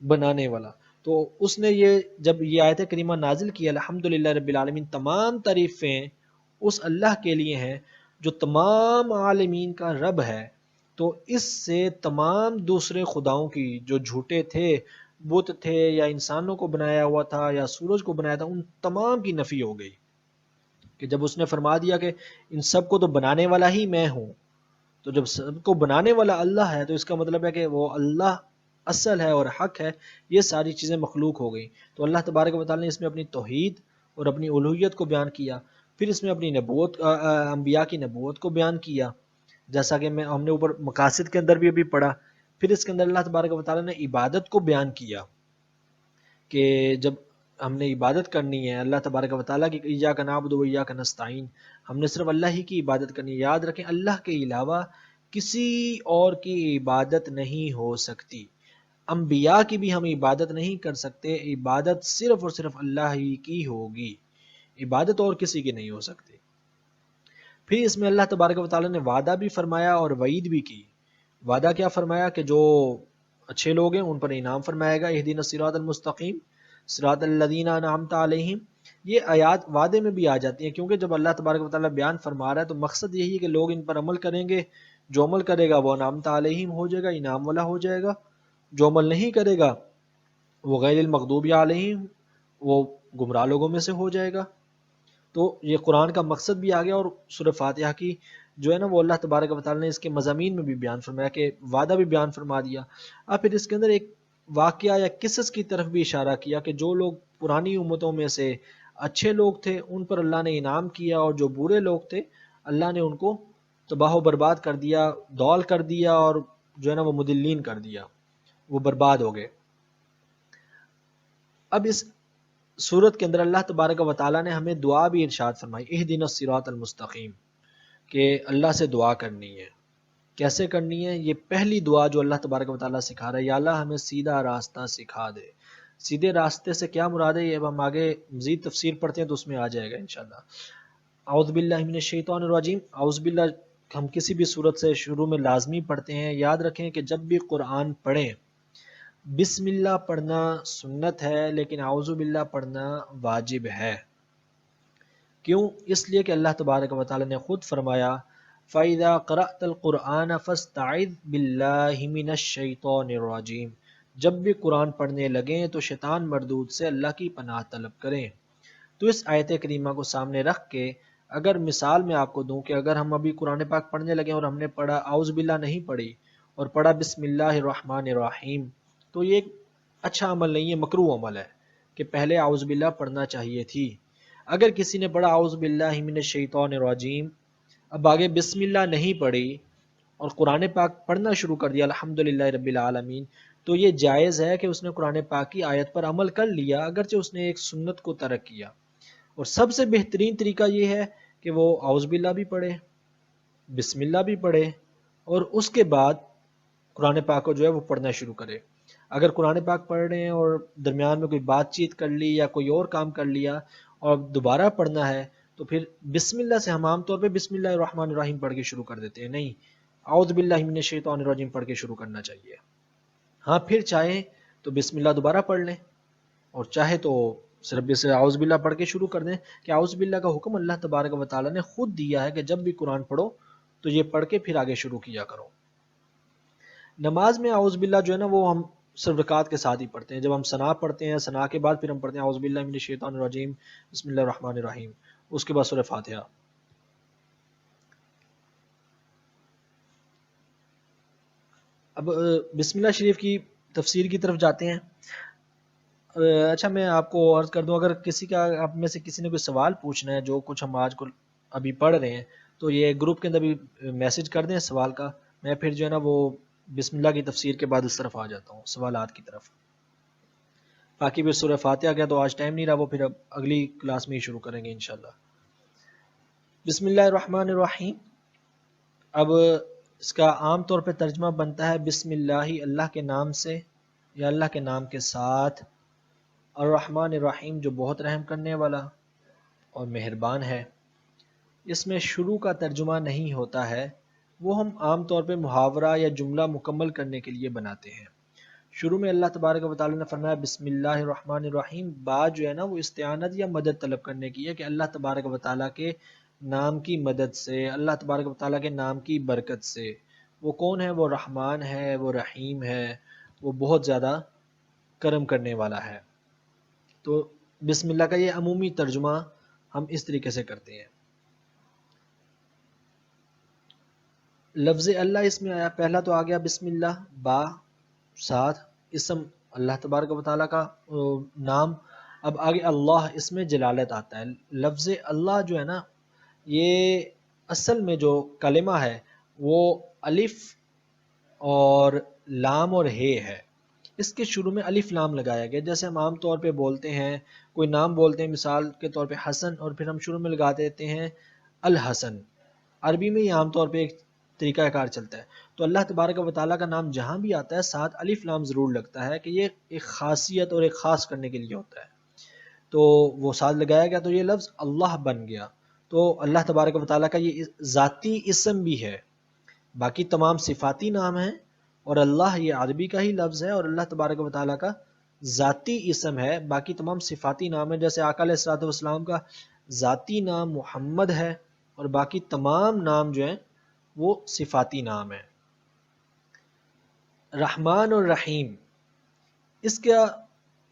بنانے والا۔ تو اس نے یہ جب یہ آیت کریمہ نازل کی الحمدللہ رب العالمین، تمام تعریفیں اس اللہ کے لیے ہیں جو تمام عالمین کا رب ہے، تو اس سے تمام دوسرے خداؤں کی جو جھوٹے تھے، بت تھے یا انسانوں کو بنایا ہوا تھا یا سورج کو بنایا تھا، ان تمام کی نفی ہو گئی کہ جب اس نے فرما دیا کہ ان سب کو تو بنانے والا ہی میں ہوں، تو جب سب کو بنانے والا اللہ ہے تو اس کا مطلب ہے کہ وہ اللہ اصل ہے اور حق ہے، یہ ساری چیزیں مخلوق ہو گئی۔ تو اللہ تبارک و تعالیٰ نے اس میں اپنی توحید اور اپنی الوہیت کو بیان کیا، پھر اس میں اپنی نبوت، انبیاء کی نبوت کو بیان کیا، جیسا کہ ہم نے اوپر مقاصد کے اندر بھی ابھی پڑھا۔ پھر اس کے اندر اللہ تبارک و تعالیٰ نے عبادت کو بیان کیا کہ جب ہم نے عبادت کرنی ہے اللہ تبارک و تعالیٰ کی، ایاک نعبد و ایاک نستعین، ہم نے صرف اللہ ہی کی عبادت کرنی ہے۔ یاد رکھیں اللہ کے علاوہ کسی اور کی عبادت نہیں ہو سکتی، انبیاء کی بھی ہم عبادت نہیں کر سکتے، عبادت صرف اور صرف اللہ ہی کی ہوگی، عبادت اور کسی کی نہیں ہو سکتی۔ پھر اس میں اللہ تبارک و تعالیٰ نے وعدہ بھی فرمایا اور وعید بھی کی۔ وعدہ کیا فرمایا کہ جو اچھے لوگ ہیں ان پر انعام فرمائے گا، اہدنا الصراط المستقیم صراط الذین انعمت علیہم۔ یہ آیات وعدے میں بھی آ جاتی ہیں، کیونکہ جب اللہ تبارک و تعالیٰ بیان فرما رہا ہے تو مقصد یہی ہے کہ لوگ ان پر عمل کریں گے، جو عمل کرے گا وہ انعمت علیہم ہو جائے گا، انعام والا ہو جائے گا، جو عمل نہیں کرے گا وہ غیر المغضوب علیہم، وہ گمراہ لوگوں میں سے ہو جائے گا۔ تو یہ قرآن کا مقصد بھی آ گیا، اور سورہ فاتحہ کی جو ہے نا وہ اللہ تبارک و تعالیٰ نے اس کے مضامین میں بھی بیان فرمایا کہ وعدہ بھی بیان فرما دیا۔ اب پھر اس کے اندر ایک واقعہ یا قصص کی طرف بھی اشارہ کیا کہ جو لوگ پرانی امتوں میں سے اچھے لوگ تھے ان پر اللہ نے انعام کیا، اور جو برے لوگ تھے اللہ نے ان کو تباہ و برباد کر دیا، دول کر دیا، اور جو ہے نا وہ مدلین کر دیا، وہ برباد ہو گئے۔ اب اس سورت کے اندر اللہ تبارک و تعالیٰ نے ہمیں دعا بھی ارشاد فرمائی، اہدنا الصراط المستقیم، کہ اللہ سے دعا کرنی ہے۔ کیسے کرنی ہے؟ یہ پہلی دعا جو اللہ تبارک و تعالیٰ سکھا رہا ہے، یا اللہ ہمیں سیدھا راستہ سکھا دے۔ سیدھے راستے سے کیا مراد ہے، یہ اب ہم آگے مزید تفسیر پڑھتے ہیں تو اس میں آ جائے گا انشاءاللہ۔ اعوذ باللہ من الشیطان الرجیم، اعوذ باللہ ہم کسی بھی صورت سے شروع میں لازمی پڑھتے ہیں۔ یاد رکھیں کہ جب بھی قرآن پڑھیں بسم اللہ پڑھنا سنت ہے، لیکن اعوذ باللہ پڑھنا واجب ہے۔ کیوں؟ اس لیے کہ اللہ تبارک و تعالیٰ نے خود فرمایا فَإِذَا قَرَأْتَ الْقُرْآنَ فَاسْتَعِذْ بِاللَّهِ مِنَ الشَّيْطَانِ الرَّجِيمِ، جب بھی قرآن پڑھنے لگیں تو شیطان مردود سے اللہ کی پناہ طلب کریں۔ تو اس آیت کریمہ کو سامنے رکھ کے اگر مثال میں آپ کو دوں کہ اگر ہم ابھی قرآن پاک پڑھنے لگیں اور ہم نے پڑھا اعوذ باللہ نہیں پڑھی اور پڑھا بسم اللہ الرحمن الرحیم، تو یہ ایک اچھا عمل نہیں ہے، مکروہ عمل ہے کہ پہلے اعوذ باللہ پڑھنا چاہیے تھی۔ اگر کسی نے پڑھا اعوذ باللہ من الشیطان الرجیم، اب آگے بسم اللہ نہیں پڑھی اور قرآن پاک پڑھنا شروع کر دیا الحمدللہ رب العالمین، تو یہ جائز ہے کہ اس نے قرآن پاک کی آیت پر عمل کر لیا، اگرچہ اس نے ایک سنت کو ترک کیا۔ اور سب سے بہترین طریقہ یہ ہے کہ وہ اعوذ باللہ بھی پڑھے، بسم اللہ بھی پڑھے، اور اس کے بعد قرآن پاک کو جو ہے وہ پڑھنا شروع کرے۔ اگر قرآن پاک پڑھ رہے ہیں اور درمیان میں کوئی بات چیت کر لی یا کوئی اور کام کر لیا اور دوبارہ پڑھنا ہے تو پھر بسم اللہ سے ہم عام طور پہ بسم اللہ الرحمن الرحیم پڑھ کے شروع کر دیتے ہیں، نہیں، اعوذ باللہ من الشیطان الرجیم پڑھ کے شروع کرنا چاہیے۔ ہاں پھر چاہیں تو بسم اللہ دوبارہ پڑھ لیں اور چاہے تو صرف اسے اعوذ باللہ پڑھ کے شروع کر دیں کہ اعوذ باللہ کا حکم اللہ تبارک و تعالیٰ نے خود دیا ہے کہ جب بھی قرآن پڑھو تو یہ پڑھ کے پھر آگے شروع کیا کرو۔ نماز میں اعوذ باللہ جو ہے نا وہ ہم صرف رکعت کے ساتھ ہی پڑھتے ہیں، جب ہم ثنا پڑھتے ہیں ثنا کے بعد پھر ہم پڑھتے ہیں اعوذ باللہ من الشیطان الرجیم بسم اللہ الرحمن الرحیم، اس کے بعد سورہ فاتحہ۔ اب بسم اللہ شریف کی تفسیر کی طرف جاتے ہیں۔ اچھا میں آپ کو عرض کر دوں، اگر کسی کا آپ میں سے کسی نے کوئی سوال پوچھنا ہے جو کچھ ہم آج کو ابھی پڑھ رہے ہیں تو یہ گروپ کے اندر بھی میسج کر دیں سوال کا، میں پھر جو ہے نا وہ بسم اللہ کی تفسیر کے بعد اس طرف آ جاتا ہوں سوالات کی طرف۔ باقی پھر سورہ فاتحہ گیا تو آج ٹائم نہیں رہا، وہ پھر اب اگلی کلاس میں ہی شروع کریں گے انشاءاللہ۔ بسم اللہ الرحمن الرحیم، اب اس کا عام طور پہ ترجمہ بنتا ہے بسم اللہ، اللہ کے نام سے یا اللہ کے نام کے ساتھ، الرحمن الرحیم جو بہت رحم کرنے والا اور مہربان ہے۔ اس میں شروع کا ترجمہ نہیں ہوتا ہے، وہ ہم عام طور پہ محاورہ یا جملہ مکمل کرنے کے لیے بناتے ہیں۔ شروع میں اللہ تبارک و تعالیٰ نے فرمایا بسم اللہ الرحمن الرحیم، بات جو ہے نا وہ استعانت یا مدد طلب کرنے کی ہے کہ اللہ تبارک و تعالیٰ کے نام کی مدد سے، اللہ تبارک و تعالیٰ کے نام کی برکت سے۔ وہ کون ہے؟ وہ رحمان ہے، وہ رحیم ہے، وہ بہت زیادہ کرم کرنے والا ہے۔ تو بسم اللہ کا یہ عمومی ترجمہ ہم اس طریقے سے کرتے ہیں۔ لفظ اللہ اس میں آیا، پہلا تو آ گیا بسم اللہ، با ساتھ اسم اللہ تبارک و تعالیٰ کا نام، اب آگے اللہ، اس میں جلالت آتا ہے۔ لفظ اللہ جو ہے نا یہ اصل میں جو کلمہ ہے وہ الف اور لام اور ہے ہے، اس کے شروع میں الف لام لگایا گیا، جیسے ہم عام طور پہ بولتے ہیں، کوئی نام بولتے ہیں مثال کے طور پہ حسن، اور پھر ہم شروع میں لگا دیتے ہیں الحسن۔ عربی میں یہ عام طور پہ ایک طریقہ کار چلتا ہے۔ تو اللہ تبارک و تعالیٰ کا نام جہاں بھی آتا ہے ساتھ الف لام ضرور لگتا ہے کہ یہ ایک خاصیت اور ایک خاص کرنے کے لیے ہوتا ہے، تو وہ ساتھ لگایا گیا تو یہ لفظ اللہ بن گیا۔ تو اللہ تبارک و تعالیٰ کا یہ ذاتی اسم بھی ہے، باقی تمام صفاتی نام ہیں، اور اللہ یہ عربی کا ہی لفظ ہے، اور اللہ تبارک و تعالیٰ کا ذاتی اسم ہے، باقی تمام صفاتی نام ہیں۔ جیسے آقا علیہ الصلوۃ والسلام کا ذاتی نام محمد ہے، اور باقی تمام نام جو ہیں وہ صفاتی نام ہیں۔ رحمان اور رحیم، اس کا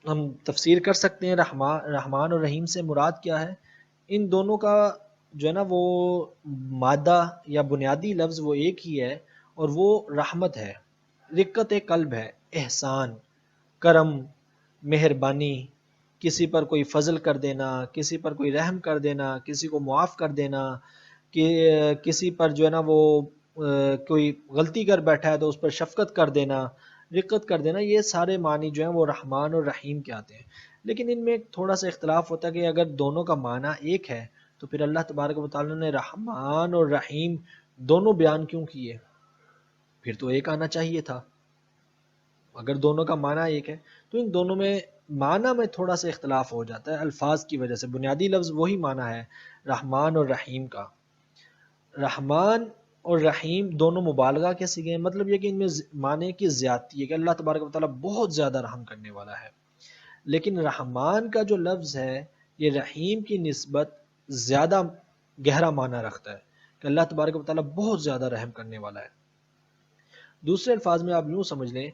ہم تفسیر کر سکتے ہیں، رحمان اور رحیم سے مراد کیا ہے؟ ان دونوں کا جو ہے نا وہ مادہ یا بنیادی لفظ وہ ایک ہی ہے، اور وہ رحمت ہے، رقت قلب ہے، احسان، کرم، مہربانی، کسی پر کوئی فضل کر دینا، کسی پر کوئی رحم کر دینا، کسی کو معاف کر دینا، کہ کسی پر جو ہے نا وہ کوئی غلطی کر بیٹھا ہے تو اس پر شفقت کر دینا، رقت کر دینا، یہ سارے معنی جو ہیں وہ رحمان اور رحیم کے آتے ہیں۔ لیکن ان میں تھوڑا سا اختلاف ہوتا ہے کہ اگر دونوں کا معنی ایک ہے تو پھر اللہ تبارک و تعالیٰ نے رحمان اور رحیم دونوں بیان کیوں کیے؟ پھر تو ایک آنا چاہیے تھا۔ اگر دونوں کا معنی ایک ہے تو ان دونوں میں معنی میں تھوڑا سا اختلاف ہو جاتا ہے الفاظ کی وجہ سے، بنیادی لفظ وہی معنی ہے رحمان اور رحیم کا۔ رحمان اور رحیم دونوں مبالغہ کے صیغے ہیں، مطلب یہ کہ ان میں معنی کی زیادتی ہے کہ اللہ تبارک و تعالیٰ بہت زیادہ رحم کرنے والا ہے، لیکن رحمان کا جو لفظ ہے یہ رحیم کی نسبت زیادہ گہرا معنی رکھتا ہے کہ اللہ تبارک و تعالیٰ بہت زیادہ رحم کرنے والا ہے۔ دوسرے الفاظ میں آپ یوں سمجھ لیں،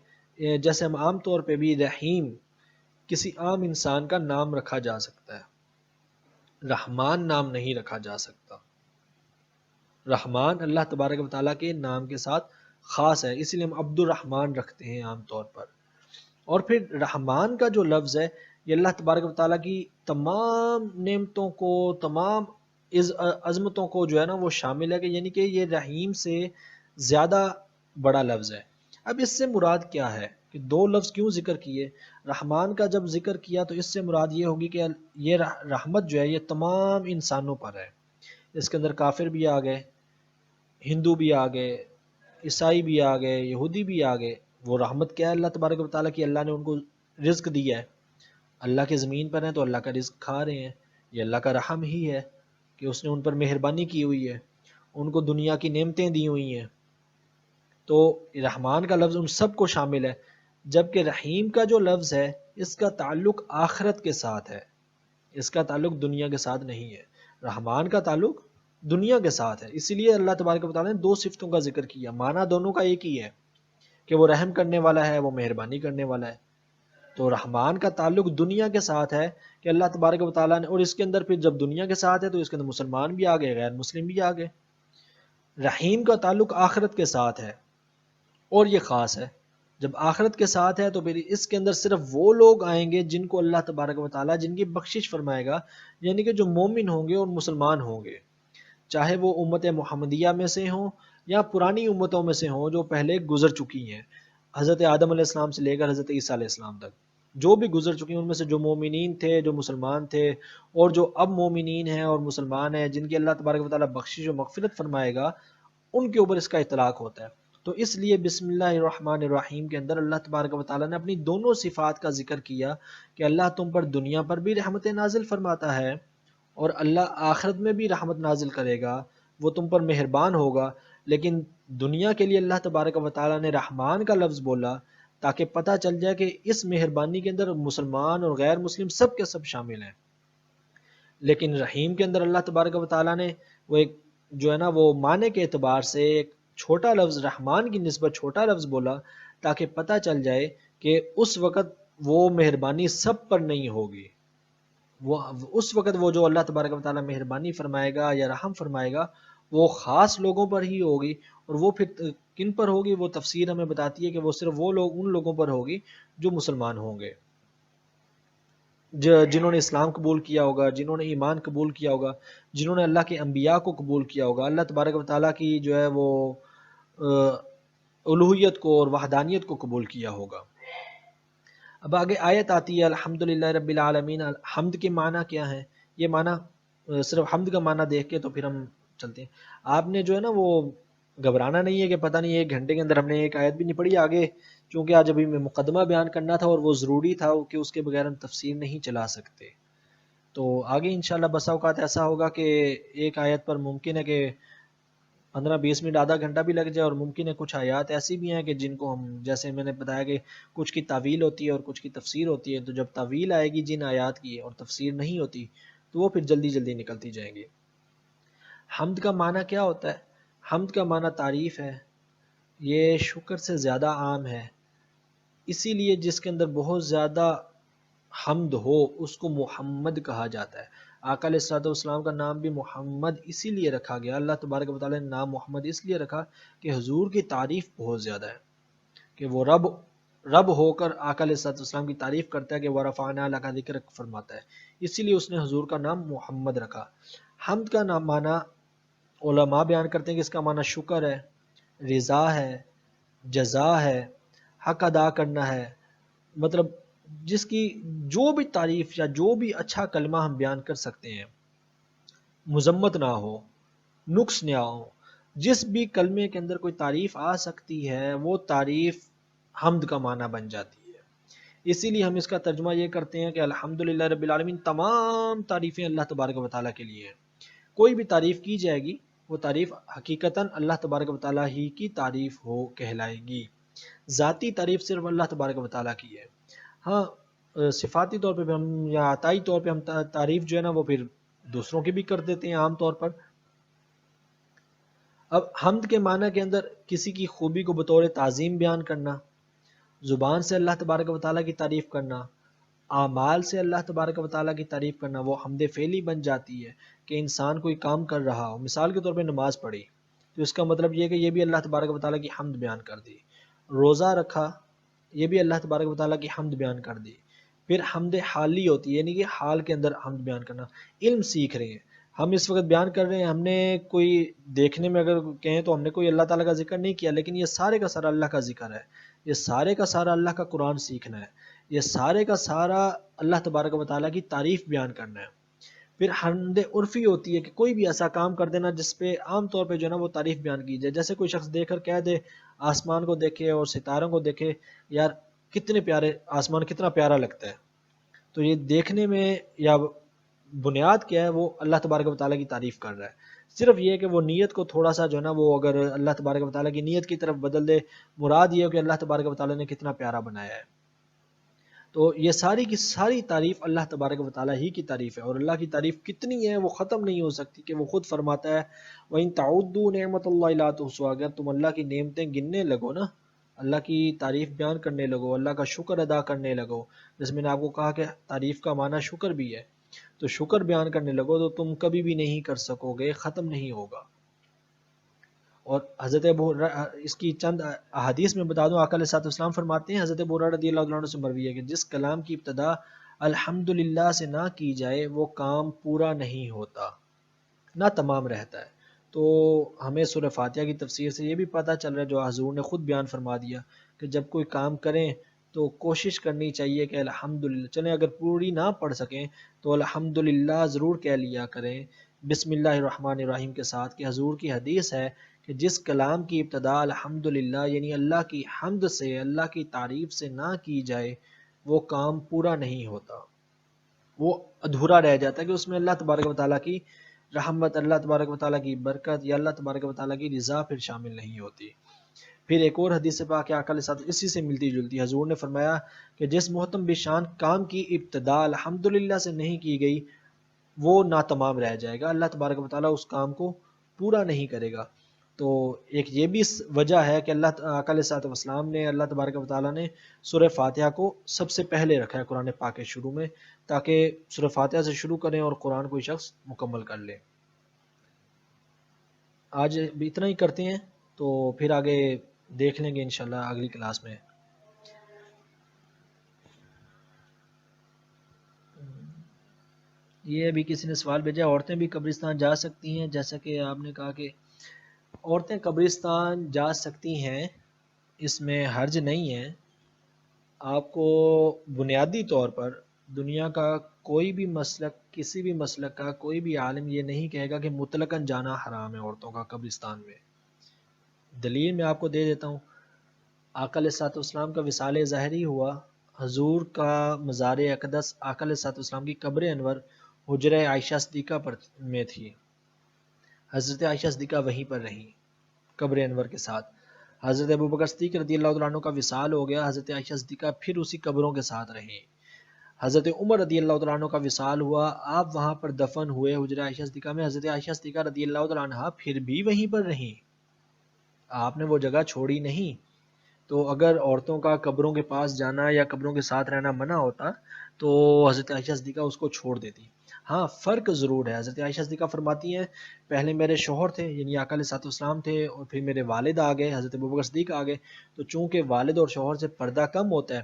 جیسے ہم عام طور پہ بھی رحیم کسی عام انسان کا نام رکھا جا سکتا ہے، رحمان نام نہیں رکھا جا سکتا۔ رحمان اللہ تبارک و تعالیٰ کے نام کے ساتھ خاص ہے، اسی لیے ہم عبد الرحمن رکھتے ہیں عام طور پر۔ اور پھر رحمان کا جو لفظ ہے یہ اللہ تبارک و تعالیٰ کی تمام نعمتوں کو، تمام عظمتوں کو جو ہے نا وہ شامل ہے، کہ یعنی کہ یہ رحیم سے زیادہ بڑا لفظ ہے۔ اب اس سے مراد کیا ہے کہ دو لفظ کیوں ذکر کیے؟ رحمان کا جب ذکر کیا تو اس سے مراد یہ ہوگی کہ یہ رحمت جو ہے یہ تمام انسانوں پر ہے، اس کے اندر کافر بھی آ گئے، ہندو بھی آ گئے، عیسائی بھی آ گئے، یہودی بھی آ گئے۔ وہ رحمت کیا ہے اللہ تبارک و تعالیٰ کی؟ اللہ نے ان کو رزق دیا ہے، اللہ کے زمین پر ہیں تو اللہ کا رزق کھا رہے ہیں، یہ اللہ کا رحم ہی ہے کہ اس نے ان پر مہربانی کی ہوئی ہے، ان کو دنیا کی نعمتیں دی ہوئی ہیں۔ تو رحمان کا لفظ ان سب کو شامل ہے، جبکہ رحیم کا جو لفظ ہے اس کا تعلق آخرت کے ساتھ ہے، اس کا تعلق دنیا کے ساتھ نہیں ہے۔ رحمان کا تعلق دنیا کے ساتھ ہے، اسی لیے اللہ تبارک و تعالیٰ نے دو صفتوں کا ذکر کیا، معنی دونوں کا ایک ہی ہے کہ وہ رحم کرنے والا ہے، وہ مہربانی کرنے والا ہے۔ تو رحمان کا تعلق دنیا کے ساتھ ہے کہ اللہ تبارک و تعالیٰ نے، اور اس کے اندر پھر جب دنیا کے ساتھ ہے تو اس کے اندر مسلمان بھی آ گئے، غیر مسلم بھی آ گئے۔ رحیم کا تعلق آخرت کے ساتھ ہے، اور یہ خاص ہے، جب آخرت کے ساتھ ہے تو پھر اس کے اندر صرف وہ لوگ آئیں گے جن کو اللہ تبارک و تعالیٰ جن کی بخشش فرمائے گا، یعنی کہ جو مومن ہوں گے اور مسلمان ہوں گے، چاہے وہ امت محمدیہ میں سے ہوں یا پرانی امتوں میں سے ہوں جو پہلے گزر چکی ہیں، حضرت آدم علیہ السلام سے لے کر حضرت عیسیٰ علیہ السلام تک جو بھی گزر چکی ہیں، ان میں سے جو مومنین تھے، جو مسلمان تھے، اور جو اب مومنین ہیں اور مسلمان ہیں جن کی اللہ تبارک و تعالیٰ بخشش و مغفرت فرمائے گا، ان کے اوپر اس کا اطلاق ہوتا ہے۔ تو اس لیے بسم اللہ الرحمن الرحیم کے اندر اللہ تبارک و تعالیٰ نے اپنی دونوں صفات کا ذکر کیا کہ اللہ تم پر دنیا پر بھی رحمت نازل فرماتا ہے، اور اللہ آخرت میں بھی رحمت نازل کرے گا، وہ تم پر مہربان ہوگا۔ لیکن دنیا کے لیے اللہ تبارک و تعالیٰ نے رحمان کا لفظ بولا تاکہ پتہ چل جائے کہ اس مہربانی کے اندر مسلمان اور غیر مسلم سب کے سب شامل ہیں۔ لیکن رحیم کے اندر اللہ تبارک و تعالیٰ نے وہ ایک جو ہے نا وہ معنی کے اعتبار سے ایک چھوٹا لفظ، رحمان کی نسبت چھوٹا لفظ بولا تاکہ پتہ چل جائے کہ اس وقت وہ مہربانی سب پر نہیں ہوگی، وہ اس وقت وہ جو اللہ تبارک و تعالیٰ مہربانی فرمائے گا یا رحم فرمائے گا وہ خاص لوگوں پر ہی ہوگی، اور وہ پھر کن پر ہوگی وہ تفسیر ہمیں بتاتی ہے کہ وہ صرف وہ لوگ ان لوگوں پر ہوگی جو مسلمان ہوں گے، جنہوں نے اسلام قبول کیا ہوگا، جنہوں نے ایمان قبول کیا ہوگا، جنہوں نے اللہ کے انبیاء کو قبول کیا ہوگا، اللہ تبارک و تعالیٰ کی جو ہے وہ الوہیت کو اور وحدانیت کو قبول کیا ہوگا۔ اب آگے آیت آتی ہے الحمدللہ رب العالمین۔ حمد کے معنی کیا ہیں؟ یہ معنی صرف حمد کا معنی دیکھ کے تو پھر ہم چلتے ہیں، آپ نے جو ہے نا وہ گھبرانا نہیں ہے کہ پتہ نہیں ایک گھنٹے کے اندر ہم نے ایک آیت بھی نہیں پڑھی آگے، چونکہ آج ابھی میں مقدمہ بیان کرنا تھا اور وہ ضروری تھا کہ اس کے بغیر ہم تفسیر نہیں چلا سکتے۔ تو آگے انشاءاللہ بسا اوقات ایسا ہوگا کہ ایک آیت پر ممکن ہے کہ 15-20 منٹ آدھا گھنٹہ بھی لگ جائے، اور ممکن ہے کچھ آیات ایسی بھی ہیں کہ جن کو ہم، جیسے میں نے بتایا کہ کچھ کی تعویل ہوتی ہے اور کچھ کی تفسیر ہوتی ہے، تو جب تعویل آئے گی جن آیات کی اور تفسیر نہیں ہوتی تو وہ پھر جلدی جلدی نکلتی جائیں گی۔ حمد کا معنی کیا ہوتا ہے؟ حمد کا معنی تعریف ہے، یہ شکر سے زیادہ عام ہے، اسی لیے جس کے اندر بہت زیادہ حمد ہو اس کو محمد کہا جاتا ہے۔ آقا علیہ الصلوۃ والسلام کا نام بھی محمد اسی لیے رکھا گیا، اللہ تبارک و تعالیٰ نے نام محمد اس لیے رکھا کہ حضور کی تعریف بہت زیادہ ہے، کہ وہ رب ہو کر آقا علیہ الصلوۃ والسلام کی تعریف کرتا ہے کہ وَرَفَعْنَا لَكَ ذِكْرَكَ فرماتا ہے، اسی لیے اس نے حضور کا نام محمد رکھا۔ حمد کا نام معنی علماء بیان کرتے ہیں کہ اس کا معنی شکر ہے، رضا ہے، جزا ہے، حق ادا کرنا ہے، مطلب جس کی جو بھی تعریف یا جو بھی اچھا کلمہ ہم بیان کر سکتے ہیں، مذمت نہ ہو، نقص نہ ہو، جس بھی کلمے کے اندر کوئی تعریف آ سکتی ہے وہ تعریف حمد کا معنی بن جاتی ہے۔ اسی لیے ہم اس کا ترجمہ یہ کرتے ہیں کہ الحمدللہ رب العالمین، تمام تعریفیں اللہ تبارک و تعالیٰ کے لیے ہیں۔ کوئی بھی تعریف کی جائے گی وہ تعریف حقیقتاً اللہ تبارک و تعالیٰ ہی کی تعریف ہو کہلائے گی، ذاتی تعریف صرف اللہ تبارک و تعالیٰ کی ہے۔ ہاں صفاتی طور پہ ہم یا عطائی طور پہ ہم تعریف جو ہے نا وہ پھر دوسروں کی بھی کر دیتے ہیں عام طور پر۔ اب حمد کے معنی کے اندر کسی کی خوبی کو بطور تعظیم بیان کرنا، زبان سے اللہ تبارک و تعالیٰ کی تعریف کرنا، اعمال سے اللہ تبارک و تعالیٰ کی تعریف کرنا، وہ حمد فعلی بن جاتی ہے کہ انسان کوئی کام کر رہا ہو، مثال کے طور پہ نماز پڑھی تو اس کا مطلب یہ کہ یہ بھی اللہ تبارک و تعالیٰ کی حمد بیان کر دی، روزہ رکھا یہ بھی اللہ تبارک و تعالیٰ کی حمد بیان کر دی۔ پھر حمد حالی ہوتی ہے، یعنی کہ حال کے اندر حمد بیان کرنا، علم سیکھ رہے ہیں ہم اس وقت بیان کر رہے ہیں، ہم نے کوئی دیکھنے میں اگر کہیں تو ہم نے کوئی اللہ تعالیٰ کا ذکر نہیں کیا، لیکن یہ سارے کا سارا اللہ کا ذکر ہے، یہ سارے کا سارا اللہ کا قرآن سیکھنا ہے، یہ سارے کا سارا اللہ تبارک و تعالیٰ کی تعریف بیان کرنا ہے۔ پھر حمد عرفی ہوتی ہے کہ کوئی بھی ایسا کام کر دینا جس پہ عام طور پہ جو ہے نا وہ تعریف بیان کی جائے، جیسے کوئی شخص دیکھ کر کہہ دے، آسمان کو دیکھے اور ستاروں کو دیکھے، یار کتنے پیارے آسمان، کتنا پیارا لگتا ہے، تو یہ دیکھنے میں یا بنیاد کیا ہے، وہ اللہ تبارک و تعالیٰ کی تعریف کر رہا ہے۔ صرف یہ کہ وہ نیت کو تھوڑا سا جو ہے نا وہ اگر اللہ تبارک و تعالیٰ کی نیت کی طرف بدل دے، مراد یہ ہو کہ اللہ تبارک و تعالیٰ نے کتنا پیارا بنایا ہے۔ تو یہ ساری کی ساری تعریف اللہ تبارک و تعالیٰ ہی کی تعریف ہے، اور اللہ کی تعریف کتنی ہے وہ ختم نہیں ہو سکتی، کہ وہ خود فرماتا ہے وَإِن تَعُدُّوا نِعْمَتَ اللَّهِ لَا تُحْصُوهَا، اگر تم اللہ کی نعمتیں گننے لگو نا، اللہ کی تعریف بیان کرنے لگو، اللہ کا شکر ادا کرنے لگو، جس میں نے آپ کو کہا کہ تعریف کا معنی شکر بھی ہے، تو شکر بیان کرنے لگو تو تم کبھی بھی نہیں کر سکو گے، ختم نہیں ہوگا۔ اور حضرت اس کی چند احادیث میں بتا دوں، آقا علیہ الصلوۃ والسلام فرماتے ہیں، حضرت ابو ہریرہ رضی اللہ عنہ سے مروی ہے کہ جس کلام کی ابتدا الحمدللہ سے نہ کی جائے وہ کام پورا نہیں ہوتا، نہ تمام رہتا ہے۔ تو ہمیں سورہ فاتحہ کی تفسیر سے یہ بھی پتہ چل رہا ہے، جو حضور نے خود بیان فرما دیا کہ جب کوئی کام کریں تو کوشش کرنی چاہیے کہ الحمدللہ، چلیں اگر پوری نہ پڑھ سکیں تو الحمدللہ ضرور کہہ لیا کریں بسم اللہ الرحمن الرحیم کے ساتھ، کہ حضور کی حدیث ہے کہ جس کلام کی ابتدا الحمدللہ یعنی اللہ کی حمد سے، اللہ کی تعریف سے نہ کی جائے وہ کام پورا نہیں ہوتا، وہ ادھورا رہ جاتا ہے، کہ اس میں اللہ تبارک و تعالیٰ کی رحمت، اللہ تبارک و تعالیٰ کی برکت یا اللہ تبارک و تعالیٰ کی رضا پھر شامل نہیں ہوتی۔ پھر ایک اور حدیث پاک آقا علیہ الصلوۃ اسی سے ملتی جلتی، حضور نے فرمایا کہ جس محتم بشان کام کی ابتدا الحمدللہ سے نہیں کی گئی وہ ناتمام رہ جائے گا، اللہ تبارک و تعالیٰ اس کام کو پورا نہیں کرے گا۔ تو ایک یہ بھی وجہ ہے کہ آقا علیہ الصلوۃ والسلام نے، اللہ تبارک و تعالیٰ نے سورہ فاتحہ کو سب سے پہلے رکھا ہے قرآن پاک کے شروع میں، تاکہ سورہ فاتحہ سے شروع کریں اور قرآن کوئی شخص مکمل کر لے۔ آج بھی اتنا ہی کرتے ہیں، تو پھر آگے دیکھ لیں گے انشاءاللہ اگلی کلاس میں۔ یہ ابھی کسی نے سوال بھیجا، عورتیں بھی قبرستان جا سکتی ہیں؟ جیسا کہ آپ نے کہا کہ عورتیں قبرستان جا سکتی ہیں، اس میں حرج نہیں ہے۔ آپ کو بنیادی طور پر دنیا کا کوئی بھی مسلک، کسی بھی مسلک کا کوئی بھی عالم یہ نہیں کہے گا کہ مطلقاً جانا حرام ہے عورتوں کا قبرستان میں۔ دلیل میں آپ کو دے دیتا ہوں، آقا علیہ الصلوۃ والسلام کا وصال ظاہری ہوا، حضور کا مزار اقدس آقا علیہ الصلوۃ والسلام کی قبر انور حجرہ عائشہ صدیقہ پر میں تھی، حضرت عائشہ صدیقہ وہیں پر رہیں قبر انور کے ساتھ۔ حضرت ابوبکر صدیق رضی اللہ عنہ کا وصال ہو گیا، حضرت عائشہ صدیقہ پھر اسی قبروں کے ساتھ رہیں۔ حضرت عمر رضی اللہ عنہ کا وصال ہوا، آپ وہاں پر دفن ہوئے حجرہ عائشہ صدیقہ میں، حضرت عائشہ صدیقہ رضی اللہ عنہ پھر بھی وہیں پر رہیں، آپ نے وہ جگہ چھوڑی نہیں۔ تو اگر عورتوں کا قبروں کے پاس جانا یا قبروں کے ساتھ رہنا منع ہوتا تو حضرت عائشہ صدیقہ اس کو چھوڑ دیتی۔ ہاں فرق ضرور ہے، حضرت عائشہ صدیقہ فرماتی ہیں پہلے میرے شوہر تھے یعنی آقا علیہ الصلوۃ والسلام تھے، اور پھر میرے والد آ گئے، حضرت ابوبکر صدیق آ گئے، تو چونکہ والد اور شوہر سے پردہ کم ہوتا ہے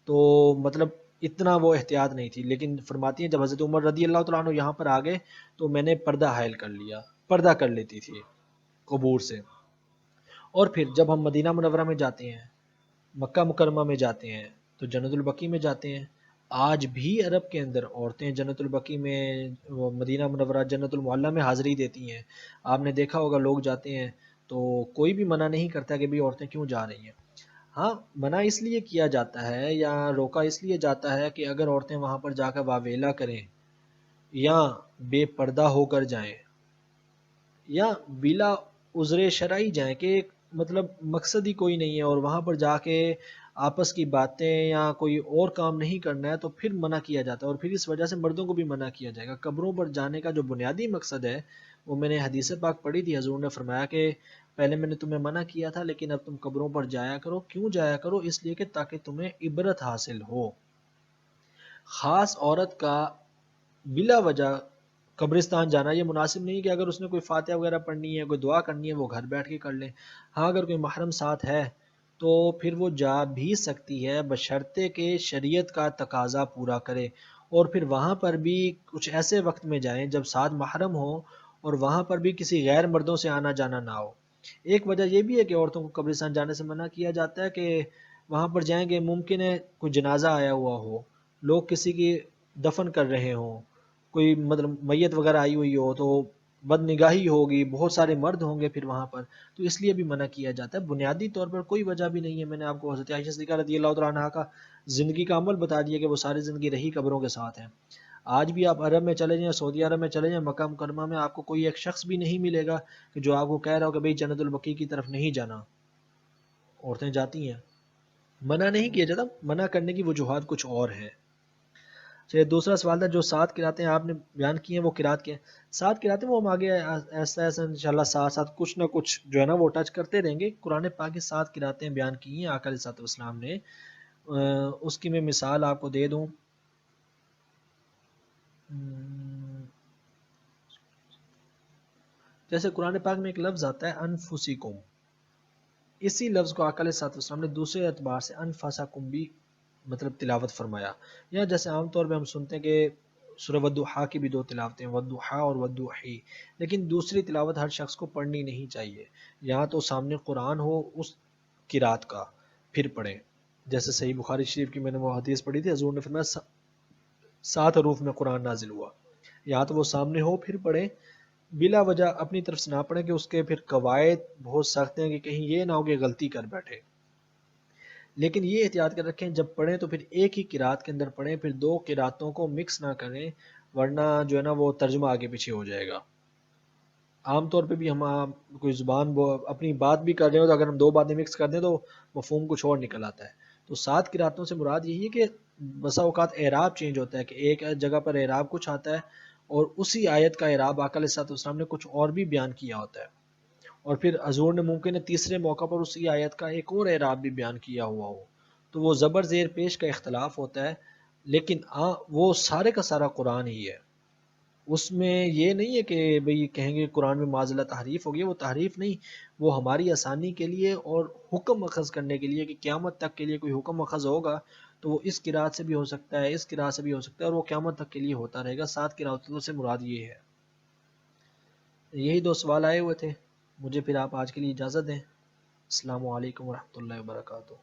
تو مطلب اتنا وہ احتیاط نہیں تھی، لیکن فرماتی ہیں جب حضرت عمر رضی اللہ تعالیٰ عنہ یہاں پر آ گئے تو میں نے پردہ حائل کر لیا، پردہ کر لیتی تھی قبور سے۔ اور پھر جب ہم مدینہ منورہ میں جاتے ہیں، مکہ مکرمہ میں جاتے ہیں، تو جنت البقیع میں جاتے ہیں، آج بھی عرب کے اندر عورتیں جنت البقیع میں، وہ مدینہ منورہ جنت المعلیٰ میں حاضری دیتی ہیں۔ آپ نے دیکھا ہوگا لوگ جاتے ہیں تو کوئی بھی منع نہیں کرتا کہ بھی عورتیں کیوں جا رہی ہیں۔ ہاں منع اس لیے کیا جاتا ہے یا روکا اس لیے جاتا ہے کہ اگر عورتیں وہاں پر جا کر واویلا کریں یا بے پردہ ہو کر جائیں یا بلا عذر شرعی جائیں، کہ مطلب مقصد ہی کوئی نہیں ہے اور وہاں پر جا کے آپس کی باتیں یا کوئی اور کام نہیں کرنا ہے، تو پھر منع کیا جاتا ہے، اور پھر اس وجہ سے مردوں کو بھی منع کیا جائے گا۔ قبروں پر جانے کا جو بنیادی مقصد ہے وہ میں نے حدیث پاک پڑھی تھی، حضور نے فرمایا کہ پہلے میں نے تمہیں منع کیا تھا لیکن اب تم قبروں پر جایا کرو۔ کیوں جایا کرو؟ اس لیے کہ تاکہ تمہیں عبرت حاصل ہو۔ خاص عورت کا بلا وجہ قبرستان جانا یہ مناسب نہیں، کہ اگر اس نے کوئی فاتحہ وغیرہ پڑھنی ہے، کوئی دعا کرنی ہے، وہ گھر بیٹھ کے کر لے۔ ہاں اگر کوئی محرم ساتھ ہے تو پھر وہ جا بھی سکتی ہے، بشرطے کہ شریعت کا تقاضا پورا کرے، اور پھر وہاں پر بھی کچھ ایسے وقت میں جائیں جب ساتھ محرم ہو اور وہاں پر بھی کسی غیر مردوں سے آنا جانا نہ ہو۔ ایک وجہ یہ بھی ہے کہ عورتوں کو قبرستان جانے سے منع کیا جاتا ہے کہ وہاں پر جائیں گے ممکن ہے کوئی جنازہ آیا ہوا ہو، لوگ کسی کی دفن کر رہے ہوں، کوئی مطلب میت وغیرہ آئی ہوئی ہو تو بد نگاہی ہوگی، بہت سارے مرد ہوں گے پھر وہاں پر، تو اس لیے بھی منع کیا جاتا ہے۔ بنیادی طور پر کوئی وجہ بھی نہیں ہے۔ میں نے آپ کو حضرت عائشہ صدیقہ رضی اللہ تعالیٰ عنہا کا زندگی کا عمل بتا دیا کہ وہ ساری زندگی رہی قبروں کے ساتھ ہیں۔ آج بھی آپ عرب میں چلے جائیں، سعودی عرب میں چلے جائیں، مکہ مکرمہ میں آپ کو کوئی ایک شخص بھی نہیں ملے گا کہ جو آپ کو کہہ رہا ہو کہ بھئی جنت البقیع کی طرف نہیں جانا، عورتیں جاتی ہیں۔ منع نہیں کیا جاتا، منع کرنے کی وجوہات کچھ اور ہیں۔ چلیے دوسرا سوال تھا جو 7 قراتیں آپ نے بیان کی ہیں وہ قرات کے 7 قراتیں، وہ ہم آگے ایسا ایسا انشاءاللہ ساتھ ساتھ کچھ نہ کچھ جو ہے نا وہ ٹچ کرتے رہیں گے۔ قرآن پاک کی 7 قراتیں بیان کی ہیں آقا علیہ السلام نے، اس کی میں مثال آپ کو دے دوں۔ جیسے قرآن پاک میں ایک لفظ آتا ہے انفسکم، اسی لفظ کو آقا علیہ السلام نے دوسرے اعتبار سے انفسکم بھی مطلب تلاوت فرمایا۔ یا جیسے عام طور پہ ہم سنتے ہیں کہ سورہ والضحیٰ کی بھی 2 تلاوتیں، والضحیٰ اور والضحی، لیکن دوسری تلاوت ہر شخص کو پڑھنی نہیں چاہیے، یہاں تو سامنے قرآن ہو اس قرات کا پھر پڑھیں۔ جیسے صحیح بخاری شریف کی میں نے وہ حدیث پڑھی تھی، حضور نے فرمایا 7 حروف میں قرآن نازل ہوا، یہاں تو وہ سامنے ہو پھر پڑھیں، بلا وجہ اپنی طرف سے نہ پڑھیں کہ اس کے پھر قواعد بہت سخت ہیں کہ کہیں یہ نہ ہو کہ غلطی کر بیٹھے۔ لیکن یہ احتیاط کر رکھیں جب پڑھیں تو پھر ایک ہی قرات کے اندر پڑھیں، پھر 2 قراتوں کو مکس نہ کریں، ورنہ جو ہے نا وہ ترجمہ آگے پیچھے ہو جائے گا۔ عام طور پہ بھی ہم کوئی زبان اپنی بات بھی کر رہے ہو تو اگر ہم 2 باتیں مکس کر دیں تو مفہوم کچھ اور نکل آتا ہے۔ تو 7 قراتوں سے مراد یہی ہے کہ بسا اوقات اعراب چینج ہوتا ہے، کہ ایک جگہ پر اعراب کچھ آتا ہے اور اسی آیت کا اعراب آقا علیہ السلام نے کچھ اور بھی بیان کیا ہوتا ہے، اور پھر حضور نے ممکن ہے تیسرے موقع پر اسی آیت کا ایک اور اعراب بھی بیان کیا ہوا ہو، تو وہ زبر زیر پیش کا اختلاف ہوتا ہے، لیکن وہ سارے کا سارا قرآن ہی ہے۔ اس میں یہ نہیں ہے کہ بھئی کہیں گے قرآن میں معاذ اللہ تحریف ہو گئی، وہ تحریف نہیں، وہ ہماری آسانی کے لیے اور حکم اخذ کرنے کے لیے کہ قیامت تک کے لیے کوئی حکم اخذ ہوگا تو وہ اس قرات سے بھی ہو سکتا ہے، اس قرات سے بھی ہو سکتا ہے، اور وہ قیامت تک کے لیے ہوتا رہے گا۔ 7 قراتوں سے مراد یہ ہے۔ یہی 2 سوال آئے ہوئے تھے، مجھے پھر آپ آج کے لیے اجازت دیں۔ السلام علیکم ورحمۃ اللہ وبرکاتہ۔